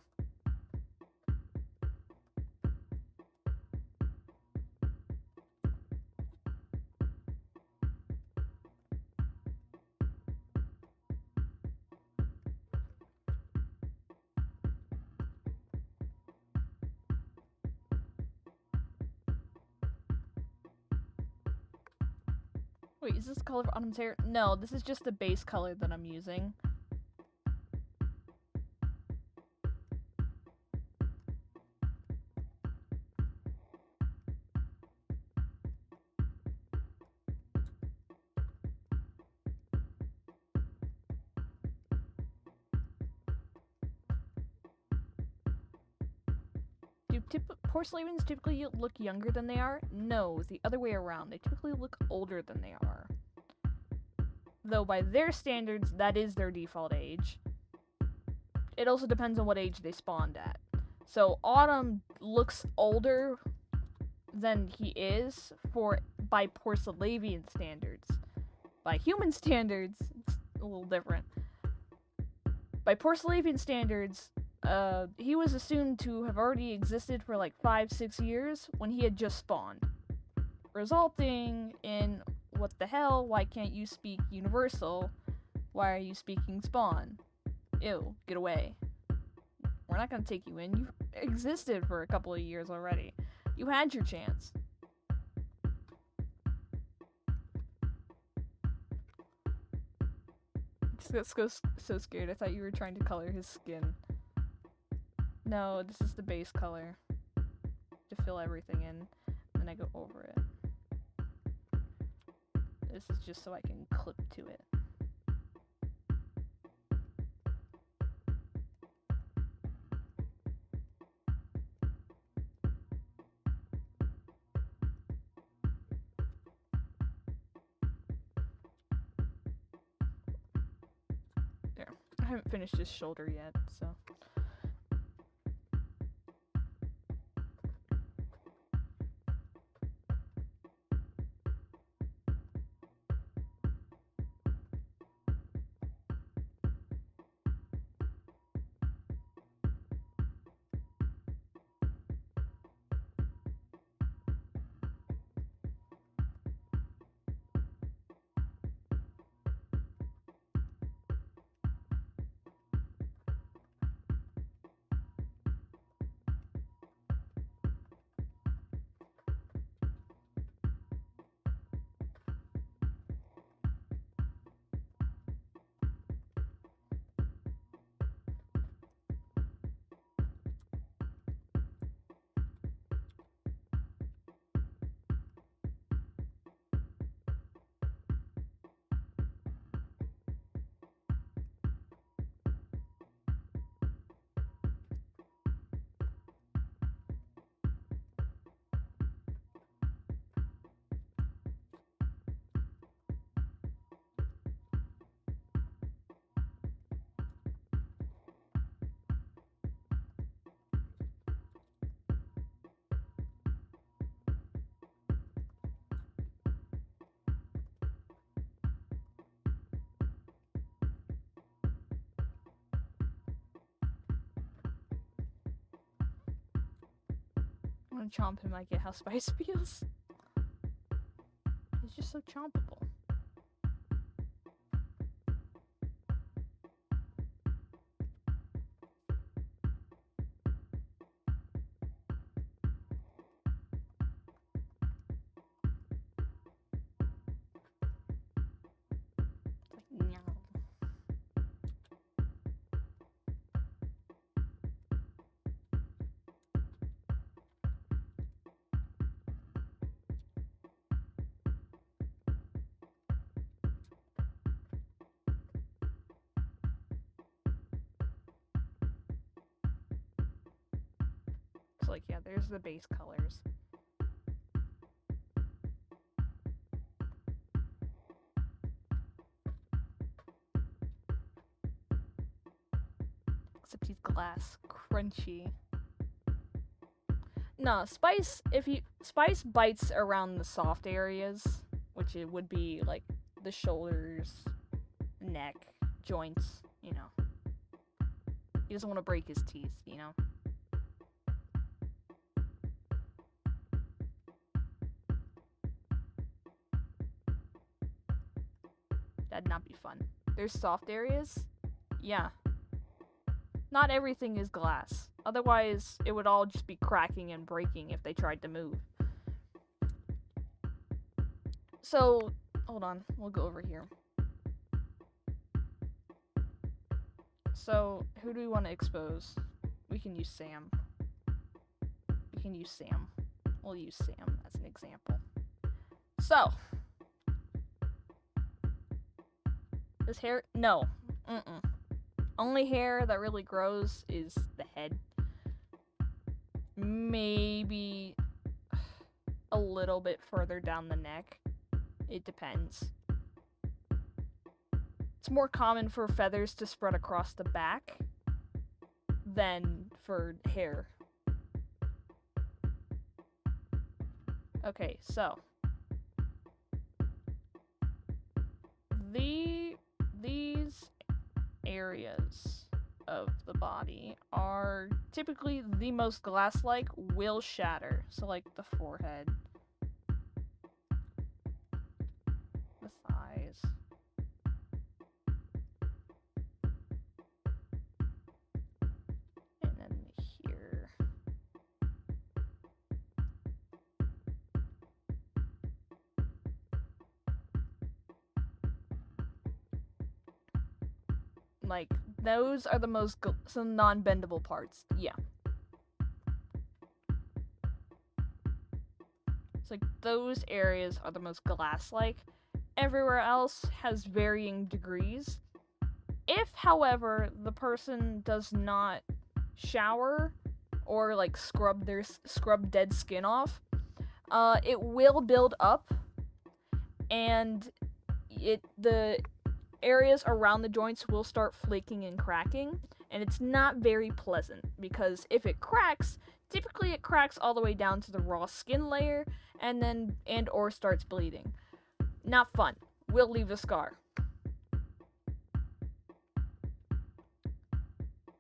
Wait, is this the color of Autumn's hair? No, this is just the base color that I'm using. Do porcelains typically look younger than they are? No, the other way around. They typically look older than they are. Though by their standards, that is their default age. It also depends on what age they spawned at. So Autumn looks older than he is by Porcelavian standards. By human standards, it's a little different. By Porcelavian standards, he was assumed to have already existed for like 5-6 years when he had just spawned, resulting in what the hell? Why can't you speak Universal? Why are you speaking Spawn? Ew, get away. We're not gonna take you in. You existed for a couple of years already. You had your chance. Just got so scared. I thought you were trying to color his skin. No, this is the base color. To fill everything in. Then I go over it. This is just so I can clip to it. There. I haven't finished his shoulder yet, so. I'm gonna chomp him, I get how Spice feels. He's just so chompable. It's like, meow. So like, yeah, there's the base colors. Except he's glass. Crunchy. No, Spice bites around the soft areas, which it would be like the shoulders, neck, joints, you know. He doesn't want to break his teeth, you know. That'd not be fun. There's soft areas? Yeah. Not everything is glass. Otherwise, it would all just be cracking and breaking if they tried to move. So, hold on. We'll go over here. So, who do we want to expose? We can use Sam. We'll use Sam as an example. So, this hair? No. Only hair that really grows is the head. Maybe a little bit further down the neck. It depends. It's more common for feathers to spread across the back than for hair Okay, so these areas of the body are typically the most glass-like, will shatter. So like the forehead, the thighs. And then here. Like, those are the most some non-bendable parts. Yeah. It's like those areas are the most glass-like. Everywhere else has varying degrees. If, however, the person does not shower or like scrub dead skin off, it will build up, and the areas around the joints will start flaking and cracking, and it's not very pleasant because if it cracks, typically it cracks all the way down to the raw skin layer and or starts bleeding. Not fun. Will leave a scar.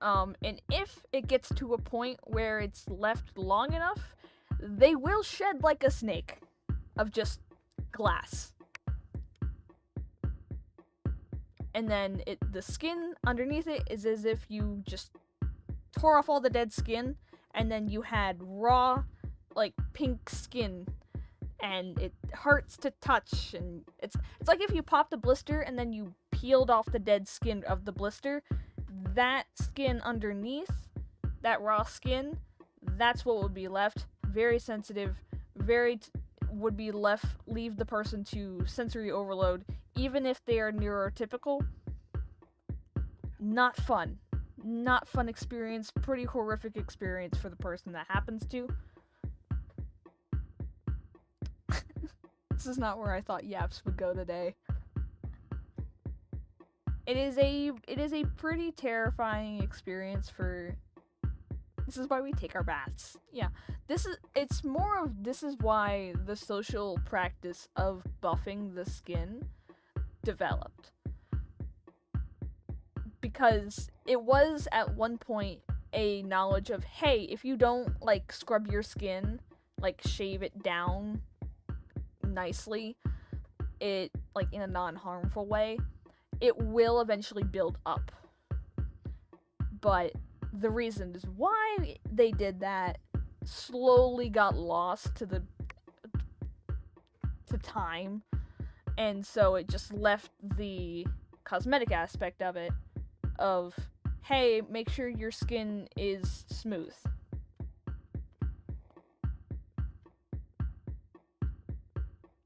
And if it gets to a point where it's left long enough, they will shed like a snake of just glass. And then the skin underneath it is as if you just tore off all the dead skin, and then you had raw, like, pink skin, and it hurts to touch, and it's like if you popped a blister and then you peeled off the dead skin of the blister. That skin underneath, that raw skin, that's what would be left. Very sensitive, would be leave the person to sensory overload, even if they are neurotypical. Not fun. Not fun experience, pretty horrific experience for the person that happens to. This is not where I thought Yaps would go today. It is a pretty terrifying experience for. This is why we take our baths. Yeah. This is why the social practice of buffing the skin developed. Because it was at one point a knowledge of, hey, if you don't like scrub your skin, like shave it down nicely, it like in a non-harmful way, it will eventually build up. But the reasons why they did that slowly got lost to time, and so it just left the cosmetic aspect of it of, hey, make sure your skin is smooth.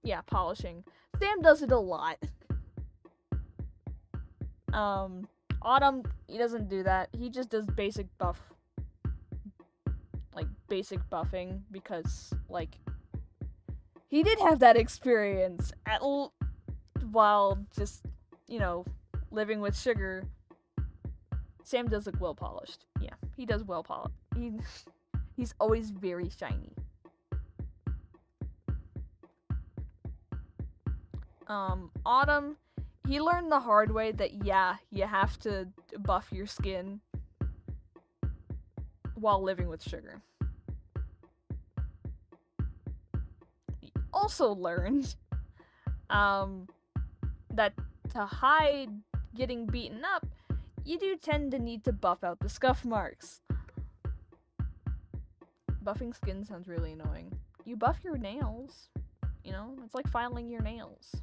Yeah, polishing. Sam does it a lot. Autumn, he doesn't do that. He just does basic buffing, because, like, he did have that experience while just, living with sugar. Sam does look well polished. Yeah, he does well polished. He's always very shiny. Autumn, he learned the hard way that, yeah, you have to buff your skin while living with sugar. He also learned that to hide getting beaten up, you do tend to need to buff out the scuff marks. Buffing skin sounds really annoying. You buff your nails, it's like filing your nails.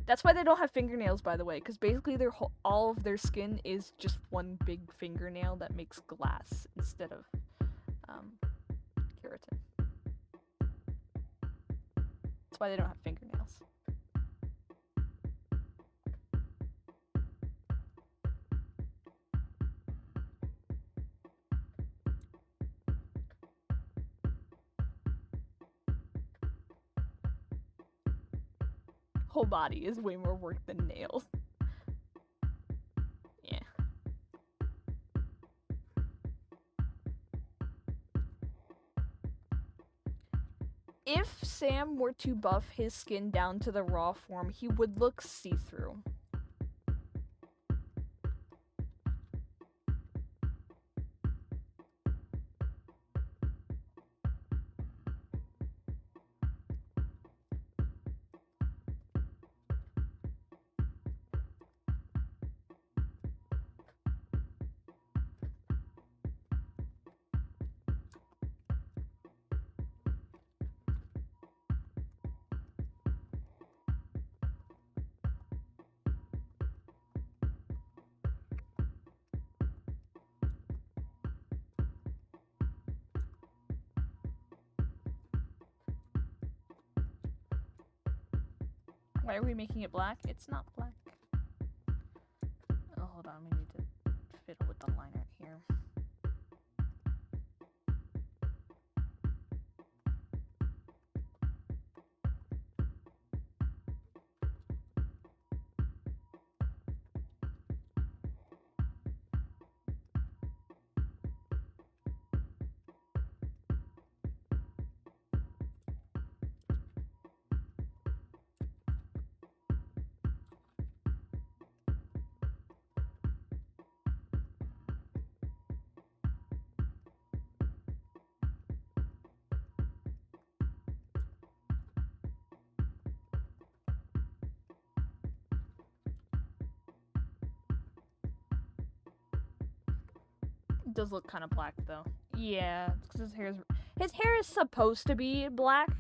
That's why they don't have fingernails, by the way, because basically all of their skin is just one big fingernail that makes glass instead of keratin. That's why they don't have fingernails. Whole body is way more work than nails. Yeah. if Sam were to buff his skin down to the raw form, he would look see-through. Why are we making it black? It's not black. Oh, hold on. We need to fiddle with the liner here. It does look kind of black though. Yeah, because his hair is supposed to be black,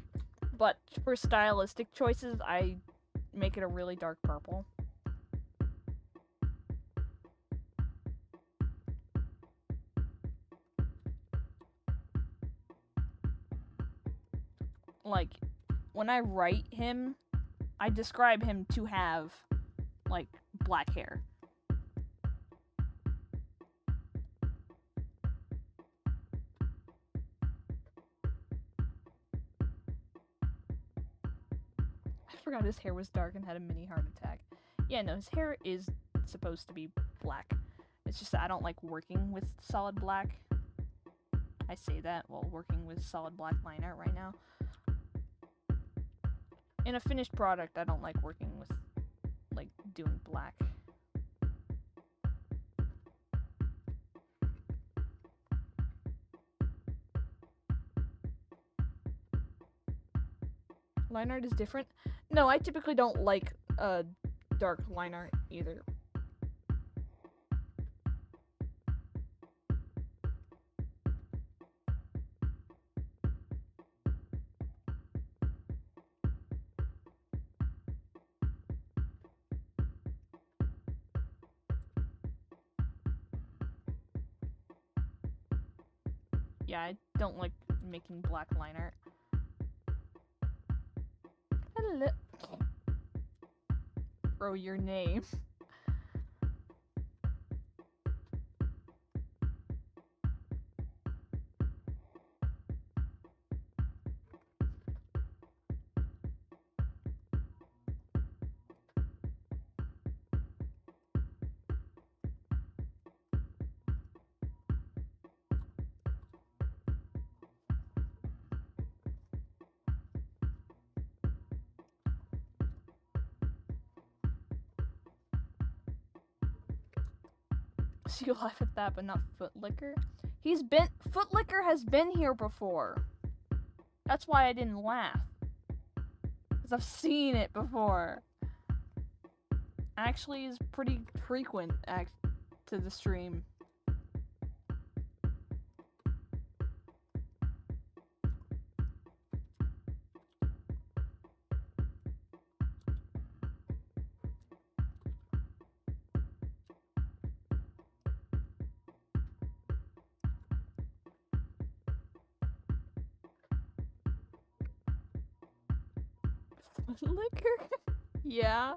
but for stylistic choices, I make it a really dark purple. Like, when I write him, I describe him to have, like, black hair. I forgot his hair was dark and had a mini heart attack. Yeah, no, his hair is supposed to be black. It's just that I don't like working with solid black. I say that while working with solid black line art right now. In a finished product, I don't like working with, like, doing black. Line art is different? No, I typically don't like dark line art either. Yeah, I don't like making black line art. Hello. Bro, your name. So you laugh at that, but not Footlicker? Footlicker has been here before. That's why I didn't laugh. Because I've seen it before. Actually is pretty frequent to the stream. Footlicker? Yeah.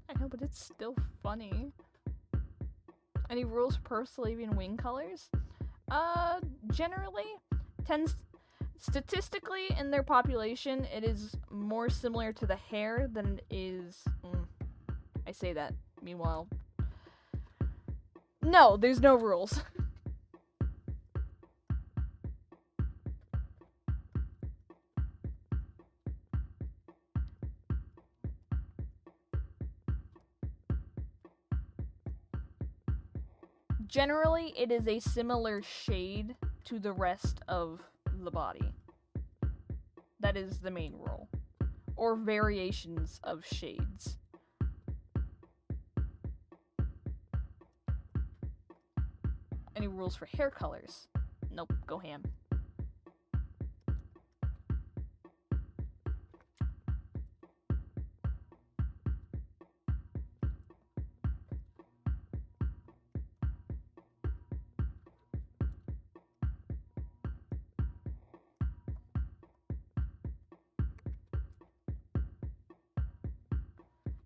I know, but it's still funny. Any rules for Persalavian wing colors? Generally, statistically in their population, it is more similar to the hair than it is. I say that. Meanwhile, no, there's no rules. Generally, it is a similar shade to the rest of the body. That is the main rule. Or variations of shades. Any rules for hair colors? Nope, go ham.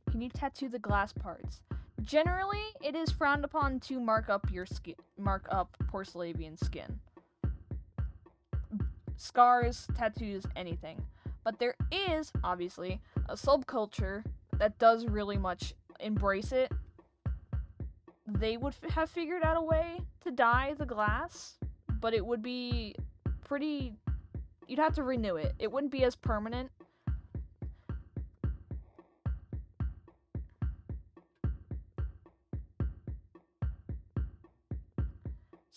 Can you tattoo the glass parts? Generally, it is frowned upon to mark up Porcelavian skin. Scars, tattoos, anything. But there is, obviously, a subculture that does really much embrace it. They would have figured out a way to dye the glass, but it would be pretty... You'd have to renew it. It wouldn't be as permanent.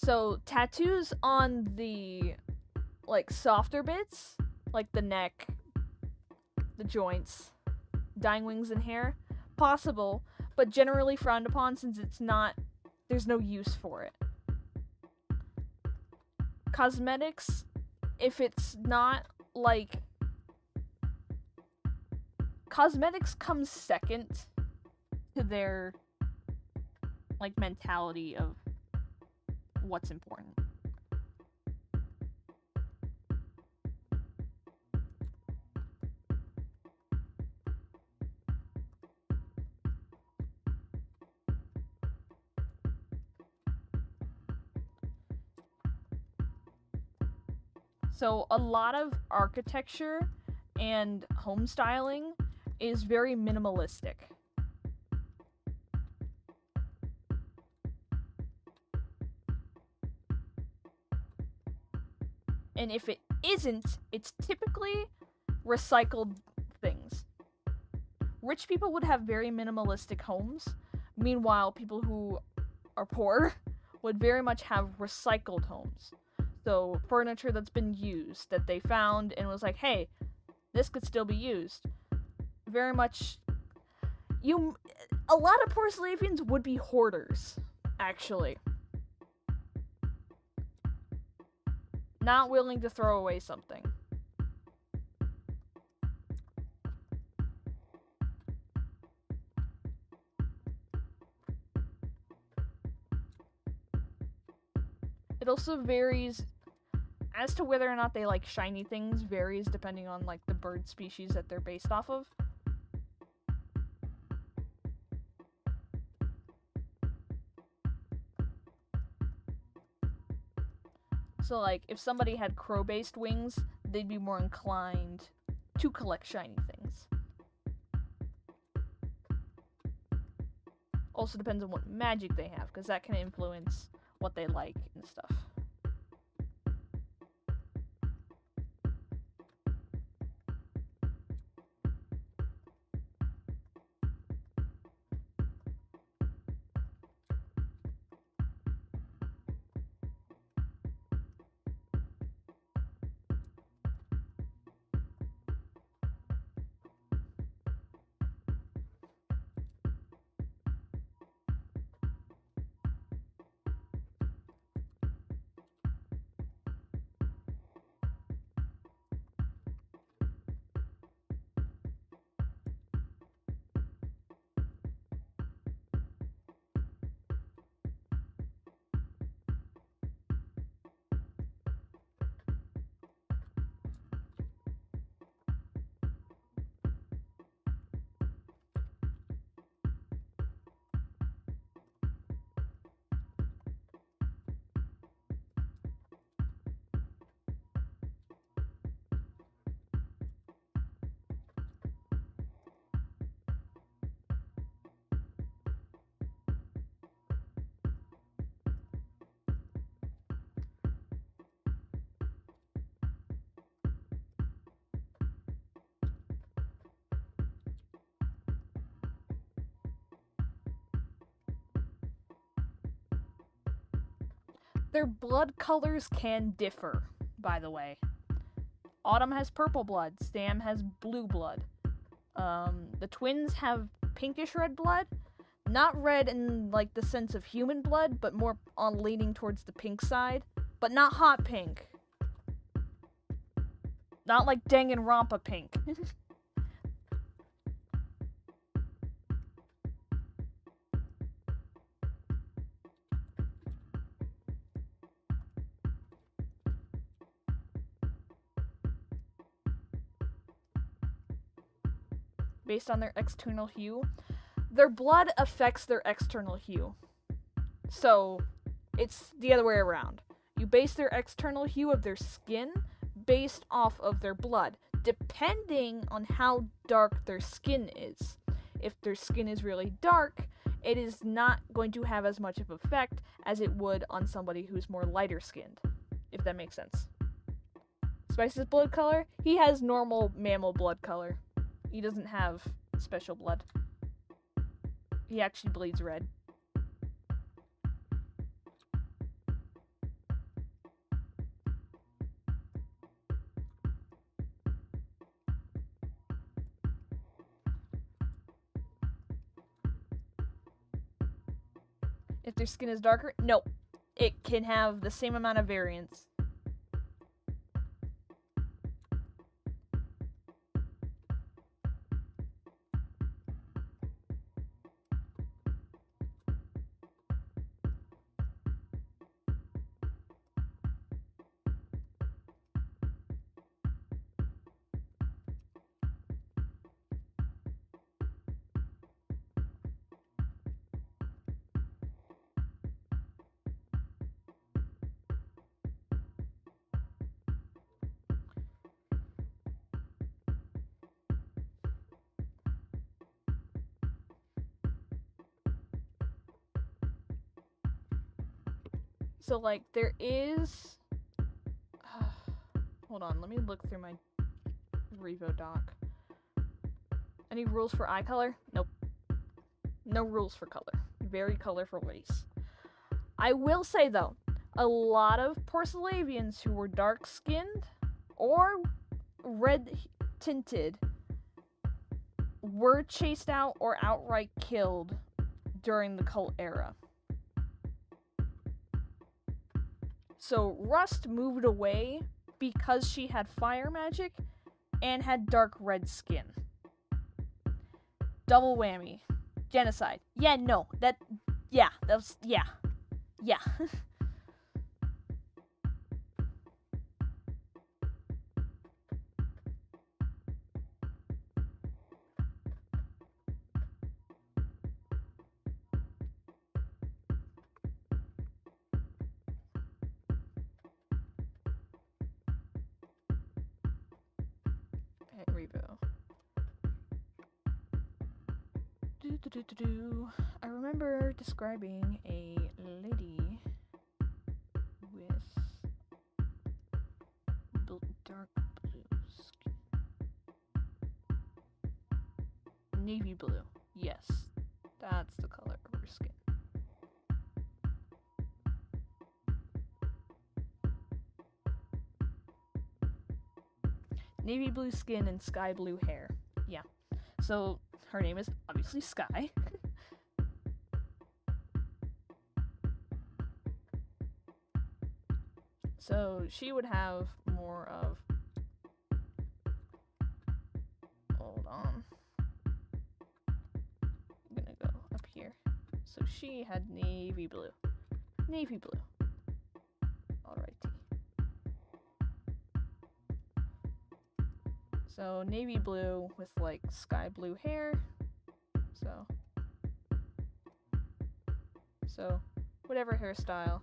So, tattoos on the, like, softer bits, like the neck, the joints, dyeing wings and hair, possible, but generally frowned upon since there's no use for it. Cosmetics, if it's not, like... Cosmetics comes second to their, like, mentality of what's important. So a lot of architecture and home styling is very minimalistic. And if it isn't, it's typically recycled things. Rich people would have very minimalistic homes. Meanwhile, people who are poor would very much have recycled homes. So, furniture that's been used, that they found and was like, hey, this could still be used. Very much... A lot of Porcelavians would be hoarders, actually. Not willing to throw away something. It also varies as to whether or not they like shiny things, varies depending on like the bird species that they're based off of. So like if somebody had crow-based wings, they'd be more inclined to collect shiny things. Also depends on what magic they have, because that can influence what they like and stuff. Their blood colors can differ, by the way. Autumn has purple blood. Sam has blue blood. The twins have pinkish red blood. Not red in, like, the sense of human blood, but more on leaning towards the pink side. But not hot pink. Not like Danganronpa pink. Based on their external hue. Their blood affects their external hue. So, it's the other way around. You base their external hue of their skin based off of their blood, depending on how dark their skin is. If their skin is really dark, it is not going to have as much of an effect as it would on somebody who's more lighter skinned, if that makes sense. Spice's blood color, he has normal mammal blood color. He doesn't have special blood. He actually bleeds red. If their skin is darker, no. It can have the same amount of variance. So, like, there is... hold on, let me look through my Revo doc. Any rules for eye color? Nope. No rules for color. Very colorful race. I will say, though, a lot of Porcelavians who were dark-skinned or red-tinted were chased out or outright killed during the cult era. So Rust moved away because she had fire magic and had dark red skin. Double whammy. Genocide. Yeah, no. Yeah. Revo. I remember describing a lady with dark blue skin. Navy blue. Yes. That's the color of her skin. Navy blue skin and sky blue hair. Yeah. So, her name is obviously Sky. So, she would have more of... Hold on. I'm gonna go up here. So, she had navy blue. Navy blue. Alrighty. So, navy blue with, like, sky blue hair. So, whatever hairstyle.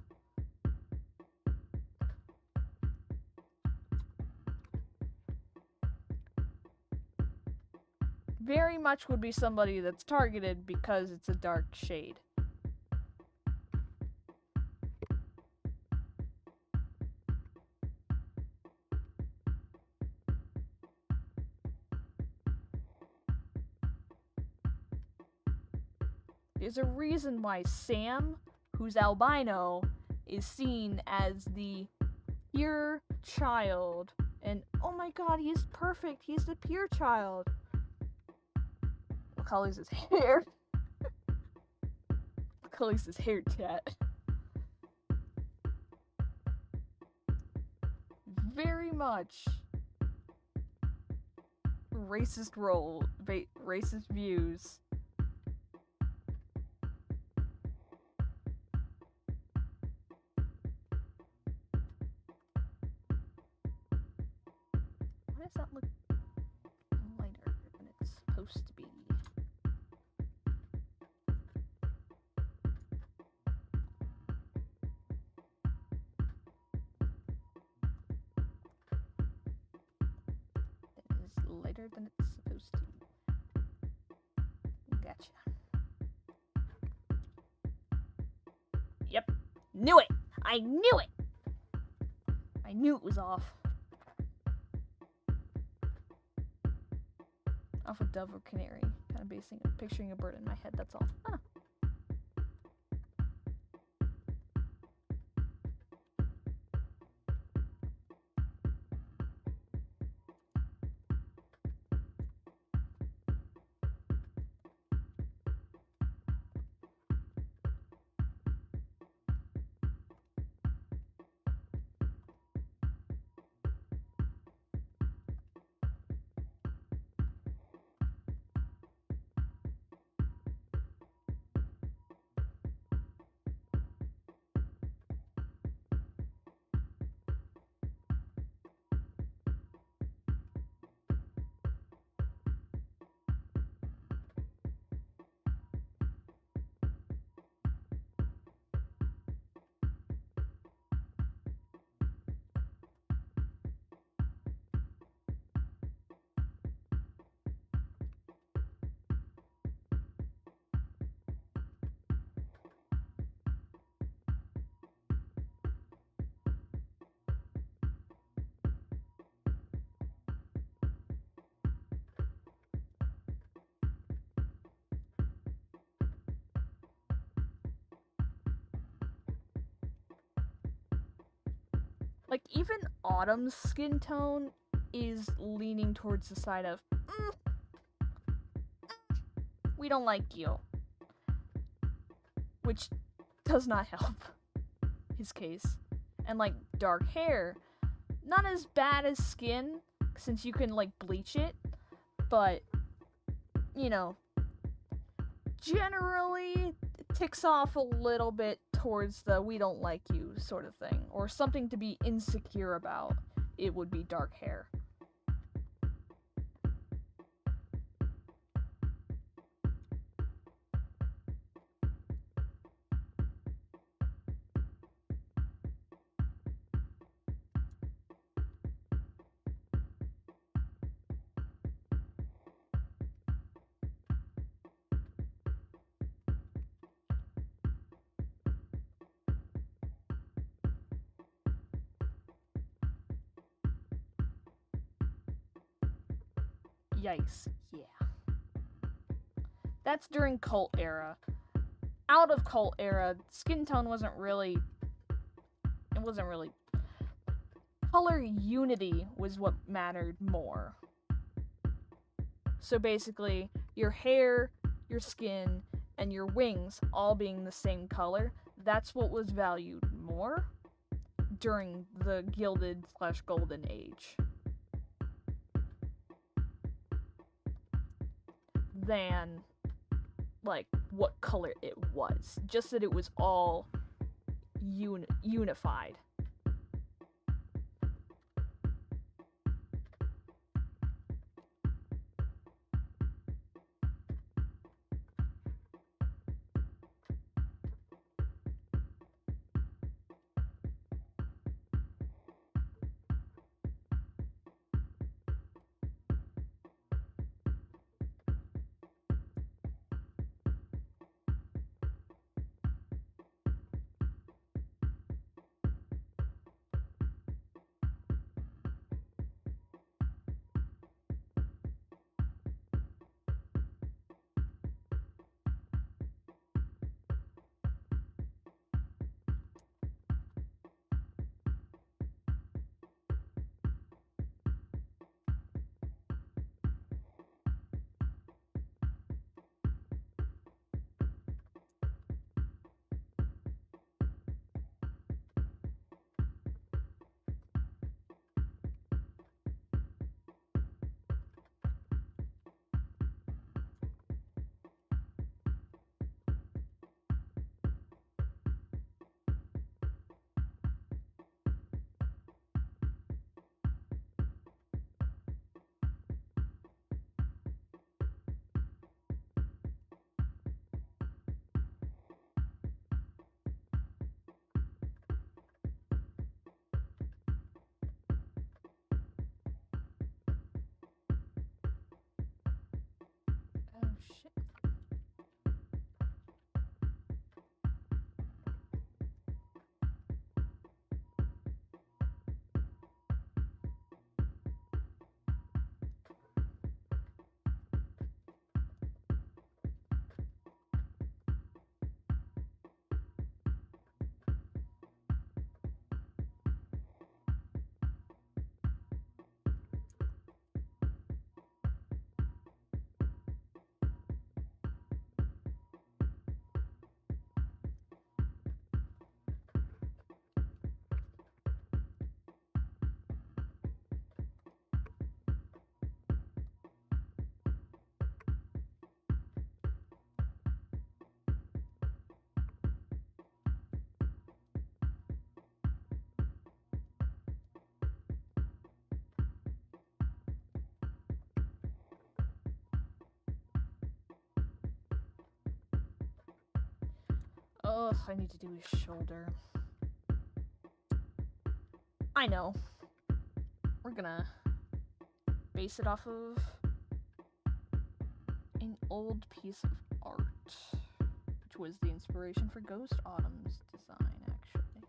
Very much would be somebody that's targeted because it's a dark shade. There's a reason why Sam, who's albino, is seen as the pure child. And oh my god, he's perfect. He's the pure child. What color is his hair? What color is his hair, chat? Very much racist racist views. Why does that look lighter than it's supposed to be? That is lighter than it's supposed to. Gotcha. Yep. Knew it! I knew it! I knew it was off. Off a dove or canary. Kind of picturing a bird in my head, that's all. Huh. Like, even Autumn's skin tone is leaning towards the side of, we don't like you. Which does not help his case. And, like, dark hair, not as bad as skin, since you can, like, bleach it, but, you know, generally ticks off a little bit towards the we don't like you sort of thing, or something to be insecure about. It would be dark hair. Yikes, yeah. That's during Cult era. Out of Cult era, skin tone wasn't really... It wasn't really... Color unity was what mattered more. So basically, your hair, your skin, and your wings all being the same color, that's what was valued more during the Gilded/Golden Age. Than, like, what color it was. Just that it was all unified. Ugh, I need to do his shoulder. I know. We're gonna base it off of an old piece of art, which was the inspiration for Ghost Autumn's design, actually.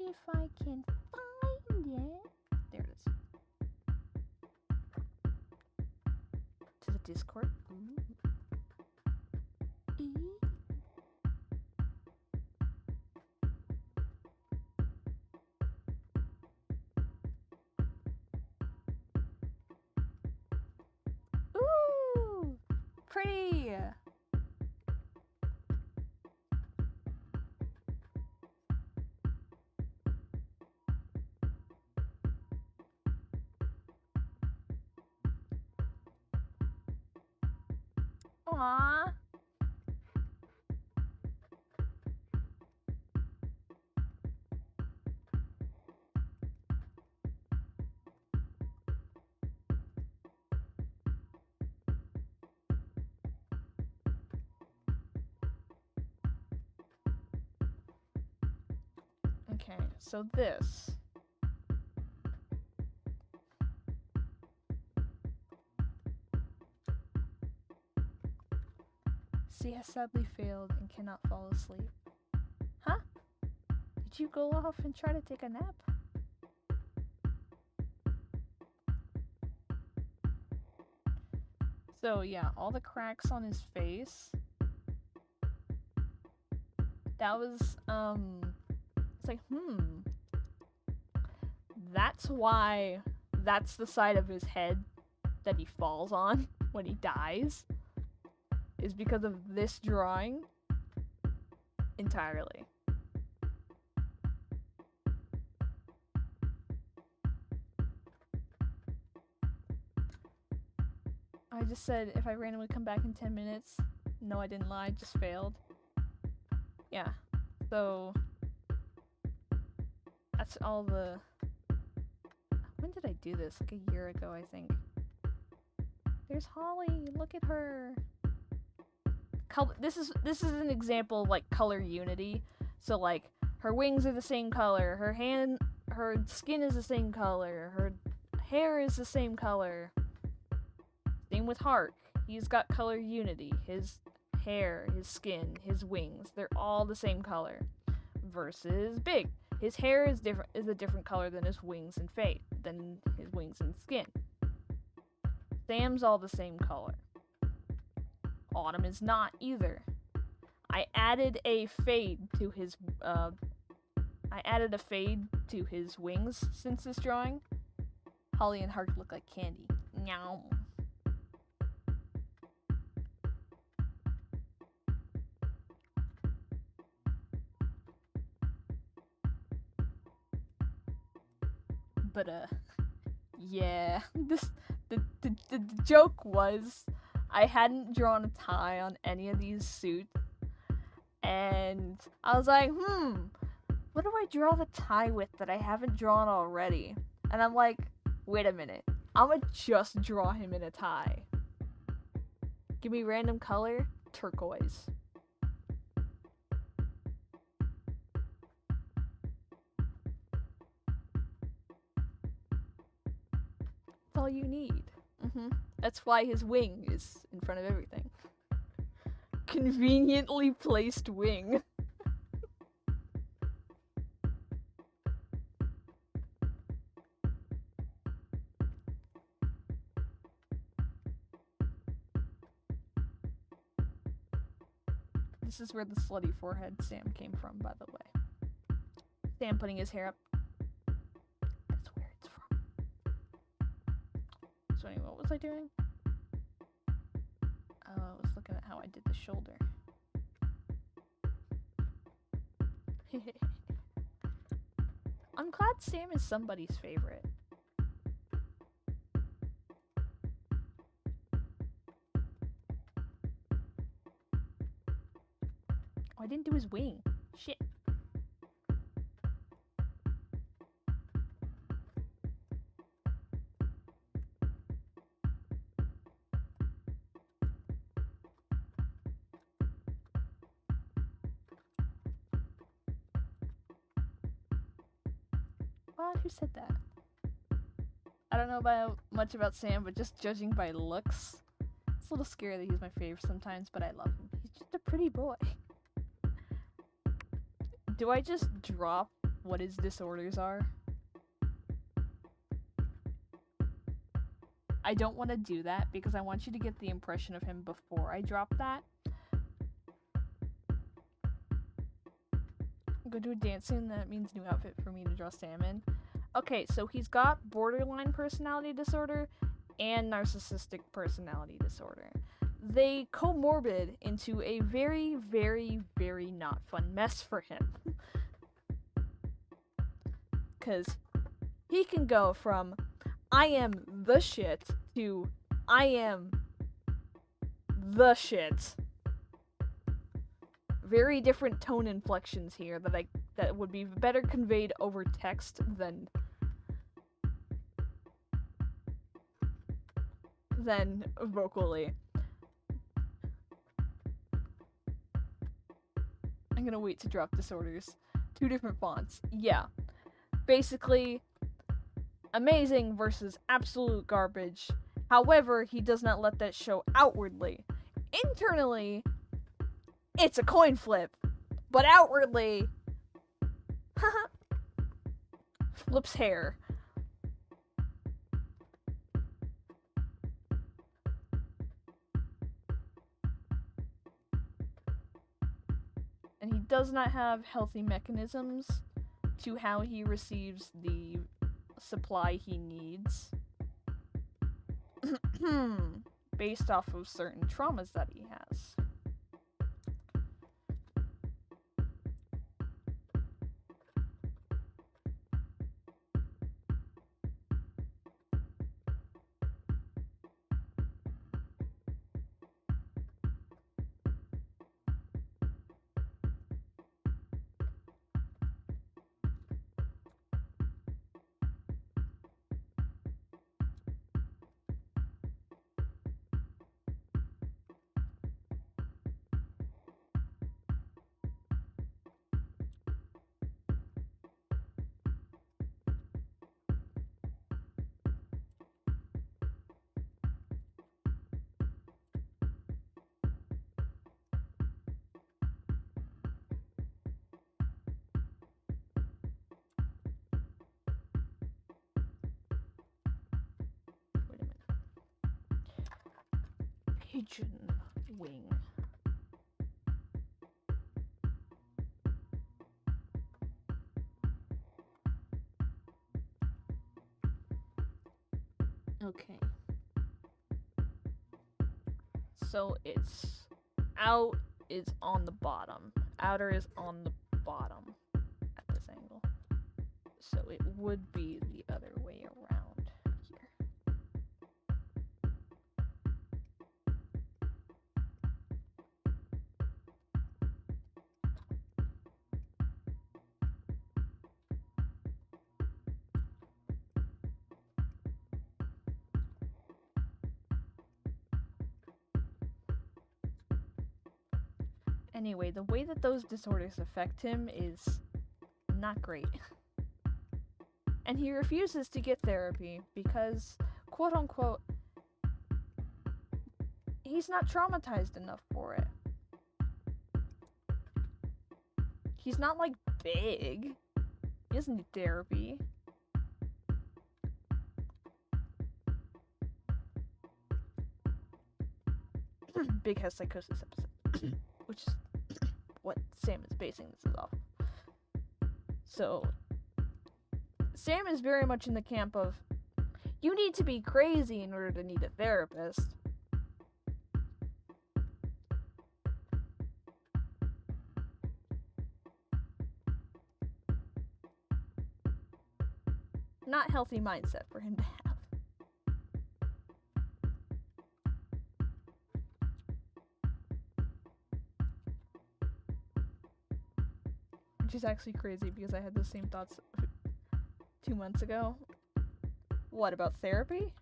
If I can find it. There it is. To the Discord. Ooh! Pretty! Aww. Okay, so this. C has sadly failed and cannot fall asleep. Huh? Did you go off and try to take a nap? So yeah, all the cracks on his face. That was, it's like, that's why that's the side of his head that he falls on when he dies. Is because of this drawing entirely. I just said if I randomly come back in 10 minutes, no, I didn't lie, just failed. Yeah, so that's all the... When did I do this? Like a year ago, I think. There's Holly, look at her. This is an example of like color unity. So like her wings are the same color, her skin is the same color, her hair is the same color. Same with Hark. He's got color unity. His hair, his skin, his wings, they're all the same color. Versus Big. His hair is a different color than his wings and than his wings and skin. Sam's all the same color. Autumn is not either. I added a fade to his wings since this drawing. Holly and Hark look like candy. Meow. But yeah, the joke was I hadn't drawn a tie on any of these suits, and I was like, what do I draw the tie with that I haven't drawn already? And I'm like, wait a minute, I'ma just draw him in a tie. Give me random color, turquoise. That's all you need. That's why his wing is in front of everything. Conveniently placed wing. This is where the slutty forehead Sam came from, by the way. Sam putting his hair up. That's where it's from. So anyway, what was I doing? I was looking at how I did the shoulder. I'm glad Sam is somebody's favorite. Oh, I didn't do his wing. Shit. What? Who said that? I don't know about much about Sam, but just judging by looks, it's a little scary that he's my favorite sometimes, but I love him. He's just a pretty boy. Do I just drop what his disorders are? I don't want to do that because I want you to get the impression of him before I drop that. I'm gonna do a dancing, that means new outfit for me to draw Sam in. Okay, so he's got borderline personality disorder and narcissistic personality disorder. They comorbid into a very, very, very not fun mess for him. Because he can go from I am the shit to I am the shit. Very different tone inflections here that would be better conveyed over text than vocally. I'm gonna wait to drop disorders. 2 different fonts. Yeah. Basically, amazing versus absolute garbage. However, he does not let that show outwardly. Internally, it's a coin flip. But outwardly, flips hair. And he does not have healthy mechanisms to how he receives the supply he needs based off of certain traumas that he has. Pigeon wing. Okay. So it's out is on the bottom. Outer is on the bottom at this angle. So it would be the other way around here. Anyway, the way that those disorders affect him is not great. And he refuses to get therapy because, quote unquote, he's not traumatized enough for it. He's not like big. He doesn't need therapy. Big has psychosis episode, which is what Sam is basing this off. So, Sam is very much in the camp of, you need to be crazy in order to need a therapist. Not healthy mindset for him to have. Which is actually crazy because I had the same thoughts 2 months ago. What about therapy?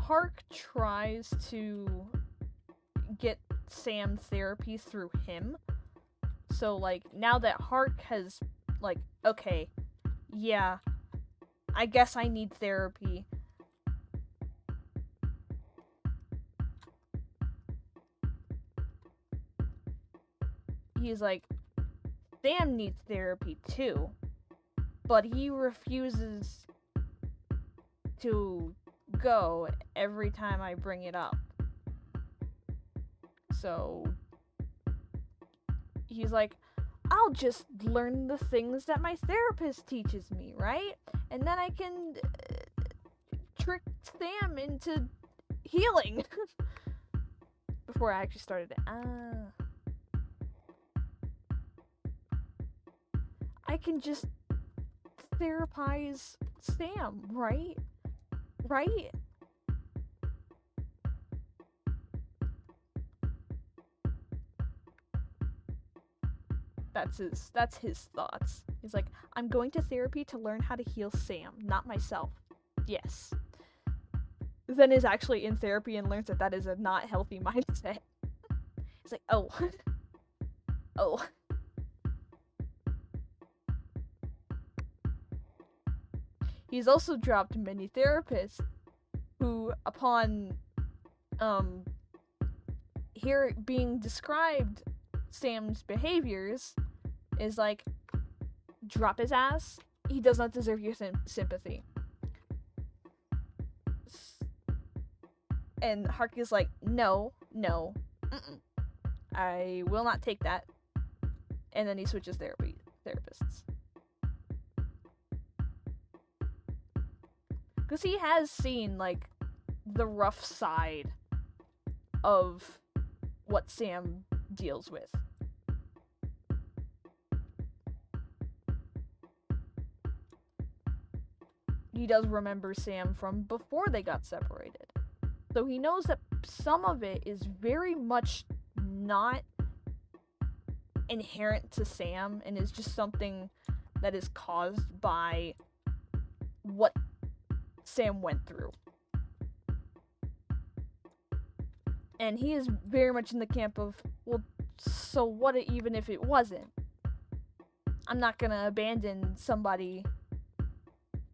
Hark tries to get Sam therapy through him. So, like, now that Hark has, like, okay, yeah, I guess I need therapy. He's like, Sam needs therapy too, but he refuses to go every time I bring it up. So he's like, I'll just learn the things that my therapist teaches me, right? And then I can trick Sam into healing. Before I actually started it. I can just therapize Sam, right? Right? That's his thoughts. He's like, I'm going to therapy to learn how to heal Sam, not myself. Yes. Then is actually in therapy and learns that that is a not healthy mindset. He's like, oh. Oh. He's also dropped many therapists who, upon being described Sam's behaviors, is like, drop his ass. He does not deserve your sympathy. And Hark is like, no, I will not take that. And then he switches therapists. Because he has seen, like, the rough side of what Sam deals with. He does remember Sam from before they got separated. So he knows that some of it is very much not inherent to Sam and is just something that is caused by what Sam went through. And he is very much in the camp of, well, so what even if it wasn't? I'm not gonna abandon somebody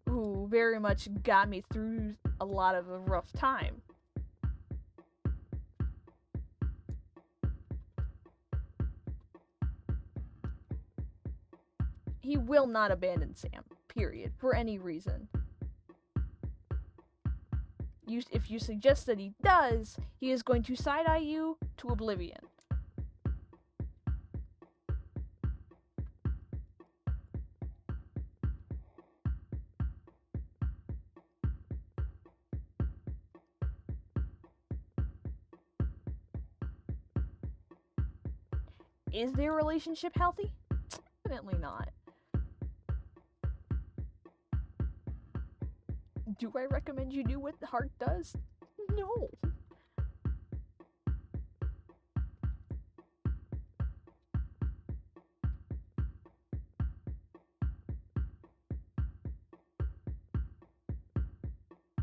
who very much got me through a lot of a rough time. He will not abandon Sam, period, for any reason. If you suggest that he does, he is going to side-eye you to oblivion. Is their relationship healthy? Definitely not. Do I recommend you do what Hark does? No.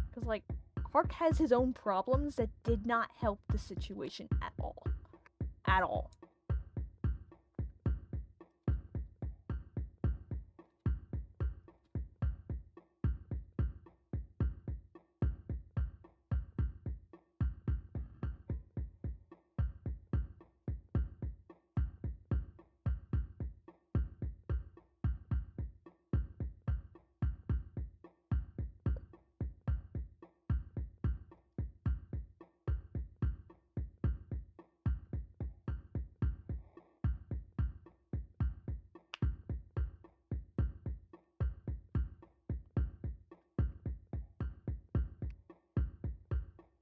Because, like, Hark has his own problems that did not help the situation at all. At all.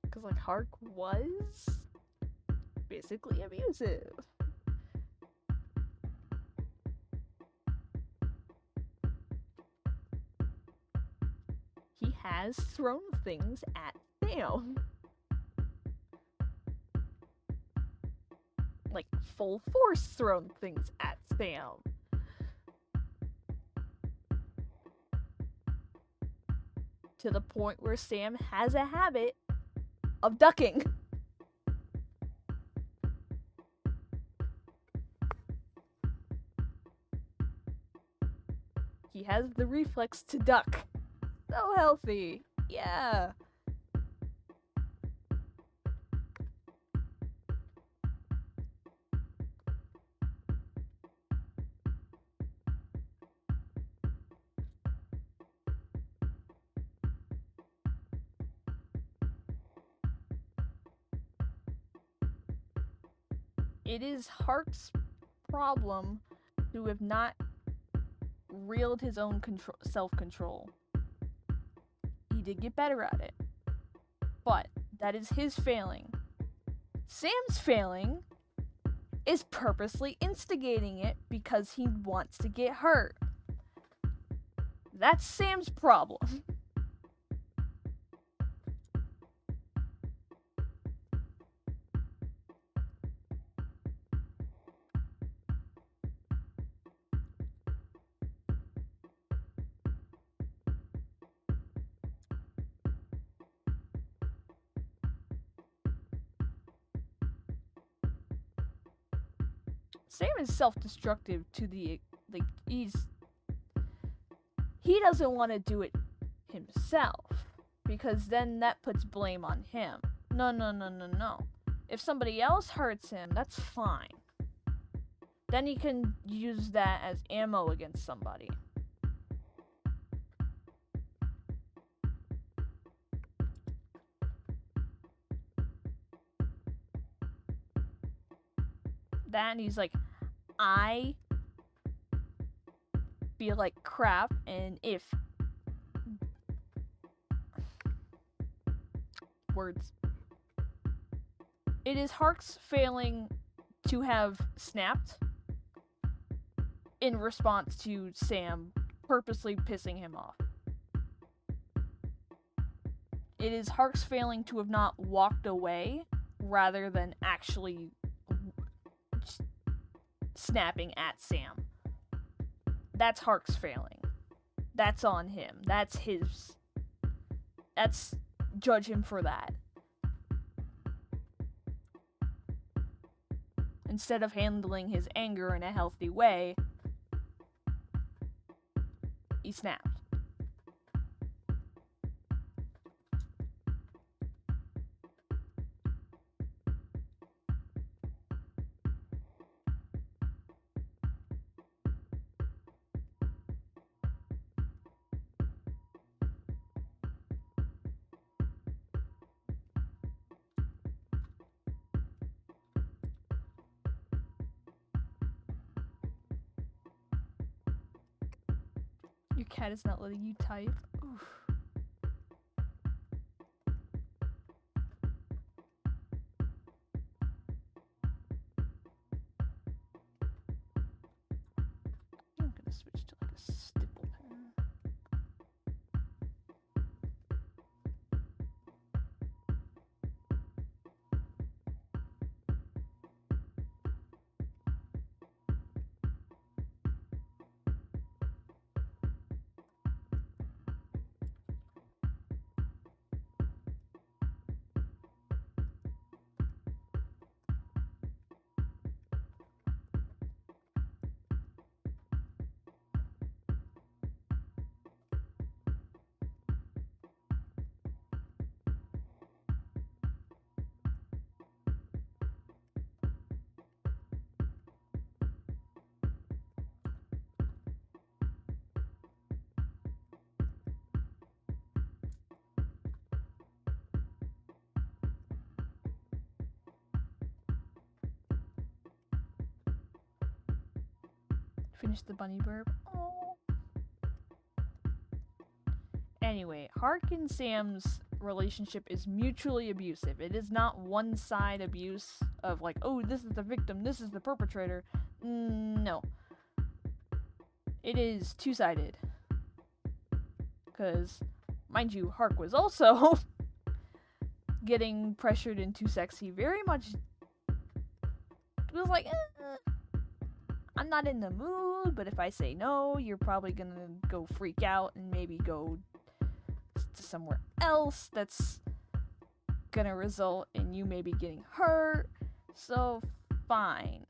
Because, like, Hark was basically abusive. He has thrown things at Sam. Like, full force thrown things at Sam. To the point where Sam has a habit of ducking. He has the reflex to duck. So healthy. Yeah. It is Hark's problem to have not reeled his own self-control. He did get better at it, but that is his failing. Sam's failing is purposely instigating it because he wants to get hurt. That's Sam's problem. Sam is self-destructive to the, like, he doesn't want to do it himself, because then that puts blame on him. No. If somebody else hurts him, that's fine. Then he can use that as ammo against somebody. Then he's like, I feel like crap, and if words, it is Hark's failing to have snapped in response to Sam purposely pissing him off. It is Hark's failing to have not walked away rather than actually snapping at Sam. That's Hark's failing. That's on him. That's his. Judge him for that. Instead of handling his anger in a healthy way, he snapped. Your cat is not letting you type. Oof. I'm gonna switch to like a stipple pen. Finish the bunny burp. Oh. Anyway, Hark and Sam's relationship is mutually abusive. It is not one-side abuse of like, oh, this is the victim, this is the perpetrator. No. It is two-sided. Because, mind you, Hark was also getting pressured into sex. He very much was like, I'm not in the mood, but if I say no, you're probably gonna go freak out and maybe go to somewhere else. That's gonna result in you maybe getting hurt, so fine.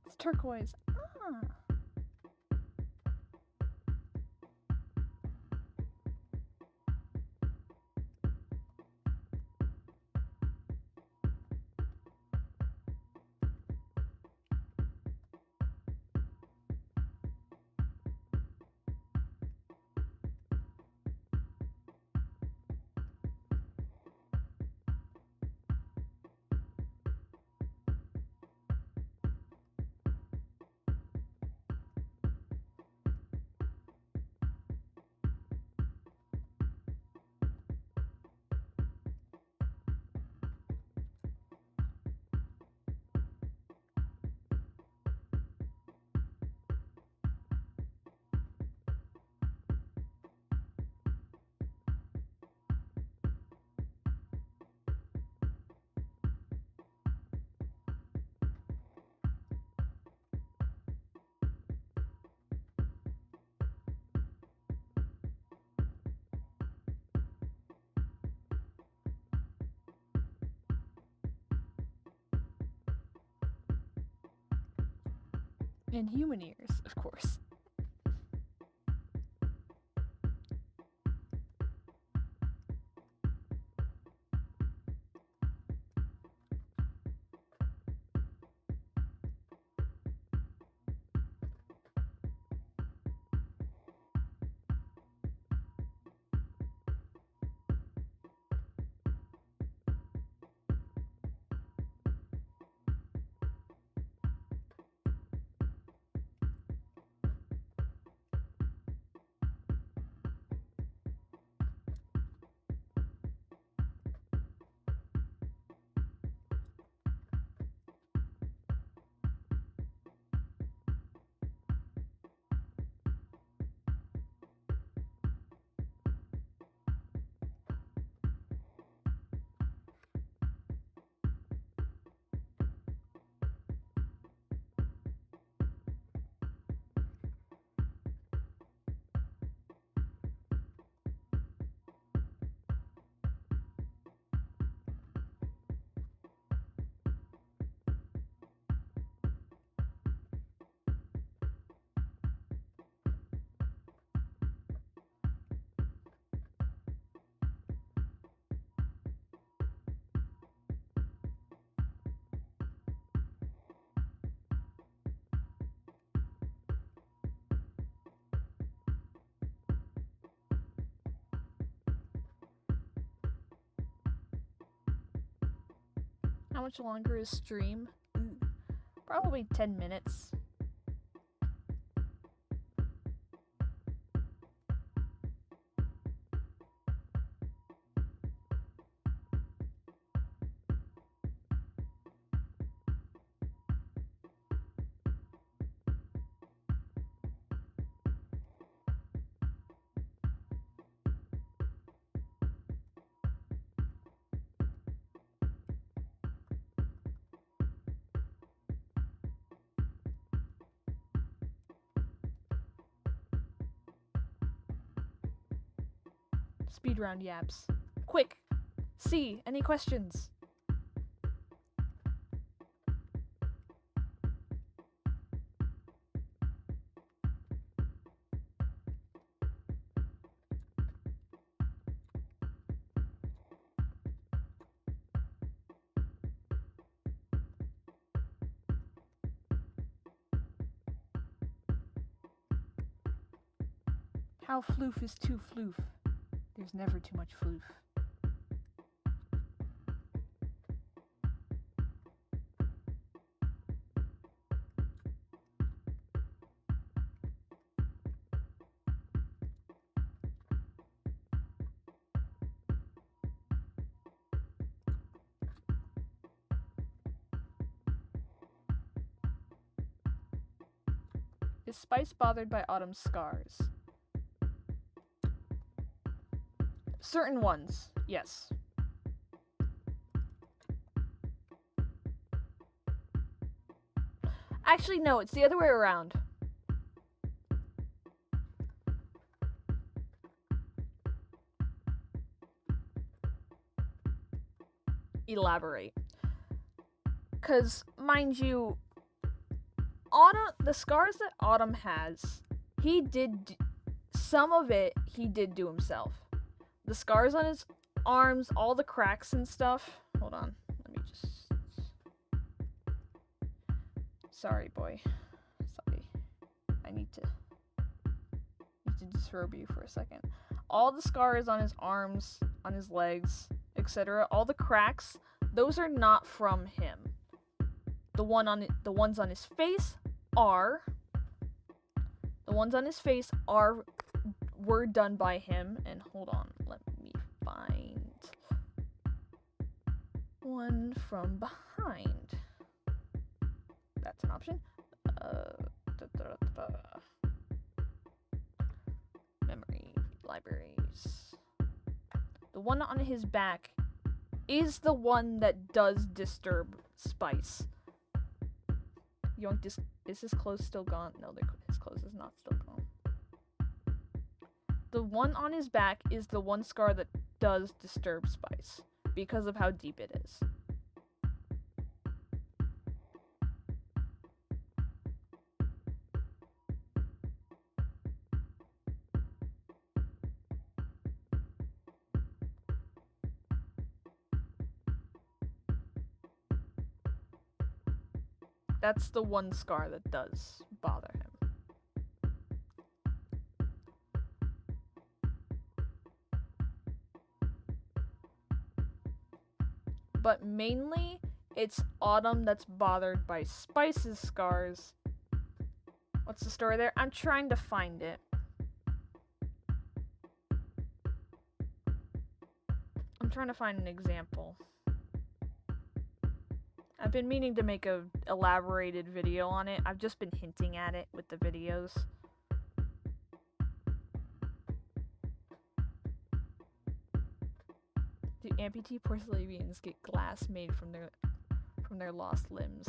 It's turquoise. Ah. And human ears, of course. How much longer is stream? Probably 10 minutes. Speed round yaps. Quick! C, any questions? how floof is too floof. There's never too much floof. Is Spice bothered by Autumn's scars? Certain ones, yes. Actually, no, it's the other way around. Elaborate. Because, mind you, the scars that Autumn has, some of it he did do himself. The scars on his arms, all the cracks and stuff. Hold on, let me just... Sorry, boy. Sorry. I need to disrobe you for a second. All the scars on his arms, on his legs, etc., all the cracks, those are not from him. The ones on his face are. The ones on his face were done by him. And hold on, let me find one from behind. That's an option. Memory libraries. The one on his back is the one that does disturb Spice. Is his clothes still gone? No, his clothes is not still gone. The one on his back is the one scar that does disturb Spice because of how deep it is. That's the one scar that does bother him. But mainly, it's Autumn that's bothered by Spice's scars. What's the story there? I'm trying to find it. I'm trying to find an example. I've been meaning to make a elaborated video on it. I've just been hinting at it with the videos. Do amputee Porcelavians get glass made from their lost limbs,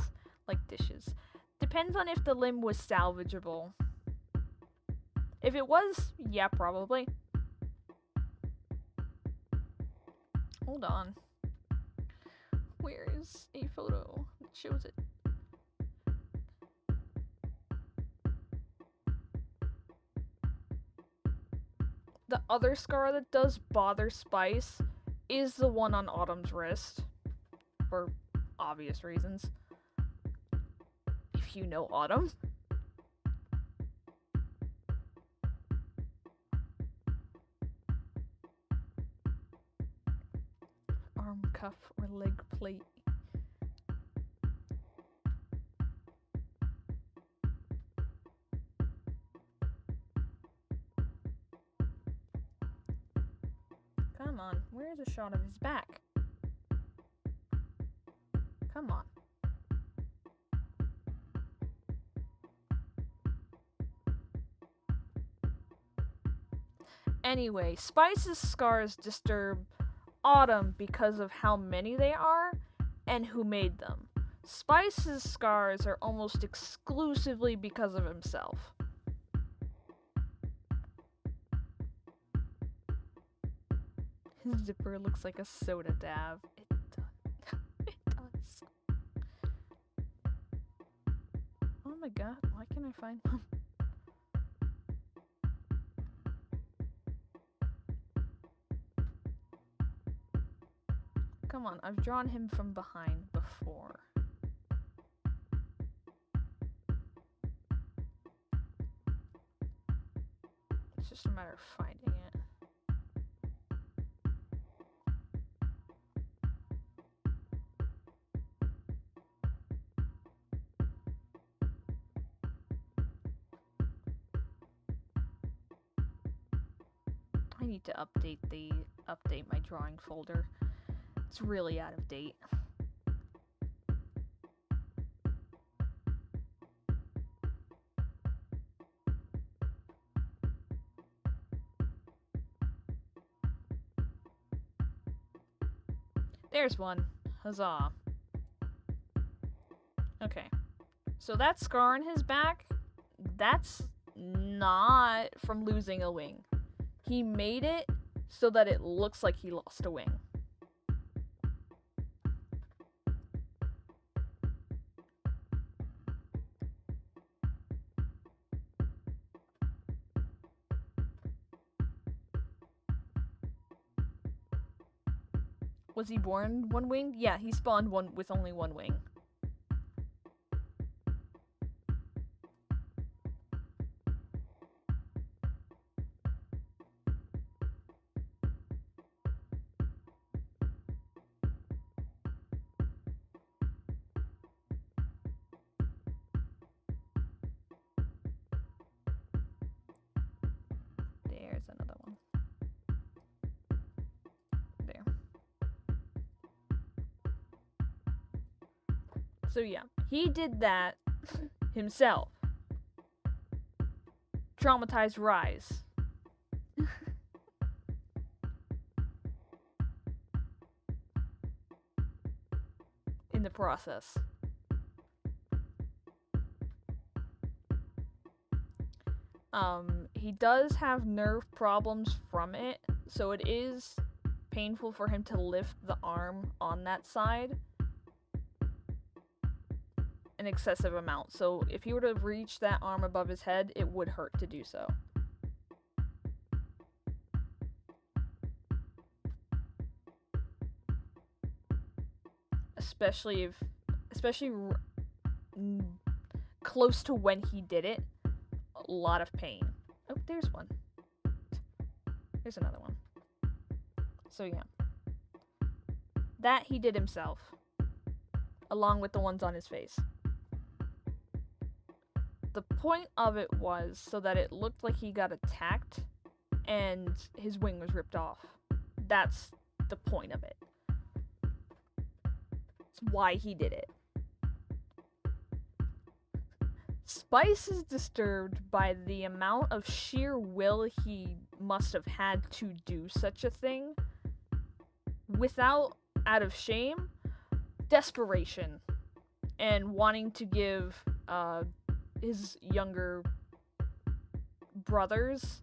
like dishes? Depends on if the limb was salvageable. If it was, yeah, probably. Hold on. Where is a photo that shows it? The other scar that does bother Spice is the one on Autumn's wrist. For obvious reasons. If you know Autumn. Arm cuff or leg plate. Come on, where's a shot of his back? Come on. Anyway, Spice's scars disturb Autumn because of how many they are and who made them. Spice's scars are almost exclusively because of himself. His zipper looks like a soda dab. It does. It does. Oh my god, why can't I find one? Come on, I've drawn him from behind before. just a matter of finding it. I need to update my drawing folder. It's really out of date. There's one. Huzzah. Okay. So that scar on his back, that's not from losing a wing. He made it so that it looks like he lost a wing. Was he born one-winged? Yeah, he spawned one with only one wing. There's another one. There. So yeah, he did that himself. Traumatized Rise. In the process. He does have nerve problems from it, so it is painful for him to lift the arm on that side an excessive amount. So if he were to reach that arm above his head, it would hurt to do so. Especially close to when he did it, a lot of pain. Oh, there's one. There's another one. So yeah. That he did himself. Along with the ones on his face. The point of it was so that it looked like he got attacked and his wing was ripped off. That's the point of it. It's why he did it. Spice is disturbed by the amount of sheer will he must have had to do such a thing without, out of shame, desperation, and wanting to give his younger brothers,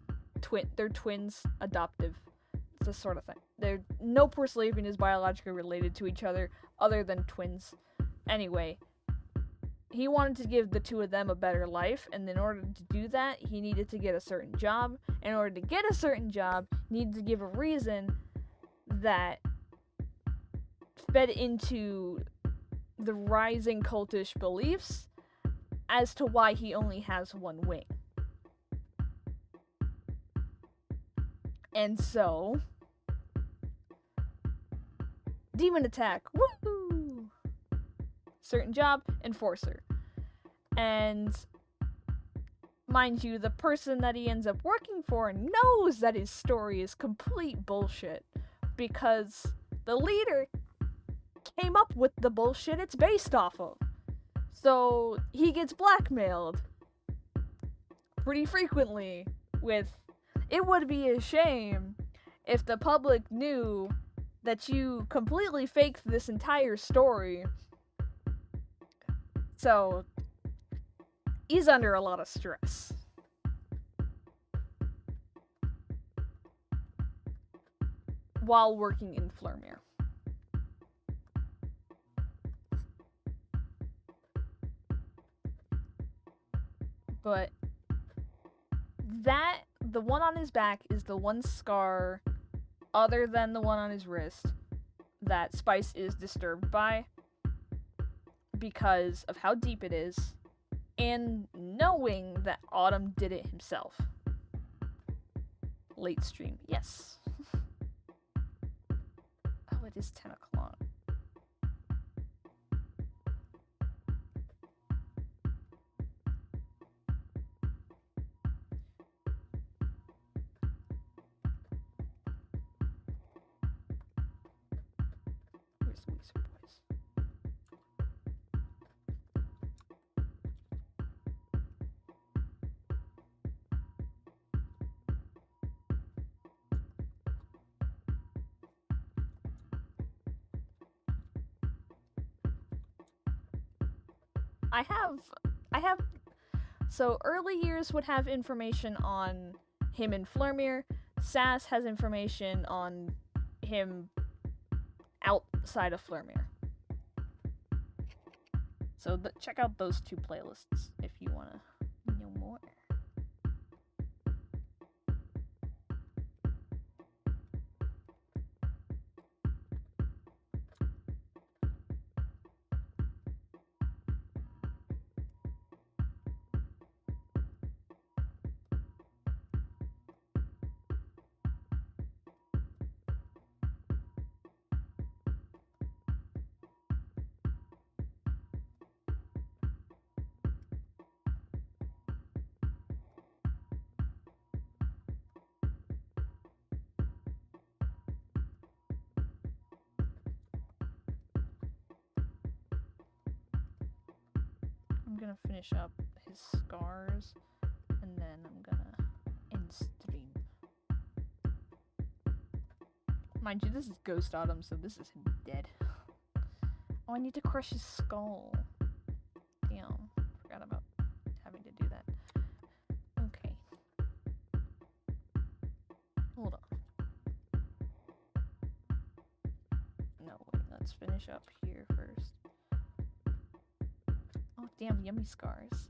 they're twins, adoptive. It's this sort of thing. No poor Slavian is biologically related to each other than twins. Anyway, he wanted to give the two of them a better life, and in order to do that, he needed to get a certain job. In order to get a certain job, he needed to give a reason that fed into the rising cultish beliefs as to why he only has one wing. And so, demon attack, woohoo! Certain job, enforcer. And mind you, the person that he ends up working for knows that his story is complete bullshit because the leader came up with the bullshit it's based off of. So he gets blackmailed pretty frequently with, it would be a shame if the public knew that you completely faked this entire story. So he's under a lot of stress. While working in Flurmere. But the one on his back is the one scar, other than the one on his wrist, that Spice is disturbed by because of how deep it is, and knowing that Autumn did it himself. Late stream, yes. Oh, it is 10 o'clock. Where's the Weezer Boys? I have, so early years would have information on him and Flurmir. Sass has information on him outside of Flurmir. So check out those two playlists if you want to know more. I'm gonna finish up his scars, and then I'm gonna end stream. Mind you, this is Ghost Autumn, so this is him dead. Oh, I need to crush his skull. Damn, forgot about having to do that. Okay. Hold on. No, wait, let's finish up here first. Oh, damn, yummy scars.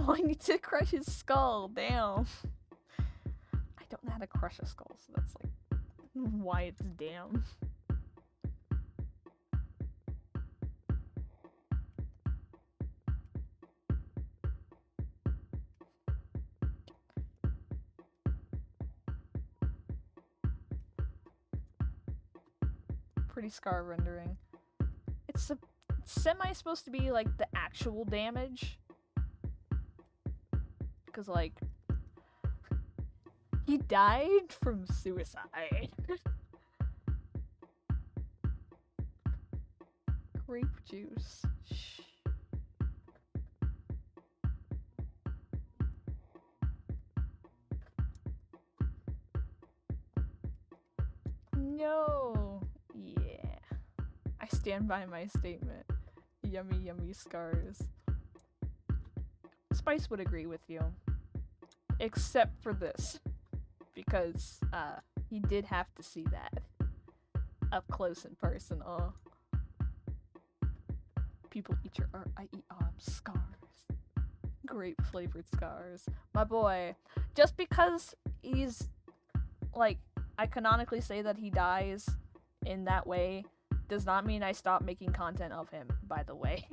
Oh, I need to crush his skull. Damn. I don't know how to crush a skull, so that's like why it's damn. Pretty scar rendering. It's semi supposed to be like the actual damage. Because, like, he died from suicide. Grape juice. Shh. No. Yeah. I stand by my statement. Yummy, yummy scars. Spice would agree with you. Except for this. Because, he did have to see that. Up close and personal. People eat your art, I eat scars. Grape flavored scars. My boy. Just because he's, like, I canonically say that he dies in that way does not mean I stop making content of him, by the way.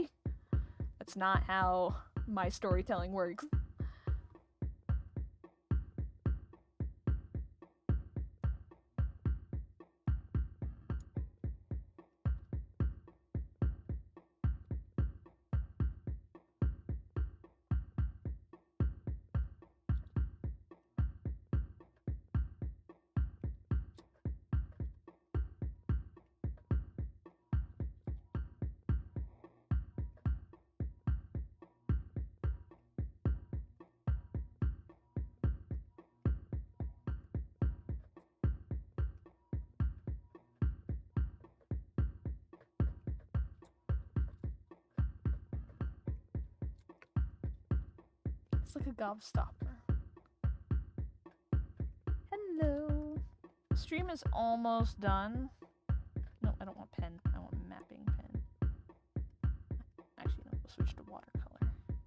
That's not how my storytelling works. It's like a gobstopper. Hello. Stream is almost done. No, I don't want pen. I want mapping pen. Actually, no, we'll switch to watercolor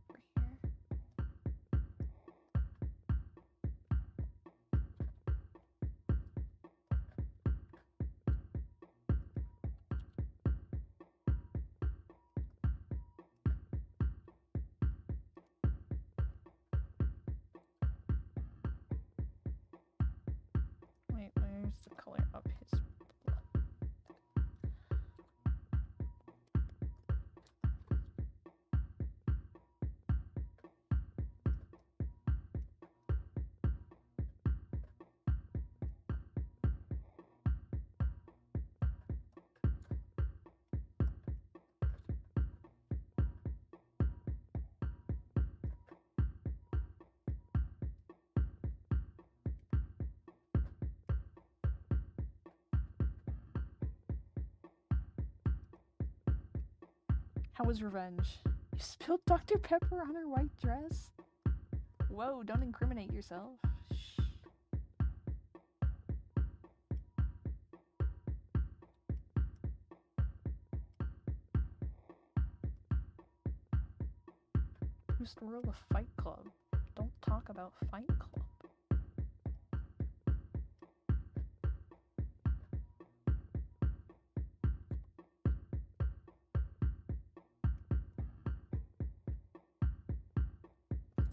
over here. What's the color of his blood? How was revenge? You spilled Dr. Pepper on her white dress? Whoa, don't incriminate yourself. Shh. Who's the rule of Fight Club? Don't talk about Fight Club.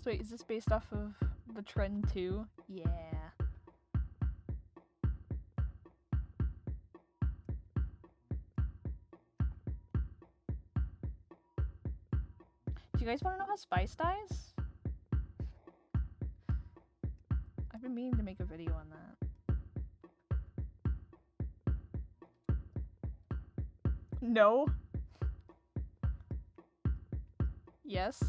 So wait, is this based off of the trend too? Yeah. Do you guys want to know how Spice dies? I've been meaning to make a video on that. No? Yes?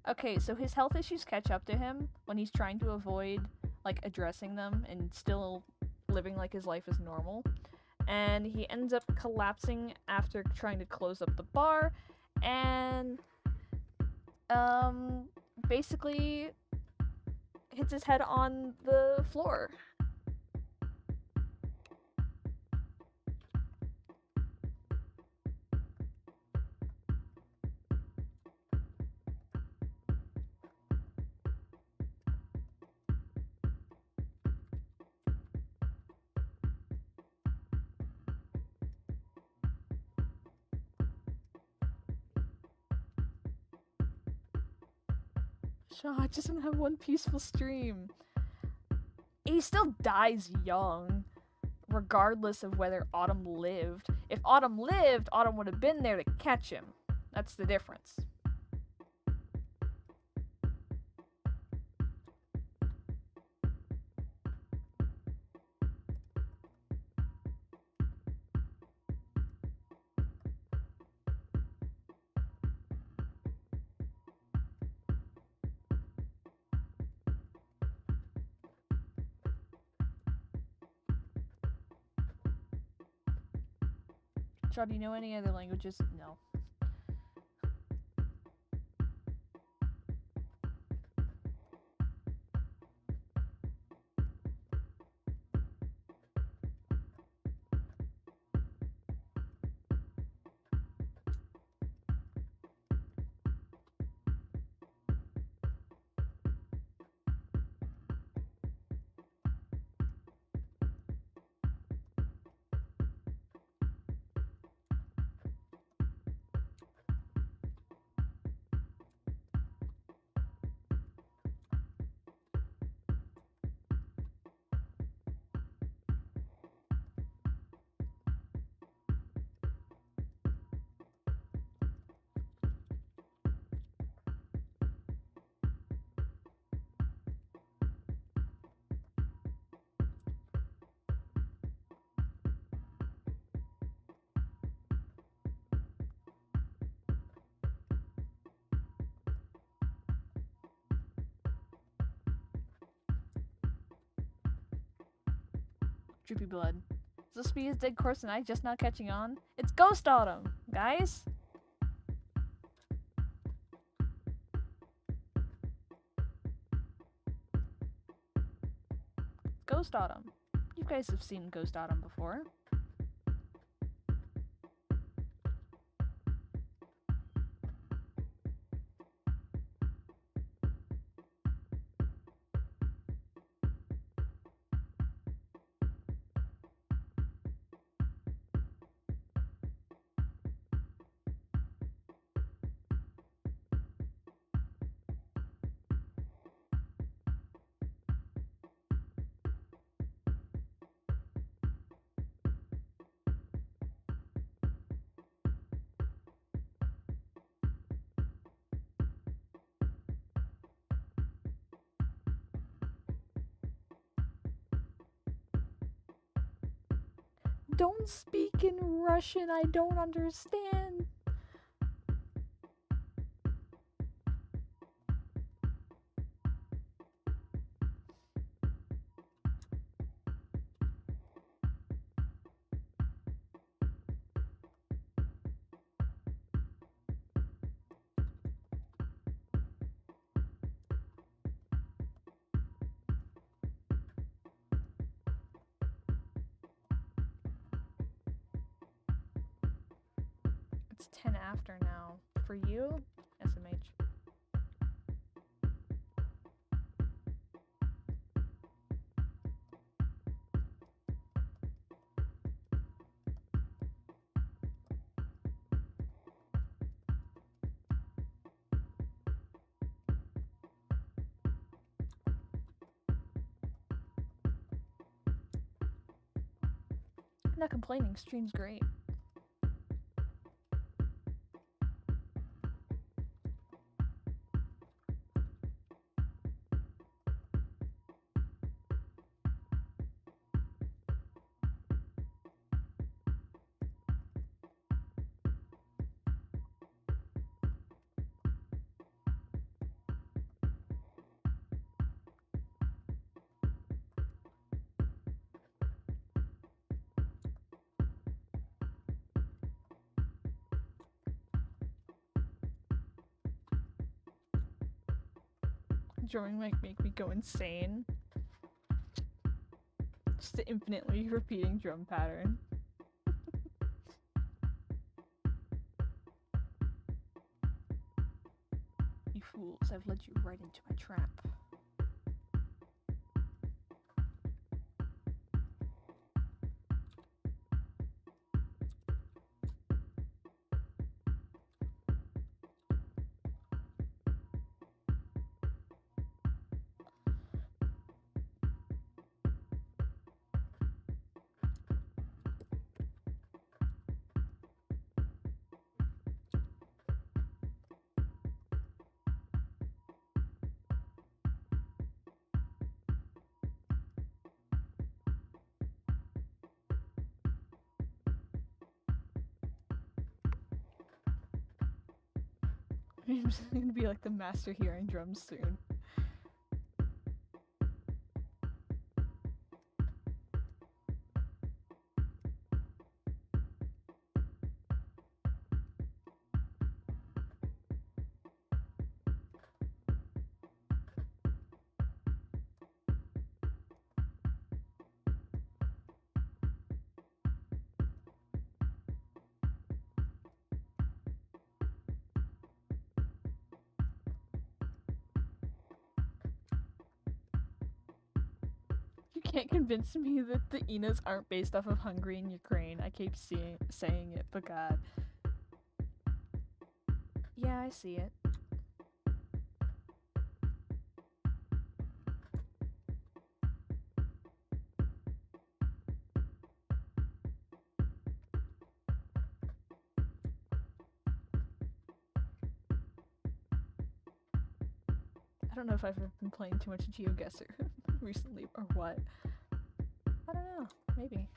Okay, so his health issues catch up to him when he's trying to avoid, like, addressing them and still living like his life is normal. And he ends up collapsing after trying to close up the bar and, basically hits his head on the floor. Shaw just didn't have one peaceful stream. He still dies young, regardless of whether Autumn lived. If Autumn lived, Autumn would have been there to catch him. That's the difference. Shaw, do you know any other languages? No. Droopy blood. Is this be his dead corpse and I just not catching on? It's Ghost Autumn, guys! Ghost Autumn. You guys have seen Ghost Autumn before. Don't speak in Russian, I don't understand. It's 10 after now. For you, SMH. I'm not complaining, stream's great. Drumming might make me go insane. Just the infinitely repeating drum pattern. You fools, I've led you right into my trap. I'm just gonna be like the master hearing drums soon. You can't convince me that the Inas aren't based off of Hungary and Ukraine. I keep saying it, but God. Yeah, I see it. I don't know if I've been playing too much GeoGuessr recently or what. I don't know. Maybe.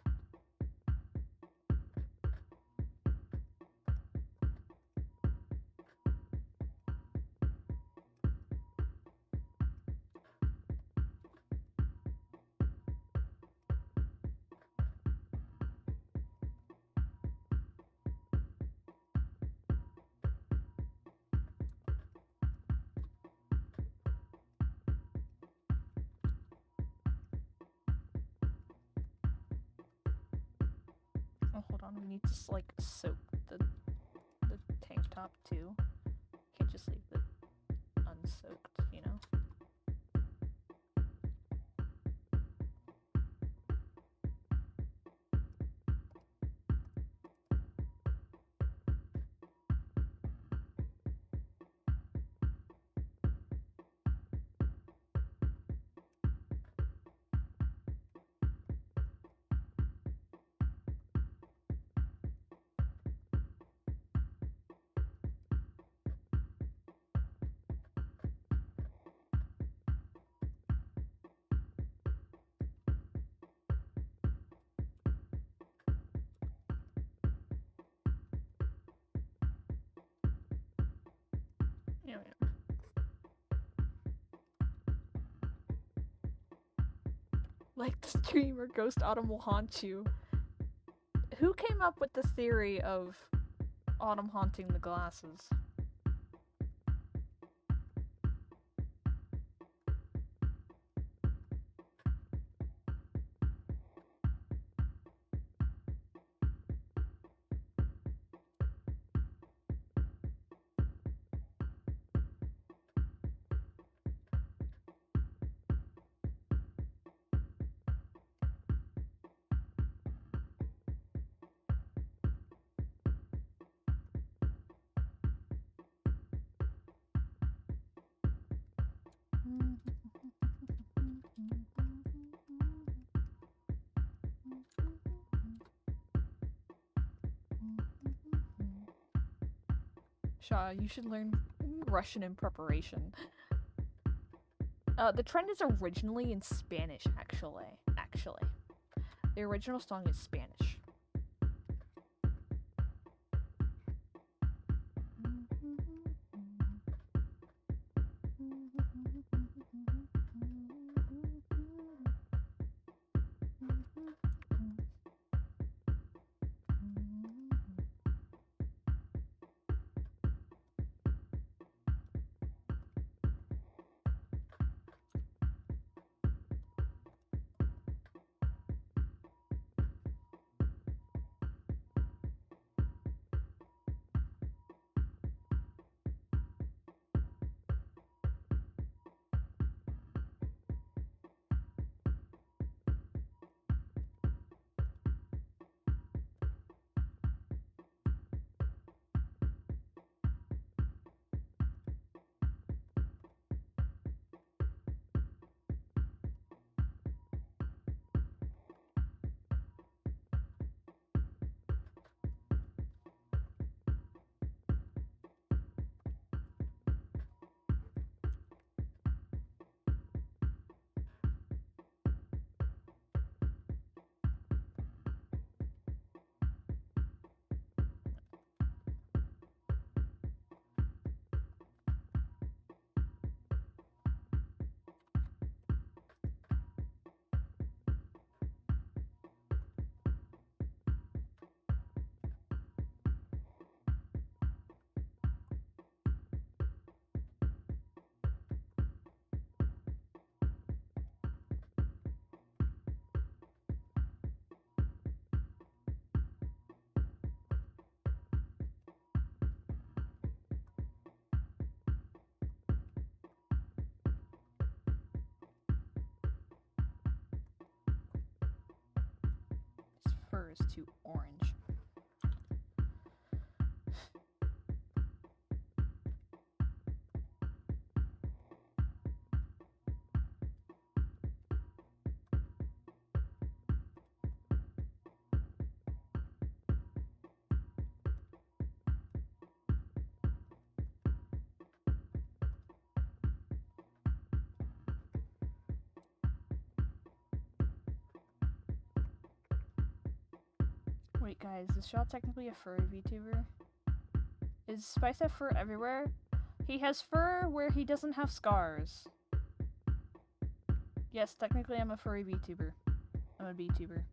Oh, hold on. We need to like soak the tank top too. Can't just leave it unsoaked, you know? Like the streamer Ghost Autumn will haunt you. Who came up with the theory of Autumn haunting the glasses? Shaw, you should learn Russian in preparation. The trend is originally in Spanish, actually. The original song is Spanish. His fur is too orange. Wait, guys, is Shaw technically a furry VTuber? Is Spice have fur everywhere? He has fur where he doesn't have scars. Yes, technically I'm a furry VTuber. I'm a VTuber.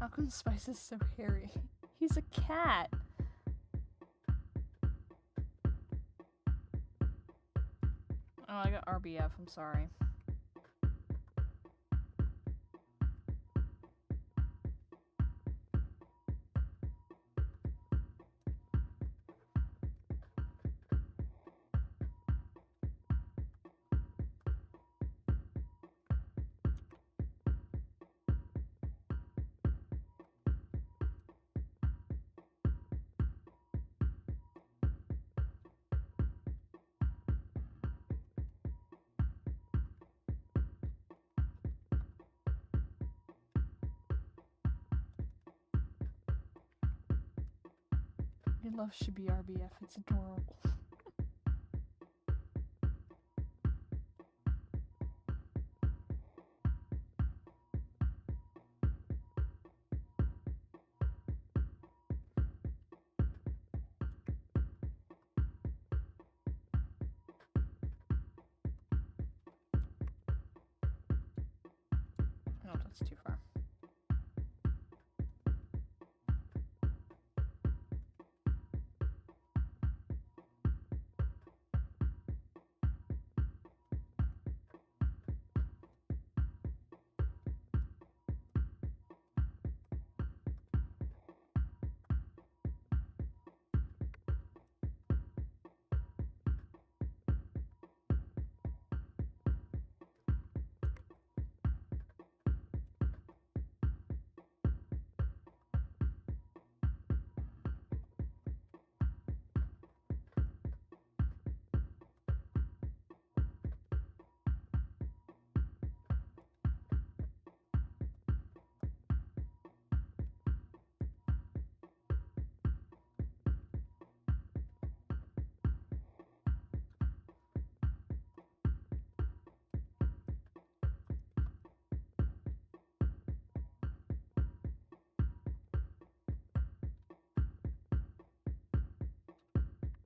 How come Spice is so hairy? He's a cat. Oh, I got RBF, I'm sorry. I love Shibi RBF, it's adorable. No, that's too far.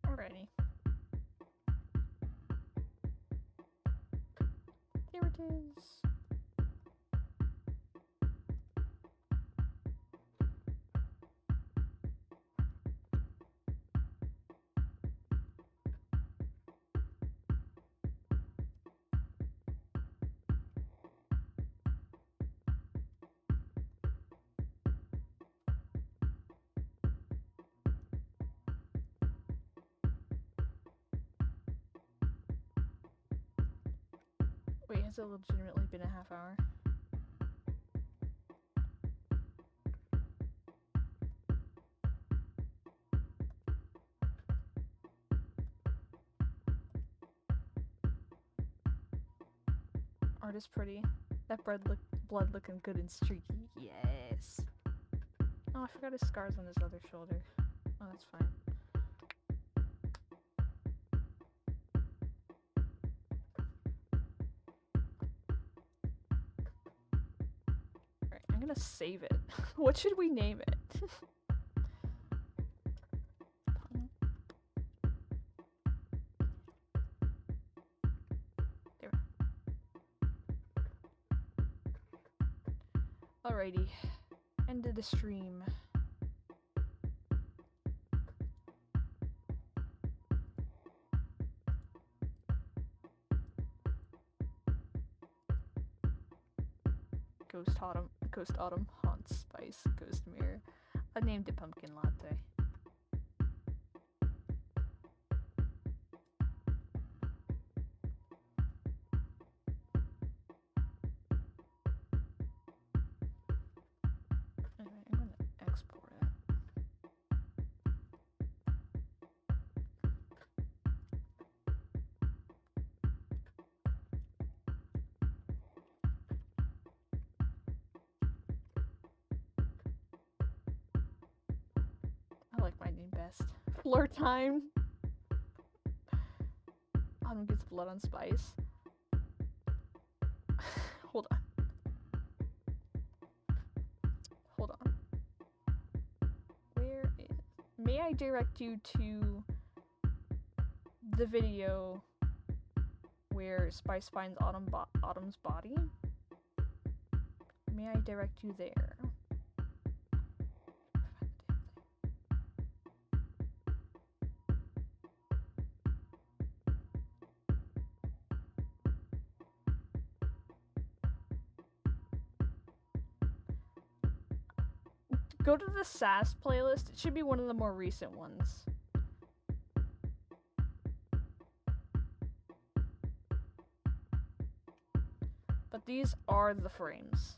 Alrighty. Here it is. Wait, has it legitimately been a half hour? Art is pretty. That blood looking good and streaky. Yes. Oh, I forgot his scars on his other shoulder. Oh, that's fine. Alright, I'm gonna save it. What should we name it? There. Alrighty. End of the stream. Ghost Autumn haunts Spice. Ghost Mirror. I named it Pumpkin Latte. Anyway, I'm gonna export it. I like my name best. Floor time. Autumn gets blood on Spice. Hold on. Hold on. Where is... May I direct you to the video where Spice finds Autumn's body? May I direct you there? Go to the SAS playlist. It should be one of the more recent ones. But these are the frames.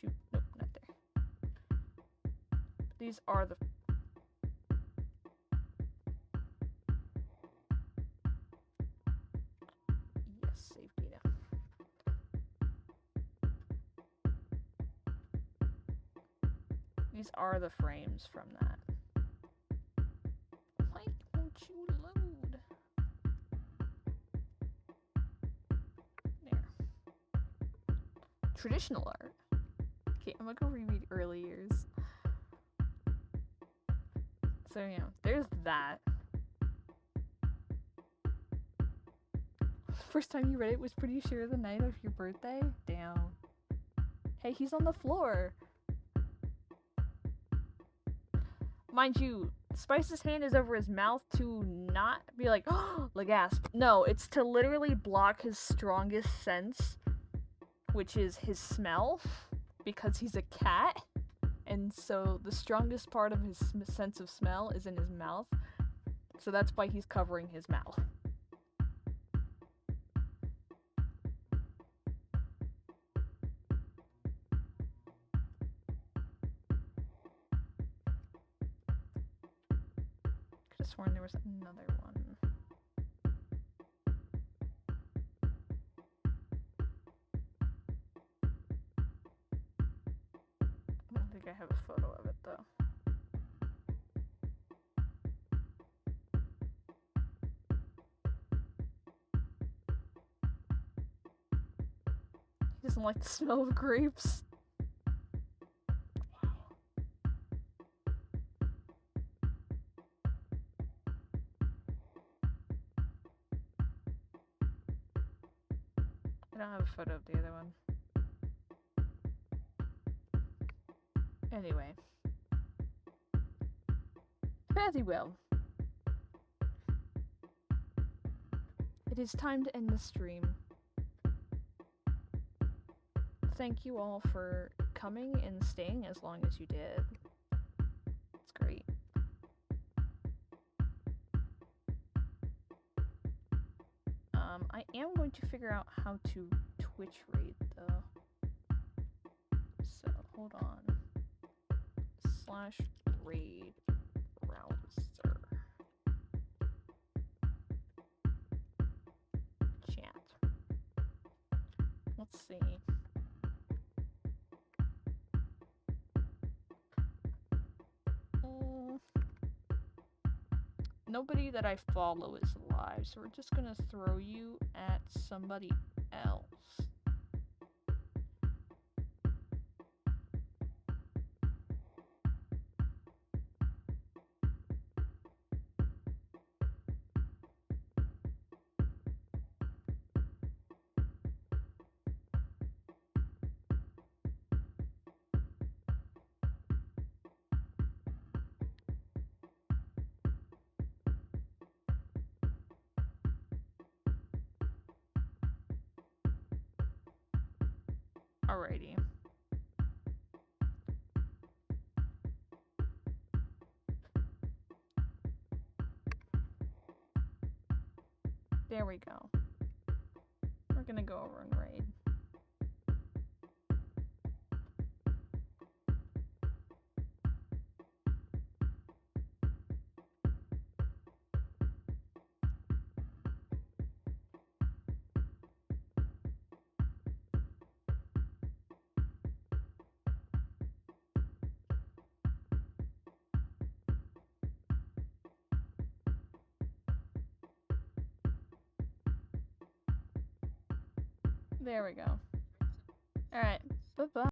Shoot, nope, not there. These are the... Yes, save data. These are the frames from that. traditional art. Okay, I'm gonna go reread early years. So, you know, there's that. First time you read it was pretty sure the night of your birthday? Damn. Hey, he's on the floor. Mind you, Spice's hand is over his mouth to not be like, oh, like gasp. No, it's to literally block his strongest sense, which is his smell, because he's a cat. And so the strongest part of his sense of smell is in his mouth. So that's why he's covering his mouth. Could have sworn there was another one. I don't think I have a photo of it though. He doesn't like the smell of grapes. I don't have a photo of the other one. Anyway. Fairly well. It is time to end the stream. Thank you all for coming and staying as long as you did. It's great. I am going to figure out how to Twitch raid though. So hold on. /raid browser. Chat. Let's see. Nobody that I follow is live, so we're just gonna throw you at somebody else. Alrighty. There we go. We're gonna go over and raid. There we go. Alright, bye-bye.